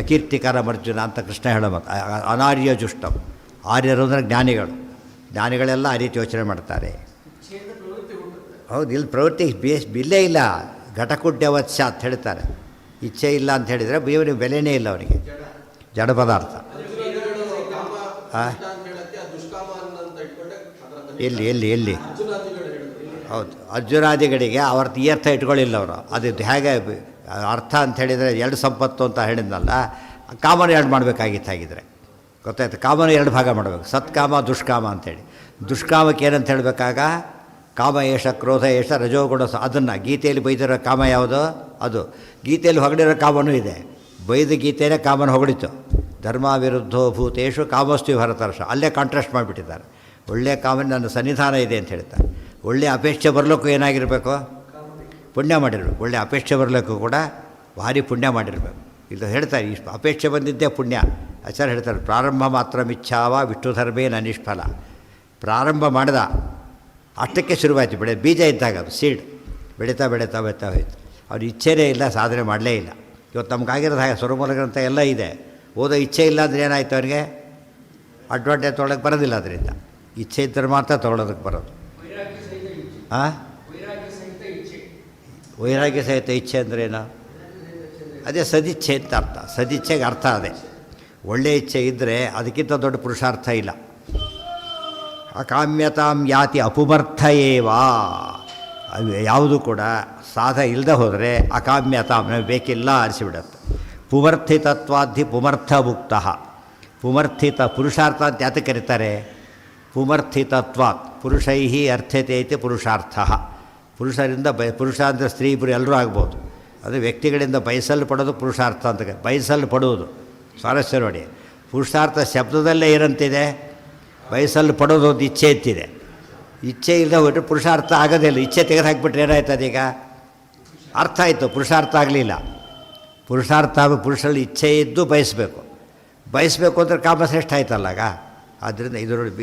ಅಕೀರ್ತಿಕರಂ ಅರ್ಜುನ ಅಂತ ಕೃಷ್ಣ ಹೇಳೋ ಮಾತು. ಅನಾರ್ಯಜುಷ್ಟಂ, ಆರ್ಯರು ಅಂದರೆ ಜ್ಞಾನಿಗಳು. ಜ್ಞಾನಿಗಳೆಲ್ಲ ಆ ರೀತಿ ಯೋಚನೆ ಮಾಡ್ತಾರೆ. ಹೌದು, ಇಲ್ಲಿ ಪ್ರವೃತ್ತಿ ಇಲ್ಲೇ ಇಲ್ಲ. ಘಟಕುಡ್ಯವತ್ಸ ಅಂತ ಹೇಳ್ತಾರೆ. ಇಚ್ಛೆ ಇಲ್ಲ ಅಂತ ಹೇಳಿದರೆ ಇವನಿಗೆ ಬೆಲೆನೇ ಇಲ್ಲ ಅವನಿಗೆ, ಜಡ ಪದಾರ್ಥ. ಎಲ್ಲಿ ಎಲ್ಲಿ ಎಲ್ಲಿ ಹೌದು, ಅರ್ಜುನಾದಿಗಳಿಗೆ ಅವ್ರ ಈ ಅರ್ಥ ಇಟ್ಕೊಳ್ಳಿಲ್ಲ ಅವರು. ಅದು ಹೇಗೆ ಅರ್ಥ ಅಂತ ಹೇಳಿದರೆ ಎರಡು ಸಂಪತ್ತು ಅಂತ ಹೇಳಿದ್ನಲ್ಲ, ಕಾಮನ ಎರಡು ಮಾಡಬೇಕಾಗಿತ್ತು. ಹಾಗಿದ್ರೆ ಗೊತ್ತಾಯ್ತು, ಕಾಮನ ಎರಡು ಭಾಗ ಮಾಡಬೇಕು, ಸತ್ಕಾಮ ದುಷ್ಕಾಮ ಅಂಥೇಳಿ. ದುಷ್ಕಾಮಕ್ಕೆ ಏನಂತ ಹೇಳಬೇಕಾಗ ಕಾಮ ಏಷ ಕ್ರೋಧ ಏಷ ರಜೋಗುಣ, ಅದನ್ನು ಗೀತೆಯಲ್ಲಿ ಬೈದಿರೋ ಕಾಮ ಯಾವುದು ಅದು. ಗೀತೆಯಲ್ಲಿ ಹೊಗಳಿರೋ ಕಾಮನೂ ಇದೆ, ಬೈದ ಗೀತೆಯೇ ಕಾಮನ ಹೊಗಳಿತು. ಧರ್ಮ ವಿರುದ್ಧೋ ಭೂತೇಶು ಕಾಮಸ್ತು ಭರತರ್ಷ, ಅಲ್ಲೇ ಕಾಂಟ್ರಾಸ್ಟ್ ಮಾಡಿಬಿಟ್ಟಿದ್ದಾರೆ. ಒಳ್ಳೆಯ ಕಾಮನ ನನ್ನ ಸನ್ನಿಧಾನ ಇದೆ ಅಂತ ಹೇಳ್ತಾರೆ. ಒಳ್ಳೆಯ ಅಪೇಕ್ಷೆ ಬರಲಿಕ್ಕೂ ಏನಾಗಿರಬೇಕು, ಪುಣ್ಯ ಮಾಡಿರಬೇಕು. ಒಳ್ಳೆಯ ಅಪೇಕ್ಷೆ ಬರಲಿಕ್ಕೂ ಕೂಡ ಭಾರಿ ಪುಣ್ಯ ಮಾಡಿರಬೇಕು. ಇದು ಹೇಳ್ತಾರೆ, ಇಷ್ಟು ಅಪೇಕ್ಷೆ ಬಂದಿದ್ದೇ ಪುಣ್ಯ. ಆಚಾರ್ಯ ಹೇಳ್ತಾರೆ, ಪ್ರಾರಂಭ ಮಾತ್ರ ಮಿಚ್ಛಾವ ವಿಷ್ಣು ಧರ್ಮೇನ ನಿಷ್ಫಲ. ಪ್ರಾರಂಭ ಮಾಡಿದ ಅಷ್ಟಕ್ಕೆ ಶುರುವಾಯಿತು, ಬೀಜ ಇದ್ದಾಗ ಅದು ಸೀಡ್ ಬೆಳೀತಾ ಬೆಳೀತಾ ಬೆಳೀತಾ ಹೋಯ್ತು. ಅವ್ರ ಇಚ್ಛೆನೇ ಇಲ್ಲ, ಸಾಧನೆ ಮಾಡಲೇ ಇಲ್ಲ. ಇವತ್ತು ನಮಗಾಗಿರೋದು ಹಾಗೆ, ಸ್ವರಮೂಲ ಗ್ರಂಥ ಎಲ್ಲ ಇದೆ, ಓದೋ ಇಚ್ಛೆ ಇಲ್ಲ ಅಂದರೆ ಏನಾಯ್ತು ಅವನಿಗೆ, ಅಡ್ವಾಂಟೇಜ್ ತೊಗೊಳಕ್ಕೆ ಬರೋದಿಲ್ಲ. ಅದರಿಂದ ಇಚ್ಛೆ ಇದ್ದರೆ ಮಾತ್ರ ತೊಗೊಳೋದಕ್ಕೆ ಬರೋದು. ಹಾಂ, ವೈರಾಗ್ಯ ಸಹಿತ ಇಚ್ಛೆ ಅಂದ್ರೇನು? ಅದೇ ಸದಿಚ್ಛೆ ಅಂತ ಅರ್ಥ. ಸದಿಚ್ಛೆಗೆ ಅರ್ಥ ಅದೇ. ಒಳ್ಳೆಯ ಇಚ್ಛೆ ಇದ್ದರೆ ಅದಕ್ಕಿಂತ ದೊಡ್ಡ ಪುರುಷಾರ್ಥ ಇಲ್ಲ. ಅಕಾಮ್ಯತಾಂ ಯಾತಿ ಅಪುಮರ್ಥ ಏವಾ. ಯಾವುದು ಕೂಡ ಸಾಧ ಇಲ್ಲದೆ ಹೋದರೆ ಅಕಾಮ್ಯತಾಂ, ನಮಗೆ ಬೇಕಿಲ್ಲ ಅನಿಸಿಬಿಡತ್ತೆ. ಪುಮರ್ಥಿತತ್ವಾಧಿ ಪುಮರ್ಥ ಮುಕ್ತ. ಪುಮರ್ಥಿತ ಪುರುಷಾರ್ಥ ಅಂತ ಯಾತಕ್ಕೆ ಕರೀತಾರೆ? ಪುಮರ್ಥಿತತ್ವಾತ್ ಪುರುಷೈ ಅರ್ಥ್ಯತೆ ಐತಿ ಪುರುಷಾರ್ಥ. ಪುರುಷರಿಂದ ಪುರುಷ ಅಂದರೆ ಸ್ತ್ರೀ ಇಬ್ಬರು ಎಲ್ಲರೂ ಆಗ್ಬೋದು. ಅದು ವ್ಯಕ್ತಿಗಳಿಂದ ಬಯಸಲ್ಪಡೋದು ಪುರುಷಾರ್ಥ ಅಂತ. ಬಯಸಲ್ಪಡುವುದು ಸ್ವಾರಸ್ಯ ನೋಡಿ. ಪುರುಷಾರ್ಥ ಶಬ್ದದಲ್ಲೇ ಏನಂತಿದೆ, ಬಯಸಲ್ಪಡೋದು ಒಂದು ಇಚ್ಛೆ ಎತ್ತಿದೆ. ಇಚ್ಛೆ ಇಲ್ಲದೆ ಹೋಗ್ಬಿಟ್ರೆ ಪುರುಷಾರ್ಥ ಆಗೋದಿಲ್ಲ. ಇಚ್ಛೆ ತೆಗೆದುಹಾಕ್ಬಿಟ್ರೆ ಏನಾಯ್ತದೆ, ಈಗ ಅರ್ಥ ಆಯಿತು, ಪುರುಷಾರ್ಥ ಆಗಲಿಲ್ಲ. ಪುರುಷಾರ್ಥ ಪುರುಷರಲ್ಲಿ ಇಚ್ಛೆ ಇದ್ದು ಬಯಸಬೇಕು. ಬಯಸಬೇಕು ಅಂದರೆ ಕಾಮಶ್ರೇಷ್ಠ ಆಯ್ತಲ್ಲಾಗ. ಆದ್ದರಿಂದ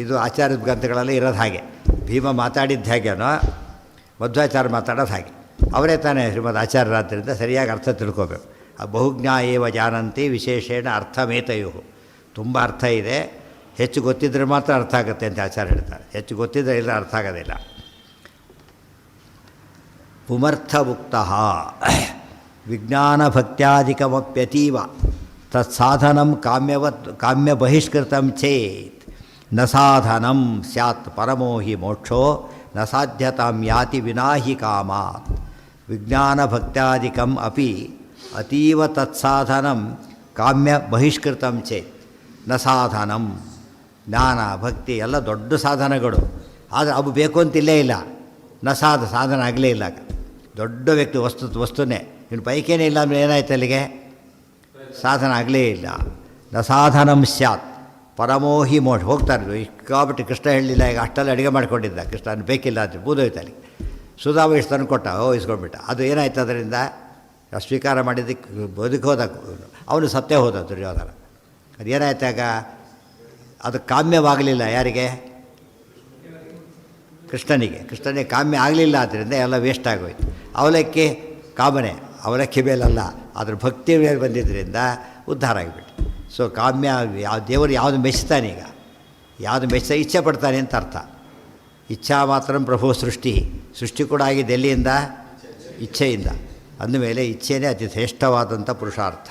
ಇದು ಆಚಾರ್ಯ ಗ್ರಂಥಗಳಲ್ಲಿ ಇರೋದು ಹಾಗೆ. ಭೀಮ ಮಾತಾಡಿದ್ದು ಹೇಗೇನೋ ಮಧ್ವಾಚಾರ್ಯ ಮಾತಾಡೋದು ಹಾಗೆ. ಅವರೇ ತಾನೇ ಶ್ರೀಮದ್ ಆಚಾರ್ಯರಾದ್ದರಿಂದ ಸರಿಯಾಗಿ ಅರ್ಥ ತಿಳ್ಕೋಬೇಕು. ಬಹುಜ್ಞಾ ಏವ ಜಾನಂತಿ ವಿಶೇಷೇಣ ಅರ್ಥಮೇತಯು. ತುಂಬ ಅರ್ಥ ಇದೆ, ಹೆಚ್ಚು ಗೊತ್ತಿದ್ದರೆ ಮಾತ್ರ ಅರ್ಥ ಆಗುತ್ತೆ ಅಂತ ಆಚಾರ್ಯ ಹೇಳ್ತಾರೆ. ಹೆಚ್ಚು ಗೊತ್ತಿದ್ದರೆ ಇಲ್ಲ ಅರ್ಥ ಆಗೋದಿಲ್ಲ. ಪುಮರ್ಥ ಮುಕ್ತ ವಿಜ್ಞಾನಭಕ್ತ್ಯಾದಿಕಮಪ್ಯತೀವ ತತ್ಸಾಧನಂ ಕಾಮ್ಯ ಬಹಿಷ್ಕೃತಂ ಚೇತ್ ನ ಸಾಧನಂ ಸ್ಯಾತ್ ಪರಮೋ ಹಿ ಮೋಕ್ಷೋ ನ ಸಾಧ್ಯತಾಂ ಯಾತಿ ವಿನಾ ಹಿ ಕಾಮಾತ್. ವಿಜ್ಞಾನಭಕ್ತ್ಯಾದಿಕಂ ಅಪಿ ಅತೀವ ತತ್ಸಾಧನಂ ಕಾಮ್ಯ ಬಹಿಷ್ಕೃತಂ ಚೇತ್ ನ ಸಾಧನಂ. ಜ್ಞಾನ ಭಕ್ತಿ ಎಲ್ಲ ದೊಡ್ಡ ಸಾಧನಗಳು, ಆದರೆ ಅವು ಬೇಕು ಅಂತಿಲ್ಲೇ ಇಲ್ಲ. ನ ಸಾಧನ ಆಗಲೇ ಇಲ್ಲ. ದೊಡ್ಡ ವ್ಯಕ್ತಿ ವಸ್ತುನೇ ಇನ್ನು ಬೈಕೇನೇ ಇಲ್ಲ ಅಂದರೆ ಏನಾಯ್ತು, ಅಲ್ಲಿಗೆ ಸಾಧನ ಆಗಲೇ ಇಲ್ಲ. ನ ಸಾಧನಂ ಸ್ಯಾತ್ ಪರಮೋಹಿ ಮೋಕ್ಷ. ಹೋಗ್ತಾರೆ ಇಷ್ಟಾಬಿಟ್ಟು ಕೃಷ್ಣ ಹೇಳಲಿಲ್ಲ, ಈಗ ಅಷ್ಟಲ್ಲಿ ಅಡುಗೆ ಮಾಡ್ಕೊಂಡಿದ್ದ ಕೃಷ್ಣ, ಅದು ಬೇಕಿಲ್ಲ ಅಂತ ಬೂದೋಯ್ತು. ಅಲ್ಲಿ ಸುಧಾಮ ಇಷ್ಟು ತಂದು ಕೊಟ್ಟ, ಇಸ್ಕೊಂಡ್ಬಿಟ್ಟ. ಅದು ಏನಾಯ್ತು, ಅದರಿಂದ ಸ್ವೀಕಾರ ಮಾಡಿದ್ದಕ್ಕೆ ಬದುಕು ಹೋದ, ಅವನು ಸತ್ತೇ ಹೋದ ದುರ್ಯೋಧನ. ಅದು ಏನಾಯ್ತಾಗ, ಅದು ಕಾಮ್ಯವಾಗಲಿಲ್ಲ. ಯಾರಿಗೆ? ಕೃಷ್ಣನಿಗೆ ಕಾಮ್ಯ ಆಗಲಿಲ್ಲ. ಆದ್ದರಿಂದ ಎಲ್ಲ ವೇಸ್ಟ್ ಆಗೋಯ್ತು. ಅವಲಕ್ಕಿ ಕಾಮನೆ, ಅವಲಕ್ಕಿ ಮೇಲಲ್ಲ, ಅದ್ರ ಭಕ್ತಿ ಮೇಲೆ ಬಂದಿದ್ದರಿಂದ ಉದ್ಧಾರ ಆಗಿಬಿಟ್ಟು. ಸೊ ಕಾಮ್ಯ ಯಾವ ದೇವರು ಯಾವುದು ಮೆಚ್ತಾನೀಗ, ಯಾವುದು ಇಚ್ಛೆ ಪಡ್ತಾನೆ ಅಂತ ಅರ್ಥ. ಇಚ್ಛಾ ಮಾತ್ರ ಪ್ರಭು ಸೃಷ್ಟಿ ಕೂಡ ಆಗಿದೆ ಎಲ್ಲಿಯಿಂದ? ಇಚ್ಛೆಯಿಂದ. ಅಂದಮೇಲೆ ಇಚ್ಛೆಯೇ ಅತಿ ಶ್ರೇಷ್ಠವಾದಂಥ ಪುರುಷಾರ್ಥ.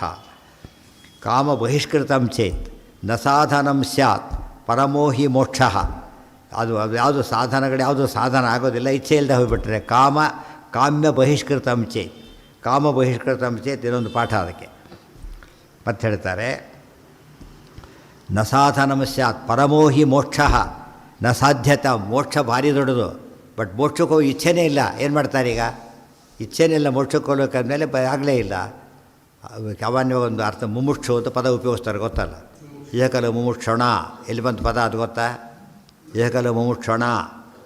ಕಾಮ ಬಹಿಷ್ಕೃತಂ ಚೇತ್ ನ ಸಾಧನಂ ಸ್ಯಾತ್ ಪರಮೋಹಿ ಮೋಕ್ಷ. ಅದು ಯಾವುದು ಸಾಧನಗಳು ಯಾವುದು ಸಾಧನ ಆಗೋದಿಲ್ಲ ಇಚ್ಛೆ ಇಲ್ಲದೆ ಹೋಗಿಬಿಟ್ರೆ. ಕಾಮ್ಯ ಬಹಿಷ್ಕೃತಂ ಚೇತ್, ಕಾಮ ಬಹಿಷ್ಕೃತಂ ಚೇತ್ ಇನ್ನೊಂದು ಪಾಠ ಅದಕ್ಕೆ ಮತ್ತೆ ಹೇಳ್ತಾರೆ. ನ ಸಾಧನಂ ಸ್ಯಾತ್ ಪರಮೋಹಿ ಮೋಕ್ಷ ನ ಸಾಧ್ಯತ. ಮೋಕ್ಷ ಭಾರಿ ದೊಡ್ಡದು, ಬಟ್ ಮೋಕ್ಷಕ್ಕೆ ಹೋಗಿ ಇಚ್ಛೆನೇ ಇಲ್ಲ. ಏನು ಮಾಡ್ತಾರೆ ಈಗ? ಇಚ್ಛೆನೇ ಇಲ್ಲ ಮೋಕ್ಷಕ್ಕೆ ಹೋಗ್ಬೇಕಂದ್ಮೇಲೆ ಆಗಲೇ ಇಲ್ಲ. ಸಾಮಾನ್ಯ ಒಂದು ಅರ್ಥ ಮುಮುಕ್ಷು ಅಂತ ಪದ ಉಪಯೋಗಿಸ್ತಾರೆ, ಗೊತ್ತಲ್ಲ? ಏಕಲ ಮುಮುಕ್ಷಣ ಎಲ್ಲಿ ಬಂತು ಪದ ಅದು ಗೊತ್ತಾ? ಏಕಲ ಮುಮುಕ್ಷಣ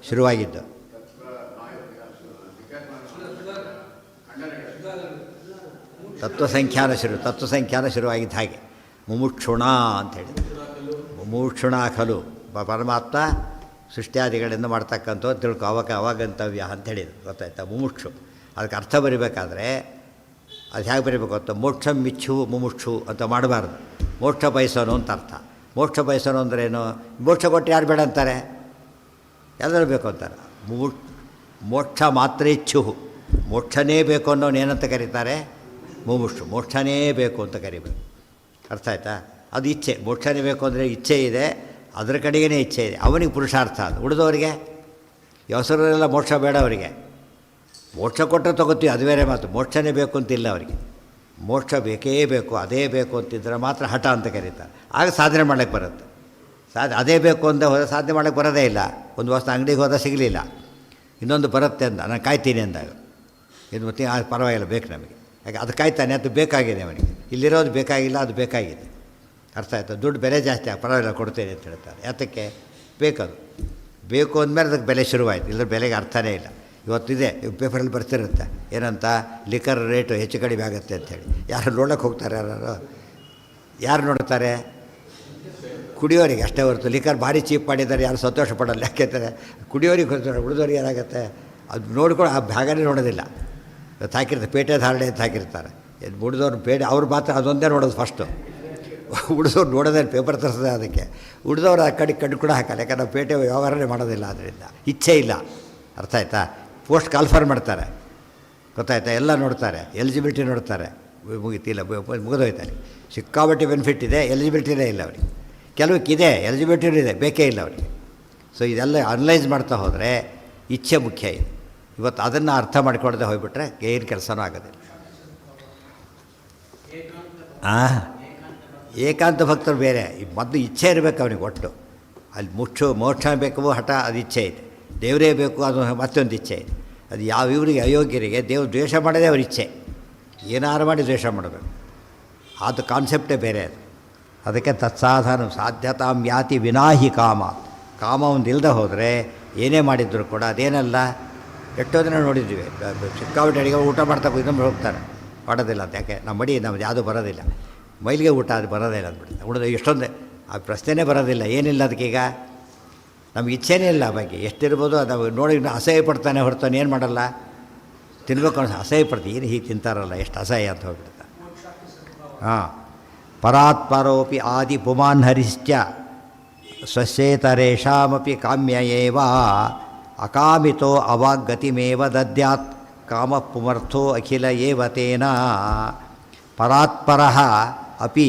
ಶುರುವಾಗಿದ್ದು ತತ್ವಸಂಖ್ಯಾನ ಶುರುವಾಗಿದ್ದು ಹಾಗೆ ಮುಮುಕ್ಷುಣ ಅಂಥೇಳಿ. ಮುಮುಕ್ಷುಣ ಖಲು ಪರಮಾತ್ಮ ಸೃಷ್ಟ್ಯಾದಿಗಳಿಂದ ಮಾಡ್ತಕ್ಕಂಥ ತಿಳ್ಕೊ ಅವಾಗಂತವ್ಯ ಅಂಥೇಳಿದ್ರು, ಗೊತ್ತಾಯ್ತಾ? ಮುಮುಕ್ಷು ಅದಕ್ಕೆ ಅರ್ಥ ಬರಿಬೇಕಾದ್ರೆ ಅದು ಹೇಗೆ ಬರೀಬೇಕು ಅಂತ, ಮೋಕ್ಷಂ ಮಿಚ್ಚು ಮುಮುಕ್ಷು ಅಂತ ಮಾಡಬಾರ್ದು. ಮೋಕ್ಷ ಬಯಸೋನು ಅಂತ ಅರ್ಥ. ಮೋಕ್ಷ ಬಯಸೋನು ಅಂದ್ರೇನು? ಮೋಕ್ಷ ಕೊಟ್ಟು ಯಾರು ಬೇಡ ಅಂತಾರೆ? ಎಲ್ಲರೂ ಬೇಕು ಅಂತಾರೆ. ಮೋಕ್ಷ ಮಾತ್ರ ಇಚ್ಛು, ಮೋಕ್ಷನೇ ಬೇಕು ಅನ್ನೋನು ಏನಂತ ಕರೀತಾರೆ? ಮುಮುಕ್ಷು, ಮೋಕ್ಷನೇ ಬೇಕು ಅಂತ ಕರಿಬೇಕು. ಅರ್ಥ ಆಯ್ತಾ? ಅದು ಇಚ್ಛೆ, ಮೋಕ್ಷನೇ ಬೇಕು ಅಂದರೆ ಇಚ್ಛೆ ಇದೆ, ಅದರ ಕಡೆಗೇ ಇಚ್ಛೆ ಇದೆ, ಅವನಿಗೆ ಪುರುಷಾರ್ಥ. ಅದು ಉಳಿದವರಿಗೆ ಹೆಸರೆಲ್ಲ ಮೋಕ್ಷ ಬೇಡ ಅವರಿಗೆ. ಮೋಕ್ಷ ಕೊಟ್ಟರೆ ತಗೋತೀವಿ, ಅದು ಬೇರೆ ಮಾತು. ಮೋಕ್ಷನೇ ಬೇಕು ಅಂತಿಲ್ಲ ಅವರಿಗೆ. ಮೋಕ್ಷ ಬೇಕೇ ಬೇಕು, ಅದೇ ಬೇಕು ಅಂತಿದ್ರೆ ಮಾತ್ರ ಹಠ ಅಂತ ಕರೀತಾರೆ. ಆಗ ಸಾಧನೆ ಮಾಡೋಕ್ಕೆ ಬರುತ್ತೆ. ಅದೇ ಬೇಕು ಅಂತ ಹೋದರೆ ಸಾಧನೆ ಮಾಡೋಕ್ಕೆ ಬರೋದೇ ಇಲ್ಲ. ಒಂದು ವರ್ಷ ಅಂಗಡಿಗೆ ಹೋದ ಸಿಗಲಿಲ್ಲ, ಇನ್ನೊಂದು ಬರುತ್ತೆ ಅಂತ ನಾನು ಕಾಯ್ತೀನಿ ಅಂದಾಗ ಇದು ಮತ್ತೆ ಪರವಾಗಿಲ್ಲ, ಬೇಕು ನಮಗೆ. ಯಾಕೆ ಅದು ಕಾಯ್ತಾನೆ, ಅದು ಬೇಕಾಗಿದೆ ಅವನಿಗೆ. ಇಲ್ಲಿರೋದು ಬೇಕಾಗಿಲ್ಲ, ಅದು ಬೇಕಾಗಿದೆ. ಅರ್ಥ ಆಯ್ತಾ? ದುಡ್ಡು ಬೆಲೆ ಜಾಸ್ತಿ ಪರವಾಗಿಲ್ಲ ಕೊಡ್ತೇನೆ ಅಂತ ಹೇಳ್ತಾರೆ. ಯಾತಕ್ಕೆ? ಬೇಕದು. ಬೇಕು ಅಂದಮೇಲೆ ಅದಕ್ಕೆ ಬೆಲೆ ಶುರುವಾಯಿತು, ಇಲ್ಲದ್ರೆ ಬೆಲೆಗೆ ಅರ್ಥನೇ ಇಲ್ಲ. ಇವತ್ತಿದೆ ಪೇಪರಲ್ಲಿ ಬರ್ತಿರುತ್ತೆ ಏನಂತ, ಲಿಕ್ಕರ್ ರೇಟು ಹೆಚ್ಚು ಕಡಿಮೆ ಆಗುತ್ತೆ ಅಂಥೇಳಿ. ಯಾರು ನೋಡೋಕ್ಕೆ ಹೋಗ್ತಾರೆ? ಯಾರು ನೋಡ್ತಾರೆ? ಕುಡಿಯೋರಿಗೆ ಅಷ್ಟೇ ಹೊರತು ಲಿಕ್ಕರ್ ಭಾರಿ ಚೀಪ್ ಮಾಡಿದ್ದಾರೆ ಯಾರು ಸಂತೋಷ ಪಡೋಲ್ಲ. ಯಾಕೆಂದರೆ ಕುಡಿಯೋರಿಗೆ ಹೊರತಾರೆ, ಉಳಿದೋರಿಗೆ ಏನಾಗುತ್ತೆ ಅದು ನೋಡ್ಕೊಂಡು ಆ ಭಾಗನೇ ನೋಡೋದಿಲ್ಲ. ಹಾಕಿರ್ತಾರೆ ಪೇಟೆ ಧಾರಣೆ ಅಂತ ಹಾಕಿರ್ತಾರೆ. ಉಳಿದವ್ರು ಪೇಟೆ ಅವ್ರು ಮಾತ್ರ ಅದೊಂದೇ ನೋಡೋದು ಫಸ್ಟು. ಉಳಿದವ್ರು ನೋಡೋದೇ ಪೇಪರ್ ತರಿಸೋದೇ ಅದಕ್ಕೆ. ಉಳಿದವ್ರು ಆ ಕಣ್ಣು ಕೂಡ ಹಾಕಲ್ಲ, ಯಾಕಂದ್ರೆ ನಾವು ಪೇಟೆ ವ್ಯವಹಾರನೇ ಮಾಡೋದಿಲ್ಲ. ಅದರಿಂದ ಇಚ್ಛೆ ಇಲ್ಲ. ಅರ್ಥ ಆಯ್ತಾ? ಪೋಸ್ಟ್ ಕಾಲ್ಫರ್ ಮಾಡ್ತಾರೆ, ಗೊತ್ತಾಯ್ತಾ? ಎಲ್ಲ ನೋಡ್ತಾರೆ, ಎಲಿಜಿಬಿಲಿಟಿ ನೋಡ್ತಾರೆ, ಮುಗಿತಿಲ್ಲ, ಮುಗಿದೋಯ್ತಾರೆ. ಸಿಕ್ಕಾಬಟ್ಟೆ ಬೆನಿಫಿಟ್ ಇದೆ, ಎಲಿಜಿಬಿಲಿಟಿನೇ ಇಲ್ಲ ಅವರಿಗೆ. ಕೆಲವಕ್ಕಿದೆ, ಎಲಿಜಿಬಿಲಿಟಿನೂ ಇದೆ, ಬೇಕೇ ಇಲ್ಲ ಅವರಿಗೆ. ಸೊ ಇದೆಲ್ಲ ಅನಲೈಸ್ ಮಾಡ್ತಾ ಹೋದರೆ ಇಚ್ಛೆ ಮುಖ್ಯ ಇದೆ. ಇವತ್ತು ಅದನ್ನು ಅರ್ಥ ಮಾಡಿಕೊಳ್ಳದೆ ಹೋಗ್ಬಿಟ್ರೆ ಏನು ಕೆಲಸನೂ ಆಗೋದಿಲ್ಲ. ಏಕಾಂತ ಭಕ್ತರು ಬೇರೆ. ಮೊದಲು ಇಚ್ಛೆ ಇರಬೇಕು ಅವನಿಗೆ ಒಟ್ಟು. ಅಲ್ಲಿ ಮೋಕ್ಷ ಬೇಕು, ಹಠ, ಅದು ಇಚ್ಛೆ ಇದೆ. ದೇವರೇ ಬೇಕು, ಅದು ಮತ್ತೊಂದು ಇಚ್ಛೆ ಇದೆ. ಅದು ಯಾವ ಇವರಿಗೆ ಅಯೋಗ್ಯರಿಗೆ ದೇವ್ರು ದ್ವೇಷ ಮಾಡೋದೇ ಅವ್ರ ಇಚ್ಛೆ. ಏನಾರು ಮಾಡಿ ದ್ವೇಷ ಮಾಡಬೇಕು, ಅದು ಕಾನ್ಸೆಪ್ಟೇ ಬೇರೆ ಅದು. ಅದಕ್ಕೆ ತತ್ಸಾಧನ ಸಾಧ್ಯತಾಂ ಯಾತಿ ವಿನಾಹಿ ಕಾಮ. ಕಾಮ ಒಂದು ಇಲ್ಲದೆ ಹೋದರೆ ಏನೇ ಮಾಡಿದ್ರು ಕೂಡ ಅದೇನಲ್ಲ. ಎಷ್ಟೋ ದಿನ ನೋಡಿದ್ವಿ, ಸಿಕ್ಕಾಬಿಟ್ಟು ಅಡಿಗೆ ಊಟ ಮಾಡ್ತಾ ಇನ್ನೊಬ್ಬರು ಹೋಗ್ತಾರೆ, ಮಾಡೋದಿಲ್ಲ ಅಂತ. ಯಾಕೆ? ನಮ್ಮ ಮಡಿ ನಮ್ಮದು ಯಾವುದೂ ಬರೋದಿಲ್ಲ, ಮೈಲಿಗೆ ಊಟ ಅದು ಬರೋದೇ ಇಲ್ಲ ಅಂದ್ಬಿಡುತ್ತೆ. ಉಳಿದ ಎಷ್ಟೊಂದೇ ಆ ಪ್ರಶ್ನೆನೇ ಬರೋದಿಲ್ಲ. ಏನಿಲ್ಲ ಅದಕ್ಕೀಗ, ನಮ್ಗೆ ಇಚ್ಛೆನೇ ಇಲ್ಲ ಆ ಬಗ್ಗೆ. ಎಷ್ಟಿರ್ಬೋದು ಅದು ನೋಡಿ ಅಸಹ್ಯ ಪಡ್ತಾನೆ ಹೊರತಾನೆ ಏನು ಮಾಡಲ್ಲ, ತಿನ್ಬೇಕು ಅನ್ನೋ ಅಸಹ್ಯ ಪಡ್ತೀವಿ. ಏನು ಹೀಗೆ ತಿಂತಾರಲ್ಲ, ಎಷ್ಟು ಅಸಹ್ಯ ಅಂತ ಹೋಗ್ಬಿಡುತ್ತೆ. ಹಾಂ. ಪರಾತ್ಪರೋಪಿ ಆದಿ ಪುಮಾನ್ ಹರಿಶ್ಚ ಸ್ವಸ್ಯೇತರೇಷಾಮಪಿ ಕಾಮ್ಯ ಏವ ಅಕಾಮಿತೋ ಅವಾಗತಿಮೇವ ದದ್ಯಾತ್ ಕಾಮ ಪುಮರ್ಥೋ ಅಖಿಲ ಏವ ತೇನ. ಪರಾತ್ಪರಃ ಅಪಿ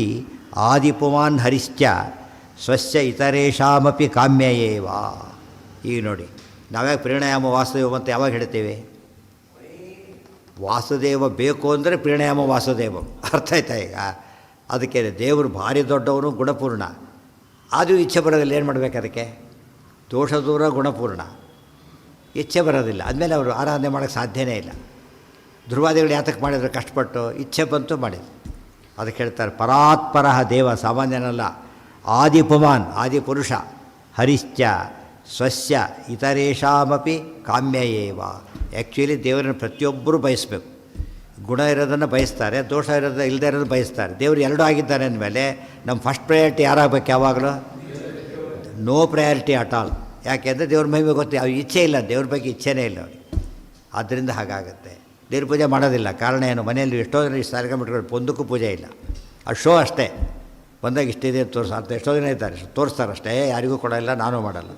ಆದಿಪುಮಾನ್ ಹರಿಶ್ಚ ಸ್ವಸ್ಯ ಇತರೇಷಾಮಪಿ ಕಾಮ್ಯ ಏವ. ಈಗ ನೋಡಿ, ನಾವ್ಯಾಗ ಪ್ರಣಾಯಾಮ ವಾಸುದೇವ ಅಂತ ಯಾವಾಗ ಹೇಳ್ತೇವೆ? ವಾಸುದೇವ ಬೇಕು ಅಂದರೆ ಪ್ರಣಾಯಾಮ ವಾಸುದೇವ. ಅರ್ಥ ಆಯ್ತಾ? ಈಗ ಅದಕ್ಕೆ ದೇವರು ಭಾರಿ ದೊಡ್ಡವನು, ಗುಣಪೂರ್ಣ. ಆದರೂ ಇಚ್ಛೆ ಬರೋದಿಲ್ಲ. ಏನು ಮಾಡಬೇಕು ಅದಕ್ಕೆ? ದೋಷ ದೂರ, ಗುಣಪೂರ್ಣ. ಇಚ್ಛೆ ಬರೋದಿಲ್ಲ ಅಂದಮೇಲೆ ಅವರು ಆರಾಧನೆ ಮಾಡೋಕ್ಕೆ ಸಾಧ್ಯನೇ ಇಲ್ಲ. ಧ್ರುವಾದಿಗಳು ಯಾತಕ್ಕೆ ಮಾಡಿದ್ರು? ಕಷ್ಟಪಟ್ಟು ಇಚ್ಛೆ ಬಂತು ಮಾಡಿದ್ರು. ಅದಕ್ಕೆ ಹೇಳ್ತಾರೆ ಪರಾತ್ಪರಃ ದೇವ, ಸಾಮಾನ್ಯನಲ್ಲ. ಆದಿಪುಮಾನ್, ಆದಿಪುರುಷ, ಹರಿಶ್ಚ ಸ್ವಸ್ಯ ಇತರೇಷಾಮಪಿ ಕಾಮ್ಯ ಏವ. ಆ್ಯಕ್ಚುಲಿ ದೇವರನ್ನು ಪ್ರತಿಯೊಬ್ಬರೂ ಬಯಸಬೇಕು. ಗುಣ ಇರೋದನ್ನು ಬಯಸ್ತಾರೆ, ದೋಷ ಇರೋದು ಇಲ್ಲದೆ ಇರೋದು ಬಯಸ್ತಾರೆ. ದೇವರು ಎರಡೂ ಆಗಿದ್ದಾರೆ ಅಂದಮೇಲೆ ನಮ್ಮ ಫಸ್ಟ್ ಪ್ರಯಾರಿಟಿ ಯಾರಾಗಬೇಕು? ಯಾವಾಗಲೂ ನೋ ಪ್ರಯಾರಿಟಿ ಅಟ್ ಆಲ್. ಯಾಕೆಂದರೆ ದೇವ್ರ ಮಹಿಮೆ ಗೊತ್ತೇ, ಅವ್ರ ಇಚ್ಛೆ ಇಲ್ಲ, ದೇವ್ರ ಬಗ್ಗೆ ಇಚ್ಛೆನೇ ಇಲ್ಲ ಅವ್ರಿಗೆ. ಆದ್ದರಿಂದ ಹಾಗಾಗುತ್ತೆ. ದೇವ್ರ ಪೂಜೆ ಮಾಡೋದಿಲ್ಲ. ಕಾರಣ ಏನು? ಮನೆಯಲ್ಲಿ ಎಷ್ಟೋ ಜನ ಇಷ್ಟು ಸಾರಿಕೊಂಡ್ಬಿಟ್ರೆ ಒಂದಕ್ಕೂ ಪೂಜೆ ಇಲ್ಲ. ಅದು ಶೋ ಅಷ್ಟೇ. ಬಂದಾಗ ಇಷ್ಟಿದೆ ಅಂತ ಅಂತ ಎಷ್ಟೋ ದಿನ ಇದ್ದಾರೆ, ತೋರಿಸ್ತಾರೆ ಅಷ್ಟೇ, ಯಾರಿಗೂ ಕೊಡೋಲ್ಲ, ನಾನೂ ಮಾಡಲ್ಲ.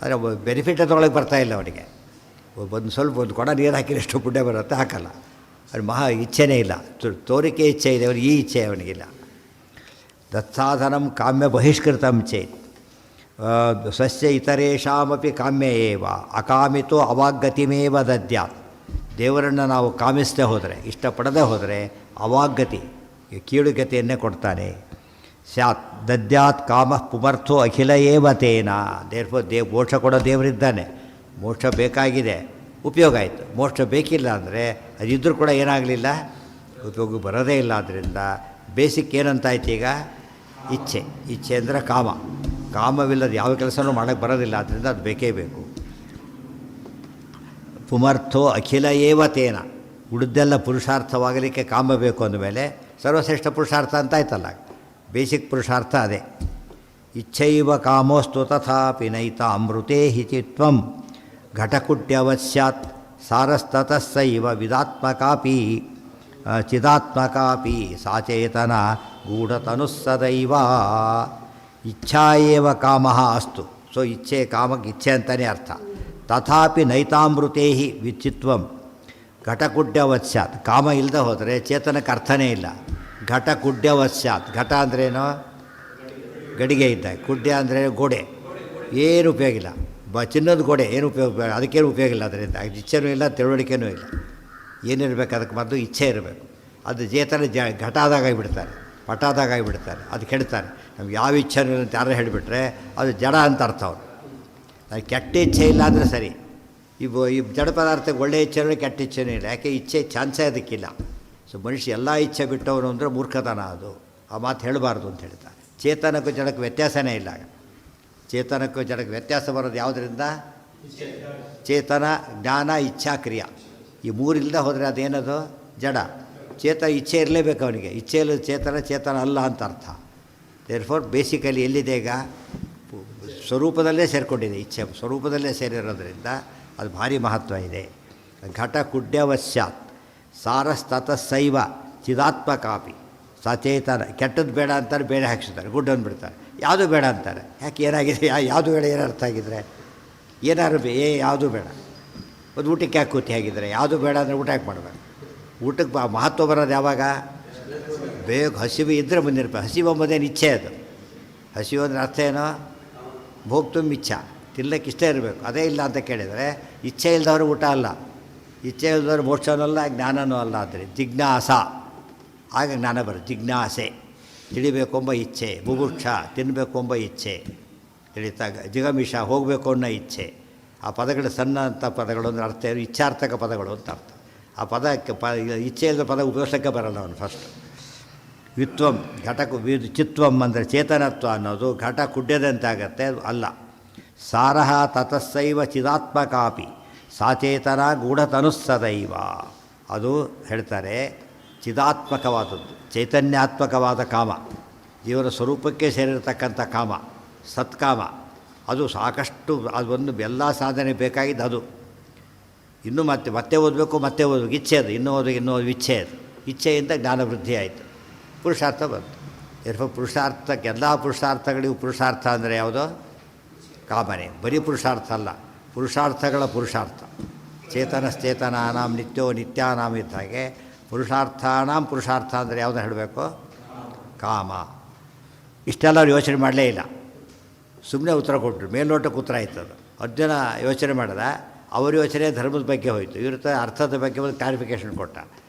ಆದರೆ ಬೆನಿಫಿಟೇ ತೊಗೊಳಕ್ಕೆ ಬರ್ತಾಯಿಲ್ಲ ಅವನಿಗೆ. ಒಂದು ಕೊಡ ನೀರು ಹಾಕಿದ್ರೆ ಎಷ್ಟು ಪುಣ್ಯ ಬರುತ್ತೆ, ಹಾಕಲ್ಲ. ಅದು ಮಹಾ ಇಚ್ಛೆನೇ ಇಲ್ಲ, ತೋರಿಕೆ ಇಚ್ಛೆ ಇದೆ ಅವ್ರಿಗೆ, ಈ ಇಚ್ಛೆ ಅವನಿಗಿಲ್ಲ. ತತ್ಸಾಧನಂ ಕಾಮ್ಯ ಬಹಿಷ್ಕೃತಂ ಚೇತ್ ಸ್ವಸ್ಯ ಇತರೇಷಾಮಪಿ ಕಾಮ್ಯ ಏವ ಅಕಾಮಿತೋ ಅವಾಗತಿಮೇವ ದದ್ಯಾತ್. ದೇವರನ್ನು ನಾವು ಕಾಮಿಸದೆ ಹೋದರೆ, ಇಷ್ಟಪಡದೆ ಹೋದರೆ ಅವಾಗತಿ, ಕೀಳುಗತಿಯನ್ನೇ ಕೊಡ್ತಾನೆ. ಸ್ಯಾತ್ ದದ್ಯಾತ್ ಕಾಮ ಪುಮರ್ಥೋ ಅಖಿಲ ಏವ ತೇನ. ಮೋಕ್ಷ ಕೊಡೋ ದೇವರಿದ್ದಾನೆ. ಮೋಕ್ಷ ಬೇಕಾಗಿದೆ, ಉಪಯೋಗ ಆಯಿತು. ಮೋಕ್ಷ ಬೇಕಿಲ್ಲ ಅಂದರೆ ಅದಿದ್ದರೂ ಕೂಡ ಏನಾಗಲಿಲ್ಲ, ಉಪಯೋಗ ಬರೋದೇ ಇಲ್ಲ. ಆದ್ದರಿಂದ ಬೇಸಿಕ್ ಏನಂತಾಯ್ತು ಈಗ? ಇಚ್ಛೆ. ಇಚ್ಛೆ ಅಂದರೆ ಕಾಮ. ಕಾಮವಿಲ್ಲದ ಯಾವ ಕೆಲಸನೂ ಮಾಡೋಕ್ಕೆ ಬರೋದಿಲ್ಲ. ಆದ್ದರಿಂದ ಅದು ಬೇಕೇ ಬೇಕು. ಪುಮರ್ಥೋ ಅಖಿಲ ಏವ ತೇನ. ಉಳಿದೆಲ್ಲ ಪುರುಷಾರ್ಥವಾಗಲಿಕ್ಕೆ ಕಾಮ ಬೇಕು ಅಂದಮೇಲೆ ಸರ್ವಶ್ರೇಷ್ಠ ಪುರುಷಾರ್ಥ ಅಂತ ಆಯ್ತಲ್ಲ. ಬೇಸಿಕ್ ಪುರುಷಾರ್ಥ ಅದೇ. ಇಚ್ಛೈವ ಕಾಮೋಸ್ತು ತಥಾಪಿ ನೈತ ಅಮೃತೇ ಹಿಚಿತ್ವಂ ಘಟಕುಟ್ಯವಸ್ಯಾತ್ ಸಾರಸ್ತತಸ್ಸೈವ ವಿದಾತ್ಮಕಾಪಿ ಚಿದಾತ್ಮಕಾಪಿ ಸಾಚೇತನ ಗೂಢತನುಸ್ಸದೈವ. ಇಚ್ಛಾ ಏವ ಕಾಮಃ ಅಸ್ತು. ಸೊ ಇಚ್ಛೆ, ಕಾಮಕ್ಕೆ ಇಚ್ಛೆ ಅಂತಲೇ ಅರ್ಥ. ತಥಾಪಿ ನೈತಾಮೃತೇ ವಿಚಿತ್ವಂ ಘಟಕುಡ್ಯವತ್ ಸ್ಯಾತ್. ಕಾಮ ಇಲ್ಲದೆ ಹೋದರೆ ಚೇತನಕ್ಕೆ ಅರ್ಥನೇ ಇಲ್ಲ. ಘಟಕುಡ್ಯವತ್ ಸ್ಯಾತ್. ಘಟ ಅಂದ್ರೇನು? ಗಡಿಗೆ ಇದ್ದಾಗ. ಕುಡ್ಯ ಅಂದರೆ ಗೋಡೆ. ಏನು ಉಪಯೋಗ ಇಲ್ಲ. ಚಿನ್ನದ ಗೋಡೆ ಏನು ಉಪಯೋಗ, ಅದಕ್ಕೇನು ಉಪಯೋಗ ಇಲ್ಲ. ಅದರಿಂದ ಇಚ್ಛೆನೂ ಇಲ್ಲ, ತಿಳುವಳಿಕೆನೂ ಇಲ್ಲ. ಏನಿರಬೇಕು ಅದಕ್ಕೆ ಮೊದಲು ಇಚ್ಛೆ ಇರಬೇಕು. ಅದು ಚೇತನ ಘಟ ಆದಾಗಿಬಿಡ್ತಾರೆ, ಪಟ ಆದಾಗಿಬಿಡ್ತಾರೆ, ಅದು ಕೆಡ್ತಾರೆ. ನಮ್ಗೆ ಯಾವ ಇಚ್ಛೆನೂ ಇಲ್ಲ ಅಂತ ಯಾರು ಹೇಳಿಬಿಟ್ರೆ ಅದು ಜಡ ಅಂತ ಅರ್ಥ. ಅವರು ಅದು ಕೆಟ್ಟ ಇಚ್ಛೆ ಇಲ್ಲ ಅಂದರೆ ಸರಿ. ಈ ಜಡ ಪದಾರ್ಥಕ್ಕೆ ಒಳ್ಳೆಯ ಇಚ್ಛೆನೂ ಕೆಟ್ಟ ಇಚ್ಛೆನೂ ಇಲ್ಲ. ಯಾಕೆ ಇಚ್ಛೆ ಚಾನ್ಸೇ ಅದಕ್ಕಿಲ್ಲ. ಸೊ ಮನುಷ್ಯ ಎಲ್ಲ ಇಚ್ಛೆ ಬಿಟ್ಟವನು ಅಂದರೆ ಮೂರ್ಖತನ. ಅದು ಆ ಮಾತು ಹೇಳಬಾರ್ದು ಅಂತ ಹೇಳ್ತಾರೆ. ಚೇತನಕ್ಕೂ ಜಡಕ್ಕೆ ವ್ಯತ್ಯಾಸನೇ ಇಲ್ಲ. ಚೇತನಕ್ಕೂ ಜಡಕ್ಕೆ ವ್ಯತ್ಯಾಸ ಬರೋದು ಯಾವುದರಿಂದ? ಚೇತನ, ಜ್ಞಾನ, ಇಚ್ಛಾ, ಕ್ರಿಯಾ. ಈ ಮೂರಿಲ್ಲದೆ ಹೋದರೆ ಅದೇನದು? ಜಡ. ಇಚ್ಛೆ ಇರಲೇಬೇಕು ಅವನಿಗೆ. ಇಚ್ಛೆ ಇಲ್ಲ ಚೇತನ, ಚೇತನ ಅಲ್ಲ ಅಂತ ಅರ್ಥ. ದೇರ್ಫೋರ್ ಬೇಸಿಕಲಿ ಎಲ್ಲಿದೆ ಈಗ? ಸ್ವರೂಪದಲ್ಲೇ ಸೇರಿಕೊಂಡಿದೆ. ಇಚ್ಛೆ ಸ್ವರೂಪದಲ್ಲೇ ಸೇರಿರೋದ್ರಿಂದ ಅದು ಭಾರಿ ಮಹತ್ವ ಇದೆ. ಘಟ ಕುಡ್ಯವಶ್ಯಾತ್ ಸಾರಸ್ತತಸ್ಸೈವ ಚಿದಾತ್ಮಕಾಪಿ ಸಚೇತನ. ಕೆಟ್ಟದ್ದು ಬೇಡ ಅಂತಾರೆ, ಬೇರೆ ಹಾಕ್ಸಿದ್ದಾರೆ, ಗುಡ್ ಅಂದ್ಬಿಡ್ತಾರೆ. ಯಾವುದು ಬೇಡ ಅಂತಾರೆ. ಯಾಕೆ ಏನಾಗಿದೆ? ಯಾವುದು ಬೇಡ ಏನು ಅರ್ಥ ಆಗಿದ್ರೆ? ಏನಾದ್ರು ಯಾವುದು ಬೇಡ. ಒಂದು ಊಟಕ್ಕೆ ಯಾಕೆ ಕೂತಿ ಆಗಿದ್ರೆ ಯಾವುದು ಬೇಡ ಅಂದರೆ ಊಟ ಯಾಕೆ ಮಾಡಬೇಕು? ಊಟಕ್ಕೆ ಮಹತ್ವ ಬರೋದು ಯಾವಾಗ? ಬೇಗ ಹಸಿವು ಇದ್ದರೆ ಬಂದಿರ್ಬೇಕು. ಹಸಿವು ಎಂಬುದೇನು ಇಚ್ಛೆ. ಅದು ಹಸಿವು ಅಂದರೆ ಅರ್ಥ ಏನೋ? ಭೋಗ್ತುಂಬ ಇಚ್ಛಾ, ತಿನ್ನಕ್ಕೆ ಇಷ್ಟೇ ಇರಬೇಕು. ಅದೇ ಇಲ್ಲ ಅಂತ ಕೇಳಿದರೆ ಇಚ್ಛೆ ಇಲ್ಲದವ್ರು ಊಟ ಅಲ್ಲ, ಇಚ್ಛೆ ಇಲ್ಲದವ್ರು ಮೋಕ್ಷನೂ ಅಲ್ಲ, ಜ್ಞಾನನೂ ಅಲ್ಲ. ಅಂದರೆ ಜಿಜ್ಞಾಸ, ಆಗ ಜ್ಞಾನ ಬರುತ್ತೆ. ಜಿಜ್ಞಾಸೆ, ತಿಳಿಬೇಕೆಂಬ ಇಚ್ಛೆ. ಬುಭುಕ್ಷ, ತಿನ್ನಬೇಕೆಂಬ ಇಚ್ಛೆ. ತಿಳಿತಾಗ ಜಿಗಮಿಷ, ಹೋಗಬೇಕು ಅನ್ನೋ ಇಚ್ಛೆ. ಆ ಪದಗಳು ಸಣ್ಣ ಅಂತ ಪದಗಳು ಅಂದರೆ ಅರ್ಥ ಏನು? ಇಚ್ಛಾರ್ಥಕ ಪದಗಳು ಅಂತ ಅರ್ಥ. ಆ ಪದಕ್ಕೆ ಇಚ್ಛೆ ಇಲ್ಲದ ಪದ ಉಪಯೋಗಿಸೋಕ್ಕೆ ಬರಲ್ಲ ಅವನು ಫಸ್ಟ್. ವಿತ್ವಂ ಘಟಕು ಚಿತ್ವಂ ಅಂದರೆ ಚೇತನತ್ವ ಅನ್ನೋದು ಘಟ ಕುಡ್ಯದಂತಾಗತ್ತೆ, ಅಲ್ಲ. ಸಾರಹ ತತಸ್ಸೈವ ಚಿದಾತ್ಮಕಾಪಿ ಸಾಚೇತನ ಗೂಢತನುಸ್ಸದೈವ. ಅದು ಹೇಳ್ತಾರೆ ಚಿದಾತ್ಮಕವಾದದ್ದು, ಚೈತನ್ಯಾತ್ಮಕವಾದ ಕಾಮ, ಜೀವನ ಸ್ವರೂಪಕ್ಕೆ ಸೇರಿರತಕ್ಕಂಥ ಕಾಮ, ಸತ್ಕಾಮ. ಅದು ಸಾಕಷ್ಟು, ಅದೊಂದು ಎಲ್ಲ ಸಾಧನೆ ಬೇಕಾಗಿದ್ದು ಅದು. ಇನ್ನೂ ಮತ್ತೆ ಓದಬೇಕು, ಮತ್ತೆ ಓದಬೇಕು, ಇಚ್ಛೆ ಅದು. ಇನ್ನೂ ಓದೋದು ಇಚ್ಛೆ ಅದು. ಇಚ್ಛೆಯಿಂದ ಜ್ಞಾನವೃದ್ಧಿ ಆಯಿತು, ಪುರುಷಾರ್ಥ ಬಂತು. ಪುರುಷಾರ್ಥಕ್ಕೆ ಎಲ್ಲ ಪುರುಷಾರ್ಥಗಳಿಗೂ ಪುರುಷಾರ್ಥ ಅಂದರೆ ಯಾವುದು? ಕಾಮನೆ. ಬರೀ ಪುರುಷಾರ್ಥ ಅಲ್ಲ, ಪುರುಷಾರ್ಥಗಳ ಪುರುಷಾರ್ಥ. ಚೇತನಶ್ಚೇತನಾನಾಂ ನಿತ್ಯೋ ನಿತ್ಯಾನಾಂ ಇದ್ದ ಹಾಗೆ ಪುರುಷಾರ್ಥಾನಾಂ ಪುರುಷಾರ್ಥ ಅಂದರೆ ಯಾವುದು ಹೇಳಬೇಕು? ಕಾಮ. ಇಷ್ಟೆಲ್ಲ ಅವ್ರು ಯೋಚನೆ ಮಾಡಲೇ ಇಲ್ಲ, ಸುಮ್ಮನೆ ಉತ್ತರ ಕೊಟ್ಟರು. ಮೇಲ್ನೋಟಕ್ಕೆ ಉತ್ತರ ಆಯ್ತದು. ಅರ್ಜುನ ಯೋಚನೆ ಮಾಡಿದ, ಅವ್ರ ಯೋಚನೆ ಧರ್ಮದ ಬಗ್ಗೆ ಹೋಯಿತು, ಇವ್ರ ಅರ್ಥದ ಬಗ್ಗೆ ಒಂದು ಕ್ಲಾರಿಫಿಕೇಷನ್ ಕೊಟ್ಟ.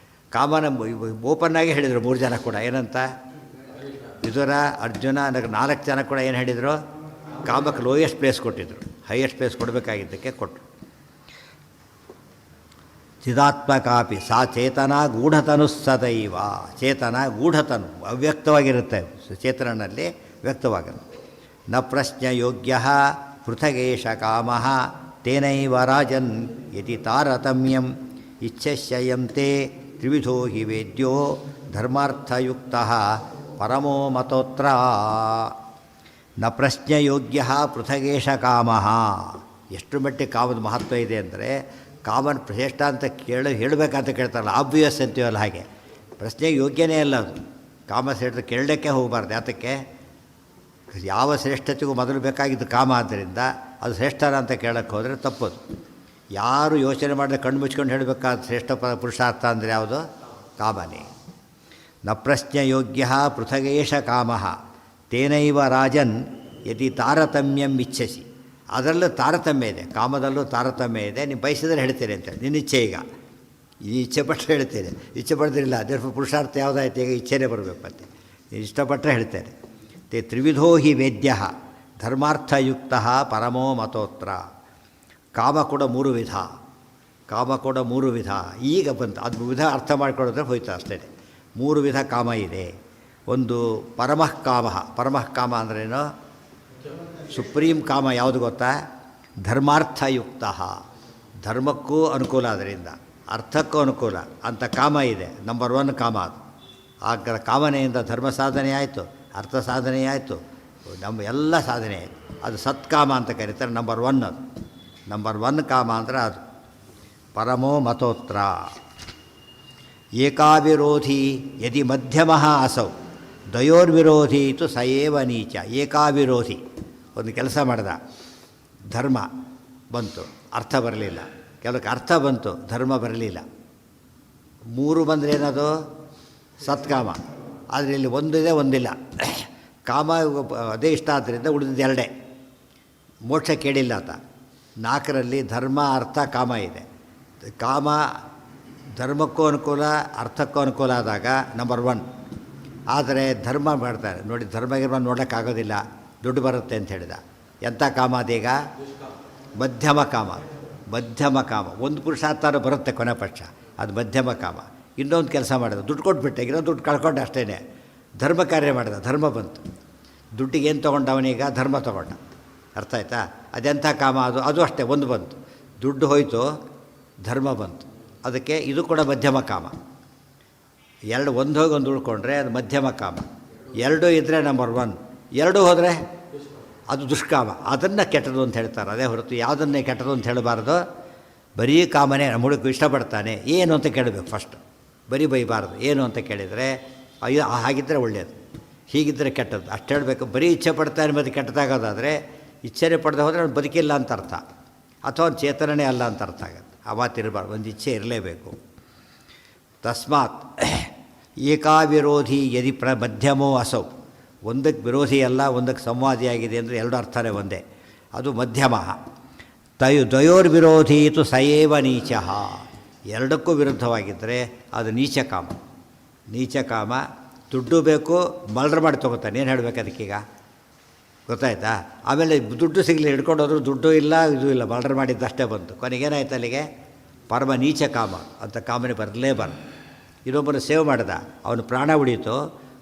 ಕಾಮನ ಓಪನ್ನಾಗಿ ಹೇಳಿದರು 3 ಜನ ಕೂಡ. ಏನಂತ? ವಿದುರ, ಅರ್ಜುನ, 4 ಜನ ಕೂಡ ಏನು ಹೇಳಿದರು? ಕಾಮಕ್ಕೆ ಲೋಯೆಸ್ಟ್ ಪ್ಲೇಸ್ ಕೊಟ್ಟಿದ್ದರು. ಹೈಯೆಸ್ಟ್ ಪ್ಲೇಸ್ ಕೊಡಬೇಕಾಗಿದ್ದಕ್ಕೆ ಕೊಟ್ಟರು. ಚಿದಾತ್ಮಕಾಪಿ ಸಾ ಚೇತನ ಗೂಢತನುಸ್ಸದೈವ. ಚೇತನ ಗೂಢತನು, ಅವ್ಯಕ್ತವಾಗಿರುತ್ತೆ. ಚೇತನನಲ್ಲಿ ವ್ಯಕ್ತವಾಗಲ್ಲ. ನ ಪ್ರಶ್ನ ಯೋಗ್ಯ ಪೃಥಗೇಶ ಕಾಮ ತೇನೈವ ರಾಜನ್ ಯತಿ ತಾರತಮ್ಯಂ ಇಚ್ಛಸ್ಯಯಂತೆ ತ್ರಿವಿಧೋ ಹಿ ವೇದ್ಯೋ ಧರ್ಮಾರ್ಥಯುಕ್ತ ಪರಮೋ ಮತೋತ್ರ. ನ ಪ್ರಶ್ನಯೋಗ್ಯ ಪೃಥಗೇಶ ಕಾಮ. ಎಷ್ಟು ಮಟ್ಟಿಗೆ ಕಾಮದ ಮಹತ್ವ ಇದೆ ಅಂದರೆ, ಕಾಮನ್ ಶ್ರೇಷ್ಠ ಅಂತ ಹೇಳಬೇಕಂತ ಕೇಳ್ತಾರಲ್ಲ, ಆಬ್ವಿಯಸ್ ಅಂತೀವಲ್ಲ ಹಾಗೆ. ಪ್ರಶ್ನೆಗೆ ಯೋಗ್ಯನೇ ಅಲ್ಲ ಅದು. ಕಾಮ ಶ್ರೇಷ್ಠ ಕೇಳಲಿಕ್ಕೆ ಹೋಗಬಾರ್ದು. ಯಾತಕ್ಕೆ? ಯಾವ ಶ್ರೇಷ್ಠತೆಗೂ ಮೊದಲು ಬೇಕಾಗಿದ್ದು ಕಾಮ. ಆದ್ದರಿಂದ ಅದು ಶ್ರೇಷ್ಠನ ಅಂತ ಕೇಳಕ್ಕೆ ಹೋದರೆ ತಪ್ಪದು. ಯಾರು ಯೋಚನೆ ಮಾಡಿದ್ರೆ ಕಣ್ಣು ಮುಚ್ಕೊಂಡು ಹೇಳಬೇಕಾದ ಶ್ರೇಷ್ಠ ಪುರುಷಾರ್ಥ ಅಂದರೆ ಯಾವುದು? ಕಾಮನೇ. ನ ಪ್ರಶ್ನಯೋಗ್ಯ ಪೃಥಗೇಶ ಕಾಮ ತೇನೈವ ರಾಜನ್ ಯದಿ ತಾರತಮ್ಯಂ ಇಚ್ಛಸಿ. ಅದರಲ್ಲೂ ತಾರತಮ್ಯ ಇದೆ, ಕಾಮದಲ್ಲೂ ತಾರತಮ್ಯ ಇದೆ. ನೀವು ಬಯಸಿದ್ರೆ ಹೇಳ್ತೀರಿ ಅಂತೇಳಿ, ನಿನ್ನ ಇಚ್ಛೆ. ಈಗ ಈ ಇಚ್ಛೆ ಪಟ್ಟರೆ ಹೇಳ್ತೇನೆ, ಇಚ್ಛೆ ಪಡೆದಿರಲಿಲ್ಲ. ಅದೇ ಪುರುಷಾರ್ಥ ಯಾವುದಾಯ್ತು? ಈಗ ಇಚ್ಛೆನೇ ಬರಬೇಕು. ಮತ್ತೆ ಇಷ್ಟಪಟ್ಟರೆ ಹೇಳ್ತೇನೆ. ತೇ ತ್ರಿವಿಧೋ ಹಿ ವೇದ್ಯ ಧರ್ಮಾರ್ಥಯುಕ್ತ ಪರಮೋ ಮತೋತ್ರ. ಕಾಮ ಕೂಡ 3 ವಿಧ. ಕಾಮ ಕೂಡ 3 ವಿಧ. ಈಗ ಬಂತು ಅದು ವಿಧ ಅರ್ಥ ಮಾಡ್ಕೊಳ್ಳೋದ್ರೆ ಹೋಯ್ತು ಅಷ್ಟೇ. 3 ವಿಧ ಕಾಮ ಇದೆ. ಒಂದು ಪರಮಃ ಕಾಮ. ಪರಮಃ ಕಾಮ ಅಂದ್ರೇನು? ಸುಪ್ರೀಂ ಕಾಮ ಯಾವುದು ಗೊತ್ತಾ? ಧರ್ಮಾರ್ಥಯುಕ್ತ. ಧರ್ಮಕ್ಕೂ ಅನುಕೂಲ, ಅದರಿಂದ ಅರ್ಥಕ್ಕೂ ಅನುಕೂಲ ಅಂತ ಕಾಮ ಇದೆ. ನಂಬರ್ 1 ಕಾಮ ಅದು. ಆ ಕಾಮನೆಯಿಂದ ಧರ್ಮ ಸಾಧನೆ ಆಯಿತು, ಅರ್ಥ ಸಾಧನೆ ಆಯಿತು, ನಮ್ಮ ಎಲ್ಲ ಸಾಧನೆ ಆಯಿತು. ಅದು ಸತ್ಕಾಮ ಅಂತ ಕರೀತಾರೆ. ನಂಬರ್ 1 ಅದು. ನಂಬರ್ 1 ಕಾಮ ಅಂದರೆ ಅದು. ಪರಮೋ ಮತೋತ್ರ. ಏಕಾವಿರೋಧಿ ಯದಿ ಮಧ್ಯಮಃ ಅಸೌ ದ್ವಯೋರ್ವಿರೋಧಿ ತು ಸಯೇವ ನೀಚ. ಏಕಾವಿರೋಧಿ. ಒಂದು ಕೆಲಸ ಮಾಡಿದ, ಧರ್ಮ ಬಂತು, ಅರ್ಥ ಬರಲಿಲ್ಲ. ಕೆಲವಕ್ಕೆ ಅರ್ಥ ಬಂತು, ಧರ್ಮ ಬರಲಿಲ್ಲ. ಮೂರು ಬಂದರೆ ಏನದು ಸತ್ಕಾಮ. ಆದರೆ ಇಲ್ಲಿ ಒಂದಿದೆ ಒಂದಿಲ್ಲ. ಕಾಮ ಅದೇ ಇಷ್ಟ ಆದ್ದರಿಂದ ಉಳಿದಿದ್ದು ಎರಡೇ. ಮೋಕ್ಷ ಕೇಳಿಲ್ಲ ಆತ. 4ರಲ್ಲಿ ಧರ್ಮ ಅರ್ಥ ಕಾಮ ಇದೆ. ಕಾಮ ಧರ್ಮಕ್ಕೂ ಅನುಕೂಲ ಅರ್ಥಕ್ಕೂ ಅನುಕೂಲ ಆದಾಗ ನಂಬರ್ 1. ಆದರೆ ಧರ್ಮ ಮಾಡ್ತಾರೆ ನೋಡಿ, ಧರ್ಮ ಗಿರ್ಮ ನೋಡೋಕ್ಕಾಗೋದಿಲ್ಲ, ದುಡ್ಡು ಬರುತ್ತೆ ಅಂತ ಹೇಳಿದ. ಎಂಥ ಕಾಮ ಅದೀಗ? ಮಧ್ಯಮ ಕಾಮ. ಮಧ್ಯಮ ಕಾಮ ಒಂದು ಪುರುಷಾರ್ಥಾರು ಬರುತ್ತೆ ಕೊನೆ ಪಕ್ಷ, ಅದು ಮಧ್ಯಮ ಕಾಮ. ಇನ್ನೊಂದು ಕೆಲಸ ಮಾಡಿದ, ದುಡ್ಡು ಕೊಟ್ಬಿಟ್ಟೆ, ಇನ್ನೊಂದು ದುಡ್ಡು ಕಳ್ಕೊಂಡೆ ಅಷ್ಟೇ. ಧರ್ಮ ಕಾರ್ಯ ಮಾಡಿದ, ಧರ್ಮ ಬಂತು. ದುಡ್ಡಿಗೆ ಏನು ತೊಗೊಂಡ ಅವನೀಗ? ಧರ್ಮ ತೊಗೊಂಡ. ಅರ್ಥ ಆಯ್ತಾ? ಅದೆಂಥ ಕಾಮ ಅದು? ಅದು ಅಷ್ಟೇ, ಒಂದು ಬಂತು, ದುಡ್ಡು ಹೋಯಿತು, ಧರ್ಮ ಬಂತು. ಅದಕ್ಕೆ ಇದು ಕೂಡ ಮಧ್ಯಮ ಕಾಮ. ಎರಡು ಒಂದು ಹೋಗಿ ಒಂದು ಉಳ್ಕೊಂಡ್ರೆ ಅದು ಮಧ್ಯಮ ಕಾಮ. ಎರಡೂ ಇದ್ದರೆ ನಂಬರ್ 1. ಎರಡೂ ಹೋದರೆ ಅದು ದುಷ್ಕಾಮ. ಅದನ್ನು ಕೆಟ್ಟದು ಅಂತ ಹೇಳ್ತಾರೆ. ಅದೇ ಹೊರತು ಯಾವುದನ್ನೇ ಕೆಟ್ಟದು ಅಂತ ಹೇಳಬಾರ್ದು. ಬರೀ ಕಾಮನೇ ನಮ್ಮ ಹುಡುಗ ಇಷ್ಟಪಡ್ತಾನೆ, ಏನು ಅಂತ ಕೇಳಬೇಕು ಫಸ್ಟ್. ಬರೀ ಬೈಬಾರ್ದು. ಏನು ಅಂತ ಕೇಳಿದರೆ ಅಯ್ಯೋ ಹಾಗಿದ್ದರೆ ಒಳ್ಳೆಯದು, ಹೀಗಿದ್ದರೆ ಕೆಟ್ಟದ್ದು ಅಷ್ಟು ಹೇಳಬೇಕು. ಬರೀ ಇಚ್ಛೆ ಪಡ್ತಾನೆ ಮತ್ತು ಕೆಟ್ಟದಾಗೋದಾದರೆ ಇಚ್ಛೆನೇ ಪಡೆದ ಹೋದರೆ ಅವ್ನು ಬದುಕಿಲ್ಲ ಅಂತ ಅರ್ಥ, ಅಥವಾ ಅವ್ನು ಚೇತನನೇ ಅಲ್ಲ ಅಂತ ಅರ್ಥ ಆಗುತ್ತೆ. ಆ ಮಾತಿರಬಾರ್ದು, ಒಂದು ಇಚ್ಛೆ ಇರಲೇಬೇಕು. ತಸ್ಮಾತ್ ಏಕಾವಿರೋಧಿ ಯದಿ ಮಧ್ಯಮೋ ಅಸೌ. ಒಂದಕ್ಕೆ ವಿರೋಧಿ ಅಲ್ಲ, ಒಂದಕ್ಕೆ ಸಂವಾದಿಯಾಗಿದೆ ಅಂದರೆ ಎರಡು ಅರ್ಥನೇ ಒಂದೇ, ಅದು ಮಧ್ಯಮ. ದ್ವಯೋರ್ವಿರೋಧೀತು ಸಯೇವ ನೀಚಃ. ಎರಡಕ್ಕೂ ವಿರುದ್ಧವಾಗಿದ್ದರೆ ಅದು ನೀಚಕಾಮ. ನೀಚಕಾಮ ದುಡ್ಡು ಬೇಕು, ಮಲ್ಡ್ರ್ ಮಾಡಿ ತೊಗೋತಾನೆ. ಏನು ಹೇಳಬೇಕು ಅದಕ್ಕೀಗ? ಗೊತ್ತಾಯ್ತಾ? ಆಮೇಲೆ ದುಡ್ಡು ಸಿಗಲಿ, ಹಿಡ್ಕೊಂಡೋದ್ರು ದುಡ್ಡು ಇಲ್ಲ, ಇದು ಇಲ್ಲ, ಮಲ್ಡ್ರ್ ಮಾಡಿದ್ದಷ್ಟೇ ಬಂತು. ಕೊನೆಗೇನಾಯ್ತು ಅಲ್ಲಿಗೆ? ಪರಮ ನೀಚ ಕಾಮ ಅಂತ ಕಾಮನೆ ಬರಲೇಬಾರ್ದು. ಇನ್ನೊಬ್ಬನು ಸೇವ್ ಮಾಡಿದ, ಅವನು ಪ್ರಾಣ ಉಳೀತು,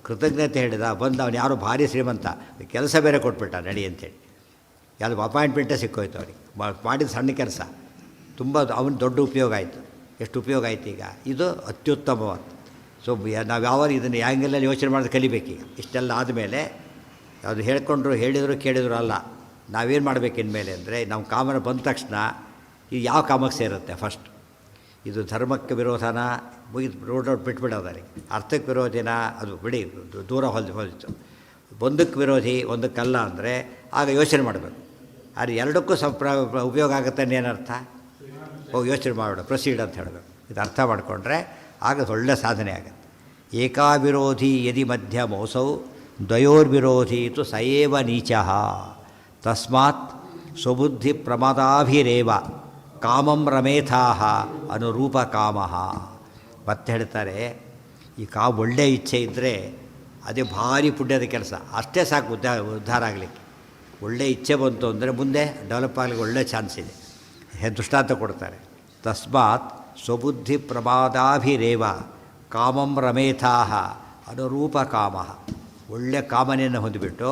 ಕೃತಜ್ಞತೆ ಹೇಳಿದ, ಬಂದು ಅವನು ಯಾರೋ ಭಾರಿ ಶ್ರೀಮಂತ, ಕೆಲಸ ಬೇರೆ ಕೊಟ್ಬಿಟ್ಟ ನಡಿ ಅಂತೇಳಿ. ಯಾವುದು ಅಪಾಯಿಂಟ್ಮೆಂಟೇ ಸಿಕ್ಕೋಯ್ತು ಅವನಿಗೆ. ಮಾಡಿದ ಸಣ್ಣ ಕೆಲಸ ತುಂಬ ಅವನು ದೊಡ್ಡ ಉಪಯೋಗ ಆಯಿತು. ಎಷ್ಟು ಉಪಯೋಗ ಆಯ್ತು ಈಗ? ಇದು ಅತ್ಯುತ್ತಮವಾದ. ಸೊ ನಾವು ಯಾವಾಗ ಇದನ್ನು ಹ್ಯಾಂಗೆಲ್ಲ ಯೋಚನೆ ಮಾಡೋದು ಕಲಿಬೇಕೀಗ. ಇಷ್ಟೆಲ್ಲ ಆದಮೇಲೆ ಅದು ಹೇಳ್ಕೊಂಡ್ರು, ಹೇಳಿದರು, ಕೇಳಿದ್ರು ಅಲ್ಲ. ನಾವೇನು ಮಾಡಬೇಕು ಇನ್ಮೇಲೆ ಅಂದರೆ, ನಮ್ಮ ಕಾಮನ ಬಂದ ತಕ್ಷಣ ಇದು ಯಾವ ಕಾಮಕ್ಕೆ ಸೇರುತ್ತೆ ಫಸ್ಟ್? ಇದು ಧರ್ಮಕ್ಕೆ ವಿರೋಧನ ಮುಗಿದು ರೋಡ್ ಬಿಟ್ಬಿಡೋದಾರೆ. ಅರ್ಥಕ್ಕೆ ವಿರೋಧಿನ ಅದು ಬಿಡಿ, ದೂರ ಹೋಲಿತು. ಒಂದಕ್ಕೆ ವಿರೋಧಿ ಒಂದಕ್ಕಲ್ಲ ಅಂದರೆ ಆಗ ಯೋಚನೆ ಮಾಡಬೇಕು. ಆದರೆ ಎರಡಕ್ಕೂ ಉಪಯೋಗ ಆಗುತ್ತೆ ಏನರ್ಥ? ಹೋಗಿ ಯೋಚನೆ ಮಾಡೋಣ, ಪ್ರೊಸೀಡ್ ಅಂತ ಹೇಳಬೇಕು. ಇದು ಅರ್ಥ ಮಾಡಿಕೊಂಡ್ರೆ ಆಗ ಒಳ್ಳೆಯ ಸಾಧನೆ ಆಗುತ್ತೆ. ಏಕಾವಿರೋಧಿ ಯದಿ ಮಧ್ಯಮೋಸೌ ದ್ವಯೋರ್ವಿರೋಧೀತು ಸಯೇವ ನೀಚಃ. ತಸ್ಮಾತ್ ಸ್ವಬುದ್ಧಿ ಪ್ರಮದಾಭಿರೇವ ಕಾಮಂ ರಮೇಥಾಹ ಅನುರೂಪ ಕಾಮಃ. ಮತ್ತೆ ಹೇಳ್ತಾರೆ, ಈ ಒಳ್ಳೆಯ ಇಚ್ಛೆ ಇದ್ದರೆ ಅದೇ ಭಾರಿ ಪುಣ್ಯದ ಕೆಲಸ. ಅಷ್ಟೇ ಸಾಕು ಉದ್ಧಾರ ಆಗಲಿಕ್ಕೆ. ಒಳ್ಳೆಯ ಇಚ್ಛೆ ಬಂತು ಅಂದರೆ ಮುಂದೆ ಡೆವಲಪ್ ಆಗಲಿಕ್ಕೆ ಒಳ್ಳೆಯ ಚಾನ್ಸ್ ಇದೆ. ದೃಷ್ಟಾಂತ ಕೊಡ್ತಾರೆ. ತಸ್ಮಾತ್ ಸ್ವಬುದ್ಧಿ ಪ್ರಮಾದಾಭಿರೇವ ಕಾಮಂ ರಮೇಥಾಹ ಅನುರೂಪ ಕಾಮಃ. ಒಳ್ಳೆಯ ಕಾಮನೆಯನ್ನು ಹೊಂದಿಬಿಟ್ಟು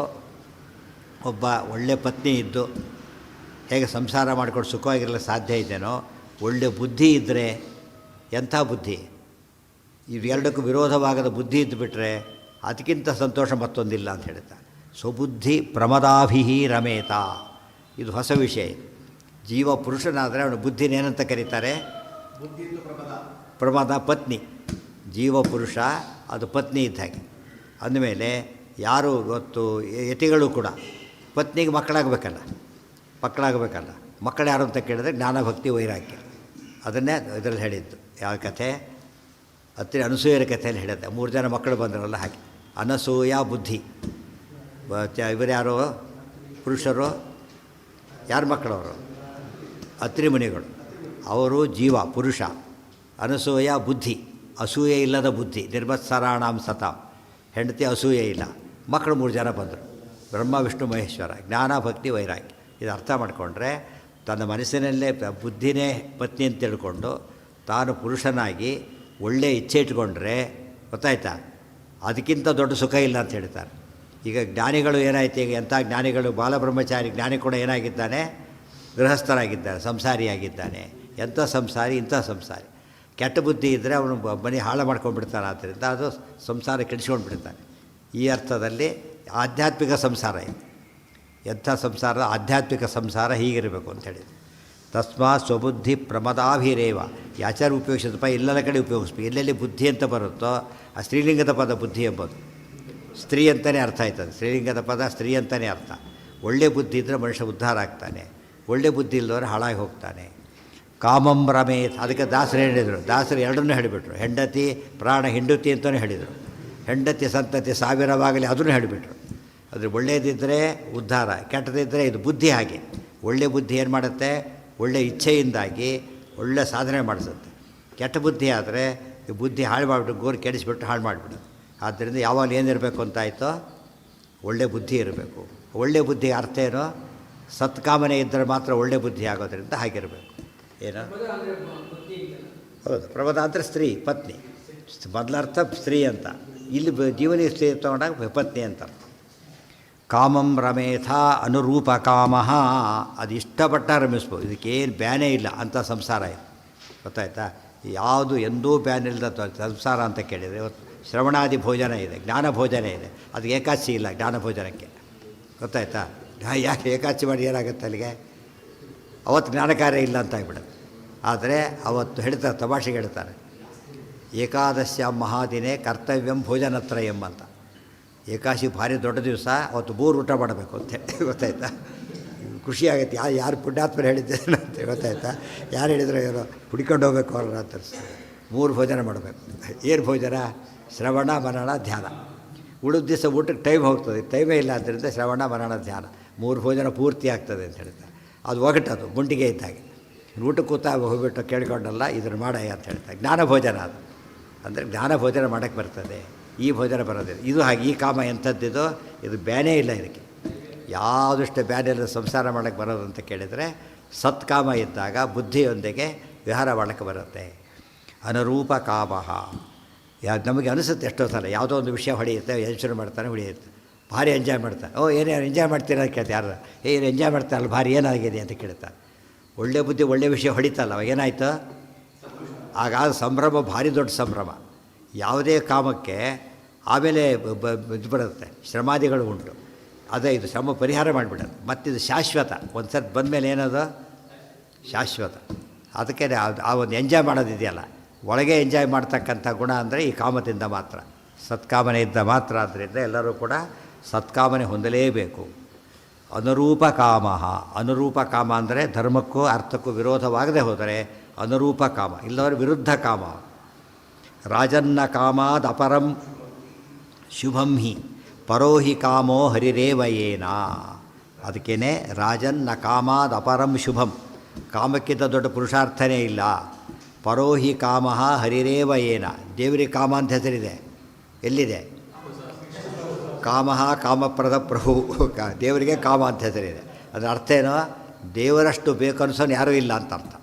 ಒಬ್ಬ ಒಳ್ಳೆಯ ಪತ್ನಿ ಇದ್ದು ಹೇಗೆ ಸಂಸಾರ ಮಾಡಿಕೊಂಡು ಸುಖವಾಗಿರಲು ಸಾಧ್ಯ ಇದೆಯೋ, ಒಳ್ಳೆಯ ಬುದ್ಧಿ ಇದ್ದರೆ, ಎಂಥ ಬುದ್ಧಿ, ಇವೆರಡಕ್ಕೂ ವಿರೋಧವಾಗದ ಬುದ್ಧಿ ಇದ್ದುಬಿಟ್ರೆ ಅದಕ್ಕಿಂತ ಸಂತೋಷ ಮತ್ತೊಂದಿಲ್ಲ ಅಂತ ಹೇಳ್ತಾರೆ. ಸ್ವಬುದ್ಧಿ ಪ್ರಮದಾಭಿಹಿ ರಮೇತ. ಇದು ಹೊಸ ವಿಷಯ. ಜೀವ ಪುರುಷನಾದರೆ ಅವನ ಬುದ್ಧಿನೇನಂತ ಕರೀತಾರೆ? ಪ್ರಮದ ಪತ್ನಿ. ಜೀವ ಪುರುಷ, ಅದು ಪತ್ನಿ ಇದ್ದ ಹಾಗೆ. ಅಂದಮೇಲೆ ಯಾರು ಗೊತ್ತು, ಯತಿಗಳು ಕೂಡ ಪತ್ನಿಗೆ ಮಕ್ಕಳಾಗಬೇಕಲ್ಲ. ಮಕ್ಕಳು ಯಾರು ಅಂತ ಕೇಳಿದ್ರೆ ಜ್ಞಾನಭಕ್ತಿ ವೈರಾಗ್ಯ. ಅದನ್ನೇ ಇದರಲ್ಲಿ ಹೇಳಿದ್ದು. ಯಾವ ಕಥೆ? ಅನಸೂಯರ ಕಥೆಯಲ್ಲಿ ಹೇಳಿದ್ದೆ. 3 ಜನ ಮಕ್ಕಳು ಬಂದರಲ್ಲ ಹಾಗೆ. ಅನಸೂಯ ಬುದ್ಧಿ. ಇವರು ಯಾರು? ಪುರುಷರು. ಯಾರ ಮಕ್ಕಳವರು? ಅತ್ರಿ ಮುನಿಗಳು. ಅವರು ಜೀವ ಪುರುಷ. ಅನಸೂಯ ಬುದ್ಧಿ, ಅಸೂಯೆ ಇಲ್ಲದ ಬುದ್ಧಿ. ನಿರ್ಮತ್ಸರಾಣಾಂ ಸತಾಂ. ಹೆಂಡತಿ ಅಸೂಯೆ ಇಲ್ಲ. ಮಕ್ಕಳು 3 ಜನ ಬಂದರು. ಬ್ರಹ್ಮ ವಿಷ್ಣು ಮಹೇಶ್ವರ. ಜ್ಞಾನ ಭಕ್ತಿ ವೈರಾಗ್ಯ. ಇದು ಅರ್ಥ ಮಾಡಿಕೊಂಡ್ರೆ ತನ್ನ ಮನಸ್ಸಿನಲ್ಲೇ ಬುದ್ಧಿನೇ ಪತ್ನಿ ಅಂತ ತಿಳ್ಕೊಂಡು ತಾನು ಪುರುಷನಾಗಿ ಒಳ್ಳೆಯ ಇಚ್ಛೆ ಇಟ್ಕೊಂಡ್ರೆ ಗೊತ್ತಾಯ್ತಾ, ಅದಕ್ಕಿಂತ ದೊಡ್ಡ ಸುಖ ಇಲ್ಲ ಅಂತ ಹೇಳ್ತಾರೆ. ಈಗ ಜ್ಞಾನಿಗಳು ಏನಾಯ್ತು, ಈಗ ಎಂಥ ಜ್ಞಾನಿಗಳು, ಬಾಲಬ್ರಹ್ಮಚಾರಿ ಜ್ಞಾನಿ ಕೂಡ ಏನಾಗಿದ್ದಾನೆ? ಗೃಹಸ್ಥರಾಗಿದ್ದಾನೆ, ಸಂಸಾರಿಯಾಗಿದ್ದಾನೆ. ಎಂಥ ಸಂಸಾರಿ, ಇಂಥ ಸಂಸಾರಿ. ಕೆಟ್ಟ ಬುದ್ಧಿ ಇದ್ದರೆ ಅವನು ಮನೆ ಹಾಳು ಮಾಡ್ಕೊಂಡ್ಬಿಡ್ತಾನೆ. ಆದ್ದರಿಂದ ಅದು ಸಂಸಾರ ಕೆಡಿಸ್ಕೊಂಡು ಬಿಡ್ತಾನೆ. ಈ ಅರ್ಥದಲ್ಲಿ ಆಧ್ಯಾತ್ಮಿಕ ಸಂಸಾರ ಇದೆ. ಎಂಥ ಸಂಸಾರ? ಆಧ್ಯಾತ್ಮಿಕ ಸಂಸಾರ ಹೀಗಿರಬೇಕು ಅಂಥೇಳಿ. ತಸ್ಮಾತ್ ಸ್ವಬುದ್ಧಿ ಪ್ರಮದಾಭಿರೇವ. ಯಾಚಾರ ಉಪಯೋಗಿಸಿದಪ್ಪ, ಎಲ್ಲರ ಕಡೆ ಉಪಯೋಗಿಸ್ಬೇಕು. ಎಲ್ಲೆಲ್ಲಿ ಬುದ್ಧಿ ಅಂತ ಬರುತ್ತೋ ಆ ಸ್ತ್ರೀಲಿಂಗದ ಪದ ಬುದ್ಧಿ ಎಂಬುದು. ಸ್ತ್ರೀ ಅಂತಲೇ ಅರ್ಥ ಆಯ್ತದೆ. ಸ್ತ್ರೀಲಿಂಗದ ಪದ ಸ್ತ್ರೀ ಅಂತಲೇ ಅರ್ಥ. ಒಳ್ಳೆಯ ಬುದ್ಧಿ ಇದ್ದರೆ ಮನುಷ್ಯ ಉದ್ಧಾರ ಆಗ್ತಾನೆ. ಒಳ್ಳೆಯ ಬುದ್ಧಿ ಇಲ್ಲದವರು ಹಾಳಾಗಿ ಹೋಗ್ತಾನೆ. ಕಾಮಂ ರಮೇತ್. ಅದಕ್ಕೆ ದಾಸರು ಹೇಳಿದರು, ದಾಸರು ಎರಡನ್ನೂ ಹೇಳಿಬಿಟ್ರು. ಹೆಂಡತಿ ಪ್ರಾಣ ಹಿಂಡುತಿ ಅಂತಲೂ ಹೇಳಿದರು. ಹೆಂಡತಿ ಸಂತತಿ ಸಾವಿರವಾಗಲಿ ಅದನ್ನು ಹೇಳಿಬಿಟ್ರು. ಆದರೆ ಒಳ್ಳೆಯದಿದ್ದರೆ ಉದ್ಧಾರ, ಕೆಟ್ಟದಿದ್ದರೆ ಇದು ಬುದ್ಧಿ. ಹಾಗೆ ಒಳ್ಳೆಯ ಬುದ್ಧಿ ಏನು ಮಾಡುತ್ತೆ? ಒಳ್ಳೆಯ ಇಚ್ಛೆಯಿಂದಾಗಿ ಒಳ್ಳೆಯ ಸಾಧನೆ ಮಾಡಿಸುತ್ತೆ. ಕೆಟ್ಟ ಬುದ್ಧಿ ಆದರೆ ಈ ಬುದ್ಧಿ ಹಾಳು ಮಾಡಿಬಿಟ್ಟು ಗೋರು ಕೆಡಿಸಿಬಿಟ್ಟು ಹಾಳು ಮಾಡಿಬಿಡು. ಆದ್ದರಿಂದ ಯಾವಾಗ ಏನಿರಬೇಕು ಅಂತಾಯಿತೋ ಒಳ್ಳೆಯ ಬುದ್ಧಿ ಇರಬೇಕು. ಒಳ್ಳೆಯ ಬುದ್ಧಿ ಅರ್ಥ ಏನೋ? ಸತ್ಕಾಮನೆ ಇದ್ದರೆ ಮಾತ್ರ ಒಳ್ಳೆಯ ಬುದ್ಧಿ ಆಗೋದ್ರಿಂದ ಹಾಗಿರಬೇಕು. ಏನೋ ಹೌದು, ಪ್ರಬದ ಅಂದರೆ ಸ್ತ್ರೀ, ಪತ್ನಿ. ಮೊದಲರ್ಥ ಸ್ತ್ರೀ ಅಂತ, ಇಲ್ಲಿ ಜೀವನಿ ಸ್ತ್ರೀ ತೊಗೊಂಡಾಗ ಪತ್ನಿ ಅಂತ ಅರ್ಥ. ಕಾಮಂ ರಮೇಥ ಅನುರೂಪ ಕಾಮಃ, ಅದು ಇಷ್ಟಪಟ್ಟ ರಮಿಸ್ಬೋದು. ಇದಕ್ಕೇನು ಬ್ಯಾನೇ ಇಲ್ಲ ಅಂತ ಸಂಸಾರ ಇದೆ. ಗೊತ್ತಾಯ್ತಾ? ಯಾವುದು ಎಂದೂ ಬ್ಯಾನ್ ಇಲ್ಲದ ಸಂಸಾರ ಅಂತ ಕೇಳಿದರೆ, ಇವತ್ತು ಶ್ರವಣಾದಿ ಭೋಜನ ಇದೆ, ಜ್ಞಾನ ಭೋಜನ ಇದೆ. ಅದಕ್ಕೆ ಏಕಾದಶಿ ಇಲ್ಲ ಜ್ಞಾನ ಭೋಜನಕ್ಕೆ. ಗೊತ್ತಾಯ್ತಾ? ಯಾಕೆ ಏಕಾದಶಿ ಮಾಡಿ ಏನಾಗುತ್ತೆ ಅಲ್ಲಿಗೆ? ಅವತ್ತು ಜ್ಞಾನ ಕಾರ್ಯ ಇಲ್ಲ ಅಂತ ಆಗ್ಬಿಡುತ್ತೆ. ಆದರೆ ಅವತ್ತು ಹೇಳ್ತಾರೆ, ತಮಾಷೆಗೆ ಹೇಳ್ತಾರೆ, ಏಕಾದಶ್ಯ ಮಹಾದಿನೇ ಕರ್ತವ್ಯಂ ಭೋಜನತ್ರಯಂ ಅಂತ. ಏಕಾದಶಿ ಭಾರಿ ದೊಡ್ಡ ದಿವಸ, ಅವತ್ತು 3 ಊಟ ಮಾಡಬೇಕು ಅಂತೇಳಿ. ಗೊತ್ತಾಯ್ತಾ? ಖುಷಿಯಾಗೈತೆ. ಯಾರು ಪುಣ್ಯಾತ್ಮರು ಹೇಳಿದ್ದೇನೆ ಅಂತ ಗೊತ್ತಾಯ್ತಾ? ಯಾರು ಹೇಳಿದ್ರು ಏನೋ ಹುಡ್ಕೊಂಡು ಹೋಗ್ಬೇಕು ಅವ್ರನ್ನ ಅಂತ. 3 ಭೋಜನ ಮಾಡಬೇಕು. ಏನು ಭೋಜನ? ಶ್ರವಣ ಮನನ ಧ್ಯಾನ. ಉಳಿದ ದಿವಸ ಊಟಕ್ಕೆ ಟೈಮ್ ಹೋಗ್ತದೆ, ಟೈಮೇ ಇಲ್ಲ ಆದ್ದರಿಂದ ಶ್ರವಣ ಮನನ ಧ್ಯಾನ 3 ಭೋಜನ ಪೂರ್ತಿ ಆಗ್ತದೆ ಅಂತ ಹೇಳ್ತಾರೆ. ಅದು ಒಗಟದು ಗುಂಡಿಗೆ ಇದ್ದಾಗೆ. ಊಟಕ್ಕೆ ಕೂತ ಹೋಗ್ಬಿಟ್ಟು ಕೇಳ್ಕೊಂಡಲ್ಲ ಇದನ್ನು ಮಾಡಯ್ಯ ಅಂತ ಹೇಳ್ತಾರೆ. ಜ್ಞಾನ ಭೋಜನ ಅದು ಅಂದರೆ ಜ್ಞಾನ ಭೋಜನ ಮಾಡೋಕ್ಕೆ ಬರ್ತದೆ, ಈ ಭೋಜನ ಬರೋದಿಲ್ಲ. ಇದು ಹಾಗೆ. ಈ ಕಾಮ ಎಂಥದ್ದಿದೋ ಇದು ಬ್ಯಾನೇ ಇಲ್ಲ. ಇದಕ್ಕೆ ಯಾವುದಷ್ಟು ಬ್ಯಾನ್ ಇಲ್ಲ ಸಂಸಾರ ಮಾಡೋಕ್ಕೆ ಬರೋದು ಅಂತ ಕೇಳಿದರೆ, ಸತ್ಕಾಮ ಇದ್ದಾಗ ಬುದ್ಧಿಯೊಂದಿಗೆ ವಿಹಾರ ಮಾಡೋಕ್ಕೆ ಬರುತ್ತೆ. ಅನುರೂಪ ಕಾಮಃ. ನಮಗೆ ಅನಿಸುತ್ತೆ ಎಷ್ಟೋ ಸಲ ಯಾವುದೋ ಒಂದು ವಿಷಯ ಹೊಡೆಯುತ್ತೆ, ಯೋಚನೆ ಮಾಡ್ತಾನೆ, ಹೊಡೆಯುತ್ತೆ, ಭಾರಿ ಎಂಜಾಯ್ ಮಾಡ್ತಾರೆ. ಏನೇನು ಎಂಜಾಯ್ ಮಾಡ್ತೀರ ಅಂತ ಕೇಳ್ತಾರೆ. ಯಾರು ಏನು ಎಂಜಾಯ್ ಮಾಡ್ತಾರಲ್ಲ, ಭಾರಿ ಏನಾಗಿದೆ ಅಂತ ಕೇಳ್ತಾರೆ. ಒಳ್ಳೆ ಬುದ್ಧಿ ಒಳ್ಳೆ ವಿಷಯ ಹೊಡಿತಲ್ಲ, ಅವಾಗ ಏನಾಯಿತು? ಆಗ ಸಂಭ್ರಮ ಭಾರಿ ದೊಡ್ಡ ಸಂಭ್ರಮ. ಯಾವುದೇ ಕಾಮಕ್ಕೆ ಆಮೇಲೆ ಇದು ಬರುತ್ತೆ, ಶ್ರಮಾದಿಗಳು ಉಂಟು. ಅದೇ ಇದು ಶ್ರಮ ಪರಿಹಾರ ಮಾಡಿಬಿಡೋದು. ಮತ್ತಿದು ಶಾಶ್ವತ. ಒಂದು ಸರ್ತಿ ಬಂದಮೇಲೆ ಏನದು? ಶಾಶ್ವತ. ಅದಕ್ಕೆ ಆ ಒಂದು ಎಂಜಾಯ್ ಮಾಡೋದಿದೆಯಲ್ಲ, ಒಳಗೆ ಎಂಜಾಯ್ ಮಾಡ್ತಕ್ಕಂಥ ಗುಣ ಅಂದರೆ ಈ ಕಾಮದಿಂದ ಮಾತ್ರ, ಸತ್ಕಾಮನೆ ಇದ್ದ ಮಾತ್ರ. ಆದ್ದರಿಂದ ಎಲ್ಲರೂ ಕೂಡ ಸತ್ಕಾಮನೆ ಹೊಂದಲೇಬೇಕು. ಅನುರೂಪ ಕಾಮ. ಅನುರೂಪ ಕಾಮ ಅಂದರೆ ಧರ್ಮಕ್ಕೂ ಅರ್ಥಕ್ಕೂ ವಿರೋಧವಾಗದೆ ಹೋದರೆ ಅನುರೂಪ ಕಾಮ, ಇಲ್ಲವರೆ ವಿರುದ್ಧ ಕಾಮ. ರಾಜನ್ನ ಕಾಮಾದ್ ಅಪರಂ ಶುಭಂ ಹಿ ಪರೋಹಿ ಕಾಮೋ ಹರಿರೇವಯೇನ. ಅದಕ್ಕೇನೆ ರಾಜನ್ನ ಕಾಮಾದ್ ಅಪರಂ ಶುಭಂ. ಕಾಮಕ್ಕಿಂತ ದೊಡ್ಡ ಪುರುಷಾರ್ಥನೇ ಇಲ್ಲ. ಪರೋಹಿ ಕಾಮ ಹರಿರೇವಯೇನ. ದೇವರಿಗೆ ಕಾಮ ಅಂತ ಹೆಸರಿದೆ. ಎಲ್ಲಿದೆ? ಕಾಮ ಕಾಮಪ್ರದ ಪ್ರಭು. ದೇವರಿಗೆ ಕಾಮ ಅಂತ ಹೆಸರಿದೆ. ಅದರ ಅರ್ಥ ಏನೋ? ದೇವರಷ್ಟು ಬೇಕನ್ನಿಸೋನು ಯಾರೂ ಇಲ್ಲ ಅಂತ ಅರ್ಥ.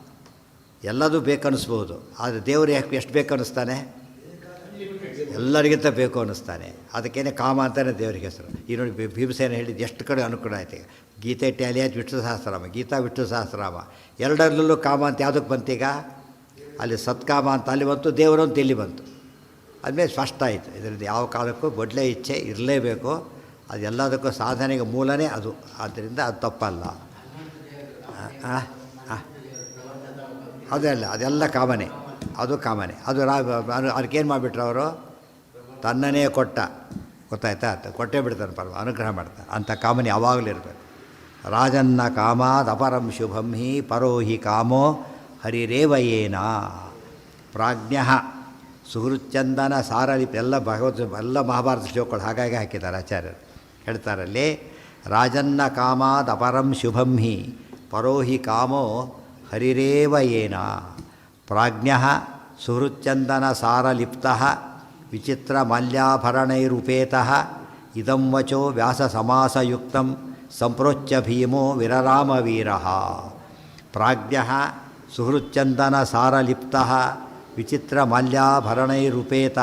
ಎಲ್ಲದೂ ಬೇಕನ್ನಿಸ್ಬೋದು, ಆದರೆ ದೇವರು ಎಷ್ಟು ಬೇಕು ಅನ್ನಿಸ್ತಾನೆ? ಎಲ್ಲರಿಗಿಂತ ಬೇಕು ಅನ್ನಿಸ್ತಾನೆ. ಅದಕ್ಕೇನೆ ಕಾಮ ಅಂತಲೇ ದೇವರಿಗೆ ಹೆಸರು. ಈ ನೋಡಿ ಭೀಮಸೇನ ಹೇಳಿದ್ದು ಎಷ್ಟು ಕಡೆ ಅನುಕೂಲ ಆಯ್ತು. ಗೀತೆ ಟ್ಯಾಲಿ ಆಯ್ತು, ವಿಷ್ಣು ಸಹಸ್ರನಾಮ, ಗೀತಾ ವಿಷ್ಣು ಸಹಸ್ರನಾಮ. ಎರಡರಲ್ಲೂ ಕಾಮ ಅಂತ ಯಾವುದಕ್ಕೆ ಬಂತೀಗ? ಅಲ್ಲಿ ಸತ್ಕಾಮ ಅಂತ ಅಲ್ಲಿ ಬಂತು, ದೇವರು ಅಂತ ಇಲ್ಲಿ ಬಂತು. ಅದ್ಮೇಲೆ ಸ್ಪಷ್ಟ ಆಯಿತು. ಇದರಿಂದ ಯಾವ ಕಾಲಕ್ಕೂ ಒಳ್ಳೆಯ ಇಚ್ಛೆ ಇರಲೇಬೇಕು. ಅದೆಲ್ಲದಕ್ಕೂ ಸಾಧನೆಗೆ ಮೂಲನೇ ಅದು. ಆದ್ದರಿಂದ ಅದು ತಪ್ಪಲ್ಲ. ಅದೆಲ್ಲ ಅದೆಲ್ಲ ಕಾಮನೆ, ಅದು ಕಾಮನೆ. ಅದು ಅದಕ್ಕೇನು ಮಾಡಿಬಿಟ್ರು ಅವರು? ತನ್ನನೇ ಕೊಟ್ಟ. ಗೊತ್ತಾಯ್ತಾ? ಕೊಟ್ಟೇ ಬಿಡ್ತಾನೆ, ಪರ್ವ ಅನುಗ್ರಹ ಮಾಡ್ತಾನೆ. ಅಂಥ ಕಾಮನೆ ಯಾವಾಗಲೂ ಇರಬೇಕು. ರಾಜನ್ನ ಕಾಮಾದ್ ಅಪರಂ ಶುಭಂ ಹಿ ಪರೋಹಿ ಕಾಮೋ ಹರಿರೇವಯೇನ. ಪ್ರಾಜ್ಞ ಸುಹೃಚ್ಚಂದನ ಸಾರಲಿಪ್. ಎಲ್ಲ ಎಲ್ಲ ಮಹಾಭಾರತ ಶ್ಲೋಕಗಳು ಹಾಗಾಗಿ ಹಾಕಿದ್ದಾರೆ ಆಚಾರ್ಯರು. ಹೇಳ್ತಾರಲ್ಲಿ, ರಾಜನ್ನ ಕಾಮಾದ್ ಅಪರಂ ಶುಭಂ ಹಿ ಪರೋಹಿ ಕಾಮೋ ಹರಿರೇವಯೇನ. ಪ್ರಾಜ್ಞ ಸುಹೃಚ್ಚಂದನ ಸಾರಲಿಪ್ತ ವಿಚಿತ್ರ ಮಾಲ್ಯಾಭರಣೈರುಪೇತ ಇದಂ ವಚೋ ವ್ಯಾಸ ಸಮಾಸಯುಕ್ತಂ ಸಂಪ್ರೋಚ್ಯ ಭೀಮೋ ವಿರರಾಮವೀರ. ಪ್ರಾಜ್ಞ ಸುಹೃಚ್ಚಂದನ ಸಾರಲಿಪ್ತ ವಿಚಿತ್ರ ಮಾಲ್ಯಾಭರಣೈರುಪೇತ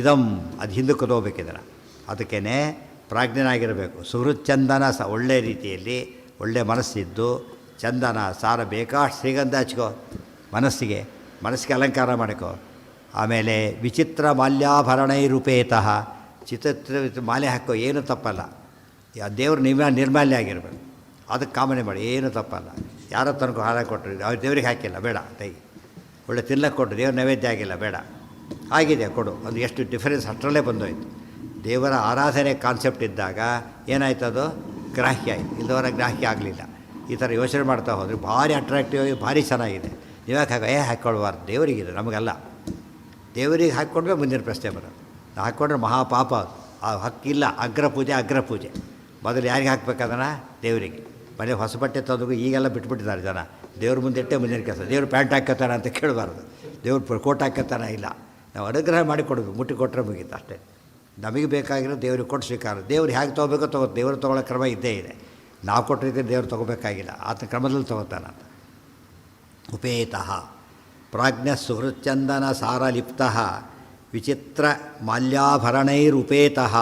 ಇದಂ. ಅದು ಹಿಂದಕ್ಕೆ ಹೋಗ್ಬೇಕಿದ್ರೆ ಅದಕ್ಕೇ ಪ್ರಾಜ್ಞನಾಗಿರಬೇಕು. ಸುಹೃಚ್ಚಂದನ ಒಳ್ಳೆಯ ರೀತಿಯಲ್ಲಿ ಒಳ್ಳೆ ಮನಸ್ಸಿದ್ದು ಚಂದನ ಸಾರ ಬೇಕಾಷ್ಟು ಶ್ರೀಗಂಧ ಹಚ್ಕೋ, ಮನಸ್ಸಿಗೆ ಅಲಂಕಾರ ಮಾಡಿಕೋ. ಆಮೇಲೆ ವಿಚಿತ್ರ ಮಾಲ್ಯಾಭರಣೈರುಪೇತ, ಚಿತ್ರ ಮಾಲೆ ಹಾಕೋ, ಏನೂ ತಪ್ಪಲ್ಲ. ದೇವ್ರ ನಿರ್ಮಾಲ್ಯ ಆಗಿರಬೇಕು, ಅದಕ್ಕೆ ಕಾಮನೆ ಮಾಡಿ, ಏನೂ ತಪ್ಪಲ್ಲ. ಯಾರೋ ತನಕ ಹಾರ ಕೊಟ್ಟರು, ಅವ್ರು ದೇವ್ರಿಗೆ ಹಾಕಿಲ್ಲ, ಬೇಡ. ತೆಗಿ. ಒಳ್ಳೆ ತಿನ್ನಕ್ಕೆ ಕೊಟ್ಟರು, ದೇವ್ರ ನೈವೇದ್ಯ ಆಗಿಲ್ಲ, ಬೇಡ. ಆಗಿದೆ, ಕೊಡು. ಅದು ಎಷ್ಟು ಡಿಫರೆನ್ಸ್ ಅಷ್ಟರಲ್ಲೇ ಬಂದೋಯ್ತು. ದೇವರ ಆರಾಧನೆ ಕಾನ್ಸೆಪ್ಟ್ ಇದ್ದಾಗ ಏನಾಯ್ತು? ಅದು ಗ್ರಾಹ್ಯ ಆಯಿತು. ಇಲ್ಲದವರ ಗ್ರಾಹ್ಯ ಆಗಲಿಲ್ಲ. ಈ ಥರ ಯೋಚನೆ ಮಾಡ್ತಾ ಹೋದರೆ ಭಾರಿ ಅಟ್ರಾಕ್ಟಿವ್ ಆಗಿ ಭಾರಿ ಚೆನ್ನಾಗಿದೆ. ನೀವ್ಯಾಕೆ ಹಾಕ್ಕೊಳ್ಬಾರ್ದು, ದೇವರಿಗಿದೆ, ನಮಗಲ್ಲ. ದೇವರಿಗೆ ಹಾಕ್ಕೊಂಡ್ರೆ ಮುಂದಿನ ಪ್ರಶ್ನೆ ಬರೋದು. ಹಾಕ್ಕೊಂಡ್ರೆ ಮಹಾಪಾಪ ಅದು. ಆ ಹಕ್ಕಿಲ್ಲ. ಅಗ್ರಪೂಜೆ ಮೊದಲು ಯಾರಿಗೆ ಹಾಕ್ಬೇಕದನ್ನು? ದೇವರಿಗೆ. ಮನೆ ಹೊಸ ಬಟ್ಟೆ ತಂದು ಈಗೆಲ್ಲ ಬಿಟ್ಬಿಟ್ಟಿದ್ದಾರೆ ಜನ. ದೇವ್ರ ಮುಂದೆ ಇಟ್ಟೆ ಮುಂದಿನ ಕೆಲಸ. ದೇವ್ರು ಪ್ಯಾಂಟ್ ಹಾಕೋತಾನೆ ಅಂತ ಕೇಳಬಾರ್ದು. ದೇವ್ರು ಕೋಟ್ ಹಾಕೋತಾನೆ ಇಲ್ಲ. ನಾವು ಅನುಗ್ರಹ ಮಾಡಿ ಕೊಡೋದು, ಮುಟ್ಟಿ ಕೊಟ್ಟರೆ ಮುಗೀತು ಅಷ್ಟೇ. ನಮಗೆ ಬೇಕಾಗಿರೋ ದೇವ್ರಿಗೆ ಕೊಟ್ಟು ಸ್ವೀಕಾರ. ದೇವ್ರು ಹೇಗೆ ತೊಗೋಬೇಕೋ ತೊಗೋದು. ದೇವರು ತೊಗೊಳ್ಳೋ ಕ್ರಮ ಇದ್ದೇ ಇದೆ. ನಾವು ಕೊಟ್ಟಿದ್ದರೆ ದೇವ್ರು ತೊಗೋಬೇಕಾಗಿಲ್ಲ, ಆತನ ಕ್ರಮದಲ್ಲಿ ತೊಗೋತಾನಂತ. ಉಪೇತಃ ಪ್ರಾಜ್ಞ ಸುಹೃಚ್ಚಂದನ ಸಾರಲಿಪ್ತಃ ವಿಚಿತ್ರ ಮಾಲ್ಯಾಭರಣೈರುಪೇತಃ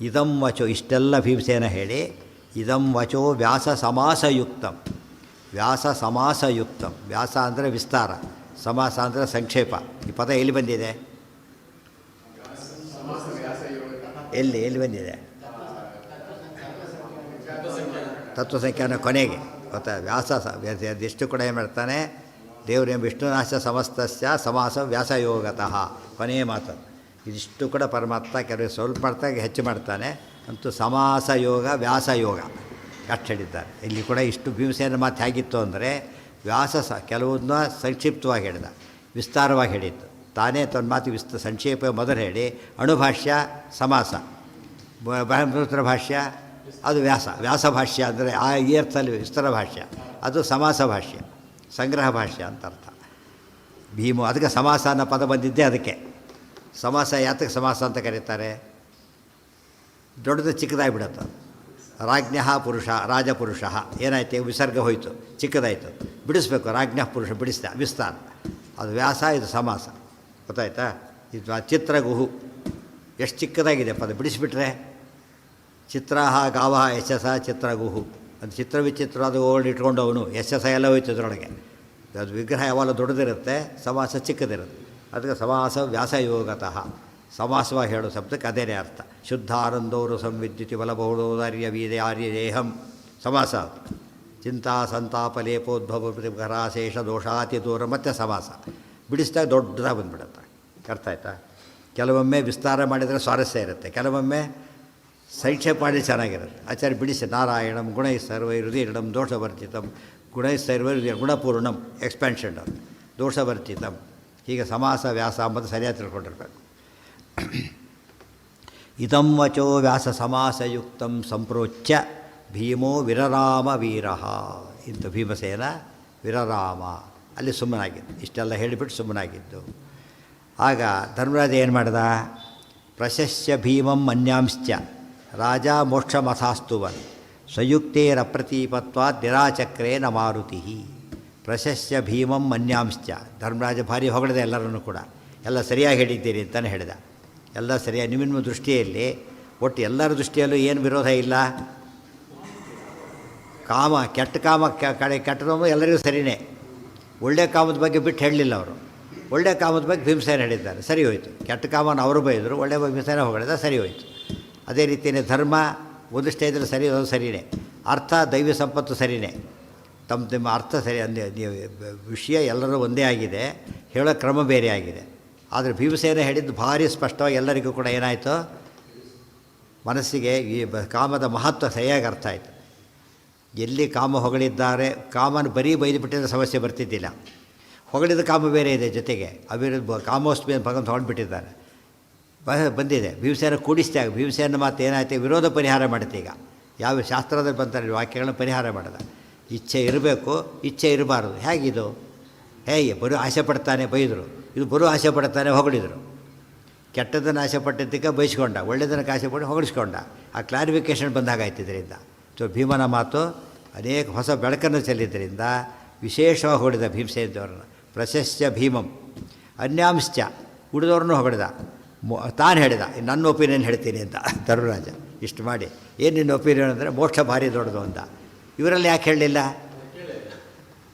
ಇದಂ ವಚೋ. ಇಷ್ಟೆಲ್ಲ ಭೀಮಸೇನ ಹೇಳಿ ಇದಂ ವಚೋ ವ್ಯಾಸ ಸಮಾಸಯುಕ್ತಂ. ವ್ಯಾಸ ಸಮಾಸಯುಕ್ತಂ. ವ್ಯಾಸ ಅಂದರೆ ವಿಸ್ತಾರ, ಸಮಾಸ ಅಂದರೆ ಸಂಕ್ಷೇಪ. ಈ ಪದ ಎಲ್ಲಿ ಬಂದಿದೆ? ಎಲ್ಲಿ ಬಂದಿದೆ? ತತ್ವಸಂಖ್ಯಾನ ಕೊನೆಗೆ ಗೊತ್ತಾ? ವ್ಯಾಸ ಎಷ್ಟು ಕೂಡ ಏನು ಮಾಡ್ತಾನೆ? ದೇವರೇ ವಿಷ್ಣುನಾಶ ಸಮಸ್ತಸ್ಯ ಸಮಾಸ ವ್ಯಾಸಯೋಗತಃ. ಕೊನೆಯ ಮಾತು ಇದಿಷ್ಟು ಕೂಡ ಪರಮಾತ್ಮ ಕೆಲವು ಸ್ವಲ್ಪ ಮಾಡ್ತಾಗ ಹೆಚ್ಚು ಮಾಡ್ತಾನೆ. ಅಂತೂ ಸಮಾಸ ಯೋಗ ವ್ಯಾಸಯೋಗ ಅಷ್ಟು ಹೇಳಿದ್ದಾರೆ. ಇಲ್ಲಿ ಕೂಡ ಇಷ್ಟು ಭೀಮಸೇನ ಮಾತು ಹೇಗಿತ್ತು ಅಂದರೆ ವ್ಯಾಸ ಕೆಲವನ್ನ ಸಂಕ್ಷಿಪ್ತವಾಗಿ ಹೇಳಿದ, ವಿಸ್ತಾರವಾಗಿ ಹೇಳಿತ್ತು. ತಾನೇ ತನ್ನ ಮಾತು ಸಂಕ್ಷೇಪ ಮೊದಲು ಹೇಳಿ ಅಣುಭಾಷ್ಯ ಸಮಾಸ, ಬ್ರಹ್ಮಸೂತ್ರ ಭಾಷ್ಯ ಅದು ವ್ಯಾಸ ಭಾಷ್ಯ ಅಂದರೆ ಆ ಅರ್ಥದಲ್ಲಿ ವಿಸ್ತಾರ ಭಾಷ್ಯ, ಅದು ಸಮಾಸ ಭಾಷ್ಯ, ಸಂಗ್ರಹ ಭಾಷ್ಯ ಅಂತ ಅರ್ಥ. ಭೀಮು ಅದಕ್ಕೆ ಸಮಾಸ ಅನ್ನೋ ಪದ ಬಂದಿದ್ದೇ ಅದಕ್ಕೆ. ಸಮಾಸ ಯಾತಕ್ಕೆ ಸಮಾಸ ಅಂತ ಕರೀತಾರೆ? ದೊಡ್ಡದು ಚಿಕ್ಕದಾಗಿ ಬಿಡುತ್ತೆ. ರಾಜ್ಞ ಪುರುಷ ರಾಜಪುರುಷ ಏನಾಯ್ತು? ವಿಸರ್ಗ ಹೋಯಿತು, ಚಿಕ್ಕದಾಯಿತು. ಬಿಡಿಸ್ಬೇಕು. ರಾಜ್ಞ ಪುರುಷ ಬಿಡಿಸ್ದ, ವಿಸ್ತಾರ. ಅದು ವ್ಯಾಸ, ಇದು ಸಮಾಸ. ಗೊತ್ತಾಯ್ತಾ? ಇದು ಚಿತ್ರಗುಹು ಎಷ್ಟು ಚಿಕ್ಕದಾಗಿದೆ ಪದ. ಬಿಡಿಸಿಬಿಟ್ರೆ ಚಿತ್ರಾಹ ಗಾವಹ ಯಶಸ ಚಿತ್ರಗುಹು. ಅದು ಚಿತ್ರ ಅದು ಓಲ್ಡ್ ಇಟ್ಕೊಂಡವನು ಯಶಸ ಎಲ್ಲ ಹೋಯ್ತು ಅದರೊಳಗೆ. ಅದು ವಿಗ್ರಹ ಯಾವಾಗ ದೊಡ್ಡದಿರುತ್ತೆ, ಸಮಾಸ ಚಿಕ್ಕದಿರುತ್ತೆ. ಅದಕ್ಕೆ ಸಮಾಸ ವ್ಯಾಸಯೋಗತಃ. ಸಮಾಸವಾಗಿ ಹೇಳೋ ಶಬ್ದಕ್ಕೆ ಅದೇನೇ ಅರ್ಥ. ಶುದ್ಧ ಆನಂದೋರು ಸಂವಿದ್ಯುತಿ ಬಲಬಹುಳೋದಾರ್ಯ ವೀದೆ ಆರ್ಯ ದೇಹಂ ಸಮಾಸ. ಚಿಂತಾ ಸಂತಾಪ ಲೇಪೋದ್ಭವ ಪ್ರತಿಘರಾಶೇಷ ದೋಷಾತಿ ದೂರ ಮತ್ತೆ ಸಮಾಸ. ಬಿಡಿಸಿದಾಗ ದೊಡ್ಡದಾಗಿ ಬಂದುಬಿಡುತ್ತೆ. ಅರ್ಥ ಆಯ್ತಾ? ಕೆಲವೊಮ್ಮೆ ವಿಸ್ತಾರ ಮಾಡಿದರೆ ಸ್ವಾರಸ್ಯ ಇರುತ್ತೆ, ಕೆಲವೊಮ್ಮೆ ಸಂಕ್ಷೇಪ ಮಾಡಿ ಚೆನ್ನಾಗಿರುತ್ತೆ. ಆಚಾರ್ಯ ಬಿಡಿಸಿ ನಾರಾಯಣಂ ಗುಣೈ ಸರ್ವೈರುದೀರ್ಣಂ ದೋಷವರ್ಜಿತಂ ಗುಣೈಸ್ತೈರ್ವೈರು ಗುಣಪೂರ್ಣಂ ಎಕ್ಸ್ಪ್ಯಾನ್ಷನ್ ಅದು ದೋಷವರ್ಜಿತಂ. ಹೀಗೆ ಸಮಾಸ ವ್ಯಾಸ ಅಂಬದು ಸರಿಯಾಗಿ ತಿಳ್ಕೊಂಡಿರ್ಬೇಕು. ಇದಂ ವಚೋ ವ್ಯಾಸ ಸಮಾಸಯುಕ್ತಂ ಸಂಪ್ರೋಚ್ಯ ಭೀಮೋ ವಿರರಾಮ ವೀರಃ. ಇಂಥ ಭೀಮಸೇನ ವಿರರಾಮ ಅಲ್ಲಿ ಸುಮ್ಮನಾಗಿದ್ದು. ಇಷ್ಟೆಲ್ಲ ಹೇಳಿಬಿಟ್ಟು ಸುಮ್ಮನಾಗಿದ್ದು. ಆಗ ಧರ್ಮರಾಜ ಏನು ಮಾಡ್ದ? ಪ್ರಶಸ್ಯ ಭೀಮಂ ಅನ್ಯಾಂಶ್ಚ ರಾಜ ಮೋಕ್ಷಮಥಾಸ್ತುವನ್ ಸ್ವಯುಕ್ತೇರಪ್ರತೀಪತ್ವಾತ್ ನಿರಾಚಕ್ರೇನ ಮಾರುತಿ. ಪ್ರಶಸ್ಯ ಭೀಮಂ ಅನ್ಯಾಂಶ್ಚ. ಧರ್ಮರಾಜ ಭಾರಿ ಹೊಗಳಿದೆ ಎಲ್ಲರನ್ನೂ ಕೂಡ. ಎಲ್ಲ ಸರಿಯಾಗಿ ಹೇಳಿದ್ದೀರಿ ಅಂತಲೇ ಹೇಳಿದ. ಎಲ್ಲ ಸರಿಯಾಗಿ ನಿಮ್ಮ ದೃಷ್ಟಿಯಲ್ಲಿ, ಒಟ್ಟು ಎಲ್ಲರ ದೃಷ್ಟಿಯಲ್ಲೂ ಏನು ವಿರೋಧ ಇಲ್ಲ. ಕಾಮ ಕೆಟ್ಟ ಕಾಮ ಕಡೆ ಕೆಟ್ಟದೊಂದು ಎಲ್ಲರಿಗೂ ಸರಿಯೇ. ಒಳ್ಳೆಯ ಕಾಮದ ಬಗ್ಗೆ ಬಿಟ್ಟು ಹೇಳಲಿಲ್ಲ ಅವರು. ಒಳ್ಳೆಯ ಕಾಮದ ಬಗ್ಗೆ ಭೀಮಸೇನ ಹೇಳಿದ್ದಾರೆ, ಸರಿ ಹೋಯಿತು. ಕೆಟ್ಟ ಕಾಮನ ಅವರು ಬೈದರು, ಒಳ್ಳೆಯ ಭೀಮಸೇನ ಹೊಗಳಿದ, ಸರಿ ಹೋಯಿತು. ಅದೇ ರೀತಿಯೇ ಧರ್ಮ ಒಂದು ಸ್ಟೇಜಲ್ಲಿ ಸರಿ, ಅದು ಸರಿಯೇ. ಅರ್ಥ ದೈವ ಸಂಪತ್ತು ಸರಿಯೇ. ತಮ್ಮ ಅರ್ಥ ಸರಿ ಅಂದೇ ವಿಷಯ ಎಲ್ಲರೂ ಒಂದೇ ಆಗಿದೆ, ಹೇಳೋ ಕ್ರಮ ಬೇರೆ ಆಗಿದೆ. ಆದರೆ ಭೀಮಸೇನ ಹೇಳಿದ್ದು ಭಾರಿ ಸ್ಪಷ್ಟವಾಗಿ ಎಲ್ಲರಿಗೂ ಕೂಡ ಏನಾಯಿತು? ಮನಸ್ಸಿಗೆ ಈ ಕಾಮದ ಮಹತ್ವ ಸರಿಯಾಗಿ ಅರ್ಥ ಆಯಿತು. ಎಲ್ಲಿ ಕಾಮ ಹೊಗಳಿದ್ದಾರೆ, ಕಾಮನ ಬರೀ ಬೈದುಬಿಟ್ಟಿದ್ರೆ ಸಮಸ್ಯೆ ಬರ್ತಿದ್ದಿಲ್ಲ. ಹೊಗಳಿದ ಕಾಮ ಬೇರೆ ಇದೆ ಜೊತೆಗೆ. ಅವಿರುದ್ಧ ಕಾಮೋಸ್ಮಿ ಅಂತ ಭಗವಂತ ಹೊರಡ್ಬಿಟ್ಟಿದ್ದಾನೆ, ಬಂದಿದೆ. ಭೀಮಸೇನ ಕೂಡಿಸ್ದಾಗ ಭೀಮಸೇನ ಮಾತು ಏನಾಯ್ತು? ವಿರೋಧ ಪರಿಹಾರ ಮಾಡುತ್ತೆ. ಈಗ ಯಾವ ಶಾಸ್ತ್ರದಲ್ಲಿ ಬಂತಾರೆ ವಾಕ್ಯಗಳನ್ನ ಪರಿಹಾರ ಮಾಡಿದ. ಇಚ್ಛೆ ಇರಬೇಕು, ಇಚ್ಛೆ ಇರಬಾರ್ದು. ಹೇಗಿದು? ಹೇಗೆ ಬರೋ ಆಸೆ ಪಡ್ತಾನೆ ಬೈದರು, ಇದು ಬರೋ ಆಸೆ ಪಡ್ತಾನೆ ಹೊಗಳಿದರು. ಕೆಟ್ಟದನ್ನು ಆಸೆ ಪಟ್ಟಿದ್ದಕ್ಕೆ ಬಯಸ್ಕೊಂಡ, ಒಳ್ಳೆಯದನ್ನು ಆಸೆ ಪಟ್ಟು ಹೊಗಳಿಸ್ಕೊಂಡ. ಆ ಕ್ಲಾರಿಫಿಕೇಷನ್ ಬಂದಾಗಾಯ್ತು ಇದರಿಂದ. ಸೊ ಭೀಮನ ಮಾತು ಅನೇಕ ಹೊಸ ಬೆಳಕನ್ನು ಚೆಲ್ಲಿದ್ದರಿಂದ ವಿಶೇಷವಾಗಿ ಹೊಡೆದ ಭೀಮಸೇನದವ್ರನ್ನ. ಪ್ರಶಸ್ಯ ಭೀಮಂ ಅನ್ಯಾಂಶ್ಚ. ಉಳಿದವ್ರನ್ನೂ ಹೊಗಳಿದ. ತಾನು ಹೇಳಿದ, ನನ್ನ ಒಪಿನಿಯನ್ ಹೇಳ್ತೀನಿ ಅಂತ ಧರ್ಮರಾಜ. ಇಷ್ಟು ಮಾಡಿ ಏನು ನಿನ್ನ ಒಪಿನಿಯನ್ ಅಂದರೆ ಮೋಕ್ಷ ಭಾರಿ ದೊಡ್ಡದು ಅಂತ. ಇವರಲ್ಲಿ ಯಾಕೆ ಹೇಳಲಿಲ್ಲ?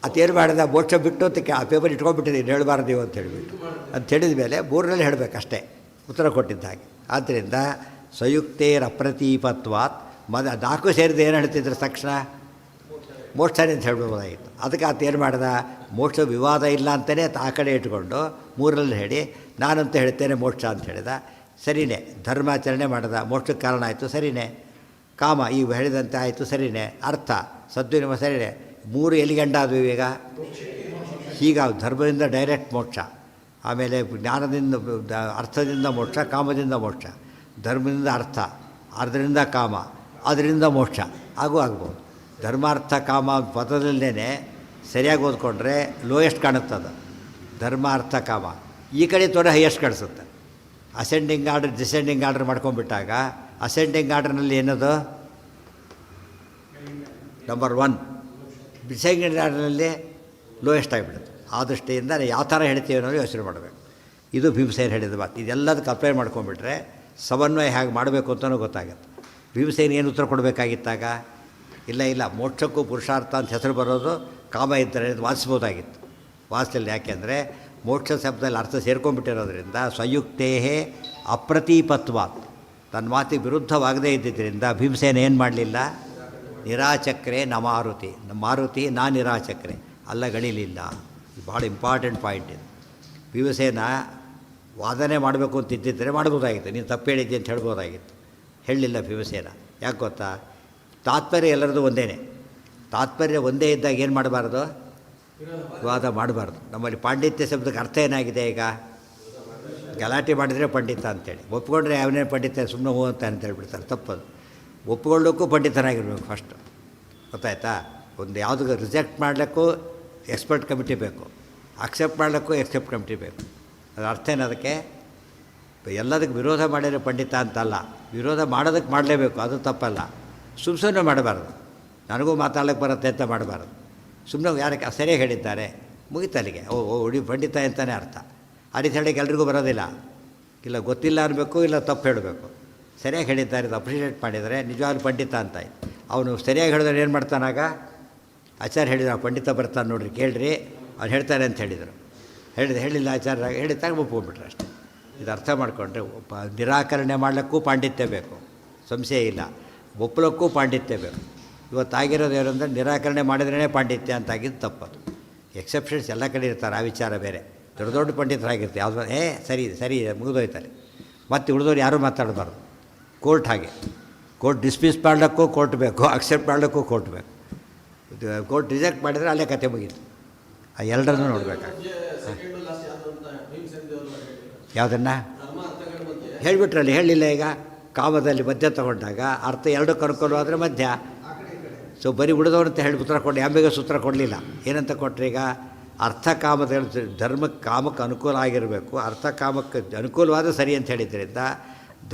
ಅದೇನು ಮಾಡಿದ? ಮೋಕ್ಷ ಬಿಟ್ಟು ಅಂತ ಆ ಪೇಪರ್ ಇಟ್ಕೊಂಡ್ಬಿಟ್ಟಿದ್ದೀನಿ, ಹೇಳಬಾರ್ದು ನೀವು ಅಂತ ಹೇಳಿಬಿಟ್ಟು. ಅಂತ ಹೇಳಿದ ಮೇಲೆ ಮೂರರಲ್ಲಿ ಹೇಳಬೇಕಷ್ಟೇ, ಉತ್ತರ ಕೊಟ್ಟಿದ್ದ ಹಾಗೆ. ಆದ್ದರಿಂದ ಸ್ವಯುಕ್ತೇರಪ್ರತೀಪತ್ವಾತ್ ನಾಲ್ಕು ಸೇರಿದ ಏನು ಹೇಳ್ತಿದ್ರು ತಕ್ಷಣ? ಮೋಕ್ಷನೇ ಅಂತ ಹೇಳ್ಬೋದಾಗಿತ್ತು. ಅದಕ್ಕೆ ಆತ ಏನು ಮಾಡಿದ? ಮೋಕ್ಷ ವಿವಾದ ಇಲ್ಲ ಅಂತಲೇ ಆ ಕಡೆ ಇಟ್ಕೊಂಡು ಮೂರರಲ್ಲಿ ಹೇಳಿ ನಾನಂತ ಹೇಳ್ತೇನೆ ಮೋಕ್ಷ ಅಂತ ಹೇಳಿದ. ಸರಿಯೇ. ಧರ್ಮಾಚರಣೆ ಮಾಡಿದ, ಮೋಕ್ಷಕ್ಕೆ ಕಾರಣ ಆಯಿತು, ಸರಿಯೇ. ಕಾಮ ಈಗ ಹೇಳಿದಂತೆ ಆಯಿತು, ಸರಿಯೇ. ಅರ್ಥ ಸದ್ವಿನಿಮಯ ಸರಿ 3 ಎಲಿಗಂಡ ಅದು ಈಗ ಹೀಗ ಧರ್ಮದಿಂದ ಡೈರೆಕ್ಟ್ ಮೋಕ್ಷ, ಆಮೇಲೆ ಜ್ಞಾನದಿಂದ ಅರ್ಥದಿಂದ ಮೋಕ್ಷ, ಕಾಮದಿಂದ ಮೋಕ್ಷ, ಧರ್ಮದಿಂದ ಅರ್ಥ, ಅರ್ಧದಿಂದ ಕಾಮ, ಅದರಿಂದ ಮೋಕ್ಷ ಆಗ್ಬೋದು. ಧರ್ಮಾರ್ಥ ಕಾಮ ಪದದಲ್ಲೇ ಸರಿಯಾಗಿ ಓದ್ಕೊಂಡ್ರೆ ಲೋಯೆಸ್ಟ್ ಕಾಣುತ್ತದು ಧರ್ಮ ಅರ್ಥ ಕಾಮ. ಈ ಕಡೆ ತೋರೆ ಹೈಯೆಸ್ಟ್ ಕಾಣಿಸುತ್ತೆ. ಅಸೆಂಡಿಂಗ್ ಆರ್ಡರ್ ಡಿಸೆಂಡಿಂಗ್ ಆರ್ಡರ್ ಮಾಡ್ಕೊಂಡ್ಬಿಟ್ಟಾಗ ಅಸೆಂಡಿಂಗ್ ಆರ್ಡರ್ನಲ್ಲಿ ಏನದು ನಂಬರ್ 1, ಡಿಸೆಂಡಿಂಗ್ ಆರ್ಡರ್ನಲ್ಲಿ ಲೋಯೆಸ್ಟ್ ಆಗಿಬಿಡುತ್ತೆ. ಆ ದೃಷ್ಟಿಯಿಂದ ಯಾವ ಥರ ಹೇಳ್ತೀವಿ ಅನ್ನೋದು ಯೋಚನೆ ಮಾಡಬೇಕು. ಇದು ಭೀಮಸೇನ ಹೇಳಿದ ಮಾತು. ಇದೆಲ್ಲದಕ್ಕೆ ಅಪ್ಲೈ ಮಾಡ್ಕೊಂಡ್ಬಿಟ್ರೆ ಸಮನ್ವಯ ಹೇಗೆ ಮಾಡಬೇಕು ಅಂತಲೂ ಗೊತ್ತಾಗುತ್ತೆ. ಭೀಮಸೇನ ಏನು ಉತ್ತರ ಕೊಡಬೇಕಾಗಿತ್ತಾಗ? ಇಲ್ಲ ಮೋಕ್ಷಕ್ಕೂ ಪುರುಷಾರ್ಥ ಅಂತ ಹೆಸರು ಬರೋದು ಕಾಮ ಇದ್ದರೆ ವಾದಿಸ್ಬೋದಾಗಿತ್ತು. ವಾದಿಸಲಿಲ್ಲ. ಯಾಕೆಂದರೆ ಮೋಕ್ಷ ಶಬ್ದದಲ್ಲಿ ಅರ್ಥ ಸೇರ್ಕೊಂಡ್ಬಿಟ್ಟಿರೋದ್ರಿಂದ ಸಂಯುಕ್ತೇ ಅಪ್ರತೀಪತ್ವಾತ್ ತನ್ನ ಮಾತಿಗೆ ವಿರುದ್ಧವಾಗದೇ ಇದ್ದಿದ್ದರಿಂದ ಭೀಮಸೇನ ಏನು ಮಾಡಲಿಲ್ಲ? ನಿರಾಚಕ್ರೆ ನ ಮಾರುತಿ, ಮಾರುತಿ ನಾ ನಿರಾಚಕ್ರೆ ಅಲ್ಲಗಳಿಲಿಲ್ಲ. ಇದು ಭಾಳ ಇಂಪಾರ್ಟೆಂಟ್ ಪಾಯಿಂಟ್ ಇದು. ಭೀಮಸೇನ ವಾದನೆ ಮಾಡಬೇಕು ಅಂತ ಇದ್ದಿದ್ದರೆ ಮಾಡ್ಬೋದಾಗಿತ್ತು, ನೀನು ತಪ್ಪು ಹೇಳಿದ್ದೆ ಅಂತ ಹೇಳ್ಬೋದಾಗಿತ್ತು. ಹೇಳಲಿಲ್ಲ ಭೀಮಸೇನ. ಯಾಕೆ ಗೊತ್ತಾ? ತಾತ್ಪರ್ಯ ಎಲ್ಲರದು ಒಂದೇ. ತಾತ್ಪರ್ಯ ಒಂದೇ ಇದ್ದಾಗ ಏನು ಮಾಡಬಾರ್ದು? ವಾದ ಮಾಡಬಾರ್ದು. ನಮ್ಮಲ್ಲಿ ಪಾಂಡಿತ್ಯ ಶಬ್ದಕ್ಕೆ ಅರ್ಥ ಏನಾಗಿದೆ? ಈಗ ಗಲಾಟೆ ಮಾಡಿದರೆ ಪಂಡಿತ ಅಂತೇಳಿ, ಒಪ್ಕೊಂಡ್ರೆ ಅವನೇ ಪಂಡಿತ ಸುಮ್ಮನೆ ಹೋ ಅಂತ ಹೇಳ್ಬಿಡ್ತಾರೆ. ತಪ್ಪದು. ಒಪ್ಕೊಳ್ಳೋಕ್ಕೂ ಪಂಡಿತನಾಗಿರ್ಬೇಕು ಫಸ್ಟು. ಗೊತ್ತಾಯ್ತಾ? ಒಂದು ಯಾವುದಕ್ಕೆ ರಿಜೆಕ್ಟ್ ಮಾಡಲಿಕ್ಕೂ ಎಕ್ಸ್ಪರ್ಟ್ ಕಮಿಟಿ ಬೇಕು, ಅಕ್ಸೆಪ್ಟ್ ಮಾಡಲಿಕ್ಕೂ ಎಕ್ಸೆಪ್ಟ್ ಕಮಿಟಿ ಬೇಕು. ಅದು ಅರ್ಥ ಏನದಕ್ಕೆ? ಎಲ್ಲದಕ್ಕೆ ವಿರೋಧ ಮಾಡಿದರೆ ಪಂಡಿತ ಅಂತಲ್ಲ, ವಿರೋಧ ಮಾಡೋದಕ್ಕೆ ಮಾಡಲೇಬೇಕು, ಅದು ತಪ್ಪಲ್ಲ. ಸುಮ್ಮನೆ ಮಾಡಬಾರ್ದು. ನನಗೂ ಮಾತಾಡೋಕ್ಕೆ ಬರುತ್ತೆ ಅಂತ ಮಾಡಬಾರ್ದು. ಸುಮ್ಮನೆ ಯಾರಕ್ಕೆ ಸರಿಯಾಗಿ ಹೇಳಿದ್ದಾರೆ ಮುಗಿತಲ್ಲಿಗೆ ಹುಡಿ ಪಂಡಿತ ಅಂತಲೇ ಅರ್ಥ. ಆ ರೀತಿ ಹೇಳಿಕ್ಕೆ ಎಲ್ರಿಗೂ ಬರೋದಿಲ್ಲ. ಇಲ್ಲ ಗೊತ್ತಿಲ್ಲ ಅನ್ನಬೇಕು, ಇಲ್ಲ ತಪ್ಪು ಹೇಳಬೇಕು. ಸರಿಯಾಗಿ ಹೇಳಿದ್ದಾರೆ ಇದು ಅಪ್ರಿಷಿಯೇಟ್ ಮಾಡಿದರೆ ನಿಜವಾಗ್ಲೂ ಪಂಡಿತ ಅಂತಾಯ್ತು. ಅವನು ಸರಿಯಾಗಿ ಹೇಳಿದ್ರೆ ಏನು ಮಾಡ್ತಾನಾಗ? ಆಚಾರ್ಯ ಹೇಳಿದ್ರು ಪಂಡಿತ ಬರ್ತಾನೆ ನೋಡ್ರಿ ಕೇಳ್ರಿ ಅವ್ನು ಹೇಳ್ತಾನೆ ಅಂತ ಹೇಳಿದರು. ಹೇಳಿಲ್ಲ ಆಚಾರ್ಯ ಹೇಳಿದಾಗ ಒಪ್ಕೊಂಡ್ಬಿಟ್ರೆ ಅಷ್ಟೇ. ಇದು ಅರ್ಥ ಮಾಡಿಕೊಂಡ್ರೆ ನಿರಾಕರಣೆ ಮಾಡಲಿಕ್ಕೂ ಪಾಂಡಿತ್ಯ ಬೇಕು, ಸಂಶಯ ಇಲ್ಲ. ಒಪ್ಪಲಕ್ಕೂ ಪಾಂಡಿತ್ಯ ಬೇಕು. ಇವತ್ತಾಗಿರೋದು ಏನಂದರೆ ನಿರಾಕರಣೆ ಮಾಡಿದ್ರೇ ಪಾಂಡಿತ್ಯ ಅಂತಾಗಿದ್ದು ತಪ್ಪದು. ಎಕ್ಸೆಪ್ಷನ್ಸ್ ಎಲ್ಲ ಕಡೆ ಇರ್ತಾರೆ, ಆ ವಿಚಾರ ಬೇರೆ. ದೊಡ್ಡ ದೊಡ್ಡ ಪಂಡಿತರಾಗಿರ್ತಾರೆ, ಯಾವುದೋ ಸರಿ ಮುಗಿದೋಯ್ತಾರೆ. ಮತ್ತು ಉಳಿದವ್ರು ಯಾರೂ ಮಾತಾಡಬಾರ್ದು. ಕೋರ್ಟ್ ಹಾಗೆ, ಕೋರ್ಟ್ ಡಿಸ್ಮಿಸ್ ಮಾಡಲಿಕ್ಕೂ ಕೋರ್ಟ್ ಬೇಕು, ಅಕ್ಸೆಪ್ಟ್ ಮಾಡಲಿಕ್ಕೂ ಕೋರ್ಟ್ ಬೇಕು. ಕೋರ್ಟ್ ರಿಜೆಕ್ಟ್ ಮಾಡಿದರೆ ಅಲ್ಲೇ ಕತೆ ಮುಗೀತು. ಆ ಎರಡನ್ನೂ ನೋಡಬೇಕಾಗ್ತದೆ. ಯಾವುದನ್ನು ಹೇಳಿಬಿಟ್ರಲ್ಲಿ ಹೇಳಿಲ್ಲ. ಈಗ ಕಾಮದಲ್ಲಿ ಮಧ್ಯ ತಗೊಂಡಾಗ ಅರ್ಥ ಎರಡು ಕರ್ಕೊಳ್ಳೋದ್ರೆ ಮಧ್ಯ. ಸೊ ಬರೀ ಉಳಿದವರು ಅಂತ ಹೇಳಿ ಉತ್ತರ ಕೊಟ್ಟು ಅಂಬೆಗೆ ಸೂತ್ರ ಕೊಡಲಿಲ್ಲ. ಏನಂತ ಕೊಟ್ಟರೆ ಈಗ ಅರ್ಥ ಕಾಮದ ಧರ್ಮಕ್ಕೆ ಕಾಮಕ್ಕೆ ಅನುಕೂಲ ಆಗಿರಬೇಕು, ಅರ್ಥ ಕಾಮಕ್ಕೆ ಅನುಕೂಲವಾದ ಸರಿ ಅಂತ ಹೇಳಿದ್ರಿಂದ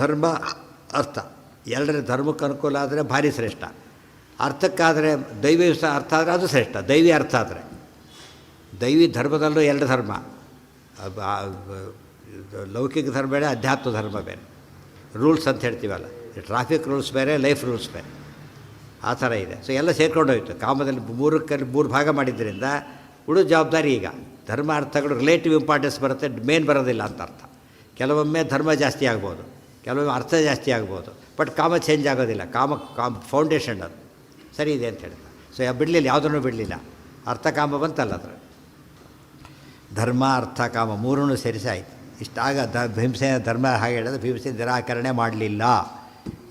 ಧರ್ಮ ಅರ್ಥ ಎರಡರ ಧರ್ಮಕ್ಕೆ ಅನುಕೂಲ ಆದರೆ ಭಾರಿ ಶ್ರೇಷ್ಠ. ಅರ್ಥಕ್ಕಾದರೆ ದೈವಿ ಅರ್ಥ ಆದರೆ ಅದು ಶ್ರೇಷ್ಠ. ದೈವಿ ಅರ್ಥ ಆದರೆ ದೈವಿ ಧರ್ಮದಲ್ಲೂ ಎರಡು ಧರ್ಮ, ಲೌಕಿಕ ಧರ್ಮ ಬೇರೆ, ಅಧ್ಯಾತ್ಮ ಧರ್ಮ ಬೇರೆ. ರೂಲ್ಸ್ ಅಂತ ಹೇಳ್ತೀವಲ್ಲ, ಟ್ರಾಫಿಕ್ ರೂಲ್ಸ್ ಬೇರೆ, ಲೈಫ್ ರೂಲ್ಸ್ ಬೇರೆ, ಆ ಥರ ಇದೆ. ಸೊ ಎಲ್ಲ ಸೇರ್ಕೊಂಡೋಯ್ತು. ಕಾಮದಲ್ಲಿ 3 ಭಾಗ ಮಾಡಿದ್ದರಿಂದ ಉಳಿದ ಜವಾಬ್ದಾರಿ ಈಗ ಧರ್ಮ ಅರ್ಥಗಳು ರಿಲೇಟಿವ್ ಇಂಪಾರ್ಟೆನ್ಸ್ ಬರುತ್ತೆ, ಮೇನ್ ಬರೋದಿಲ್ಲ ಅಂತ ಅರ್ಥ. ಕೆಲವೊಮ್ಮೆ ಧರ್ಮ ಜಾಸ್ತಿ ಆಗ್ಬೋದು, ಕೆಲವೊಮ್ಮೆ ಅರ್ಥ ಜಾಸ್ತಿ ಆಗ್ಬೋದು, ಬಟ್ ಕಾಮ ಚೇಂಜ್ ಆಗೋದಿಲ್ಲ. ಕಾಮ ಫೌಂಡೇಶನ್ ಅದು ಸರಿ ಇದೆ ಅಂತ ಹೇಳ್ತಾರೆ. ಸೊ ಬಿಡಲಿಲ್ಲ, ಯಾವುದನ್ನು ಬಿಡಲಿಲ್ಲ. ಅರ್ಥ ಕಾಮ ಬಂತಲ್ಲ ಅದ್ರ ಧರ್ಮ ಅರ್ಥ ಕಾಮ 3 ಸೇರಿಸಿ ಆಯಿತು. ಇಷ್ಟಾಗ ಭೀಮಸೇನ ಧರ್ಮ ಹಾಗೆ ಹೇಳಿದ್ರೆ ಭೀಮಸೇನ ನಿರಾಕರಣೆ ಮಾಡಲಿಲ್ಲ.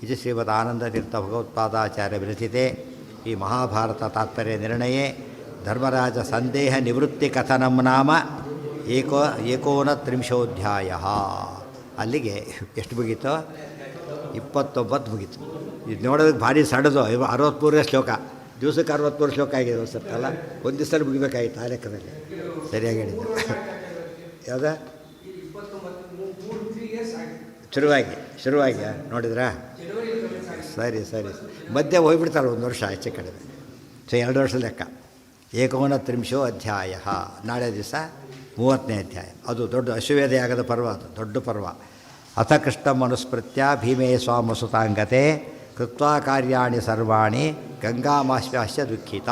ಇದು ಶ್ರೀಮದ್ ಆನಂದ ತೀರ್ಥ ಭಗವತ್ಪಾದಾಚಾರ್ಯ ವಿರಚಿತೆ ಈ ಮಹಾಭಾರತ ತಾತ್ಪರ್ಯ ನಿರ್ಣಯೇ ಧರ್ಮರಾಜ ಸಂದೇಹ ನಿವೃತ್ತಿ ಕಥನಂ ನಾಮ ಏಕೋನತ್ರಿಂಶೋಧ್ಯಾಯ. ಅಲ್ಲಿಗೆ ಎಷ್ಟು ಮುಗೀತು? 29 ಮುಗೀತು. ಇದು ನೋಡೋದಕ್ಕೆ ಭಾರಿ ಸಣ್ಣದು. 63 ಶ್ಲೋಕ, ದಿವಸಕ್ಕೆ 63 ಶ್ಲೋಕ ಆಗಿದೆ ಅಲ್ಲ. ಒಂದು ದಿವಸದಲ್ಲಿ ಮುಗಿಬೇಕಾಗಿತ್ತು ಆ ಲೆಕ್ಕದಲ್ಲಿ. ಸರಿಯಾಗಿ ಹೇಳಿದ್ದೆ. ಯಾವುದ ಶುರುವಾಗಿ ನೋಡಿದ್ರಾ? ಸರಿ ಮಧ್ಯೆ ಹೋಗ್ಬಿಡ್ತಾರೆ 1 ವರ್ಷ ಹೆಚ್ಚು ಕಡಿಮೆ. ಸೊ 2 ವರ್ಷದ ಲೆಕ್ಕ. ಏಕೋನತ್ರಿಂಶೋ ಅಧ್ಯಾಯ. ನಾಳೆ ದಿವಸ 30ನೇ ಅಧ್ಯಾಯ. ಅದು ದೊಡ್ಡ ಅಶ್ವಮೇಧ ಯಾಗದ ಪರ್ವ, ಅದು ದೊಡ್ಡ ಪರ್ವ. ಅಥ ಕೃಷ್ಣ ಮನುಸ್ಮೃತ್ಯ ಭೀಮೇ ಸ್ವಾಮಸುತಾಂಗತೆ ಕೃತ್ವಾ ಕಾರ್ಯಾಣಿ ಸರ್ವಾಣಿ ಗಂಗಾಮಾಶ್ವಾಸ್ಯ ದುಃಖಿತ.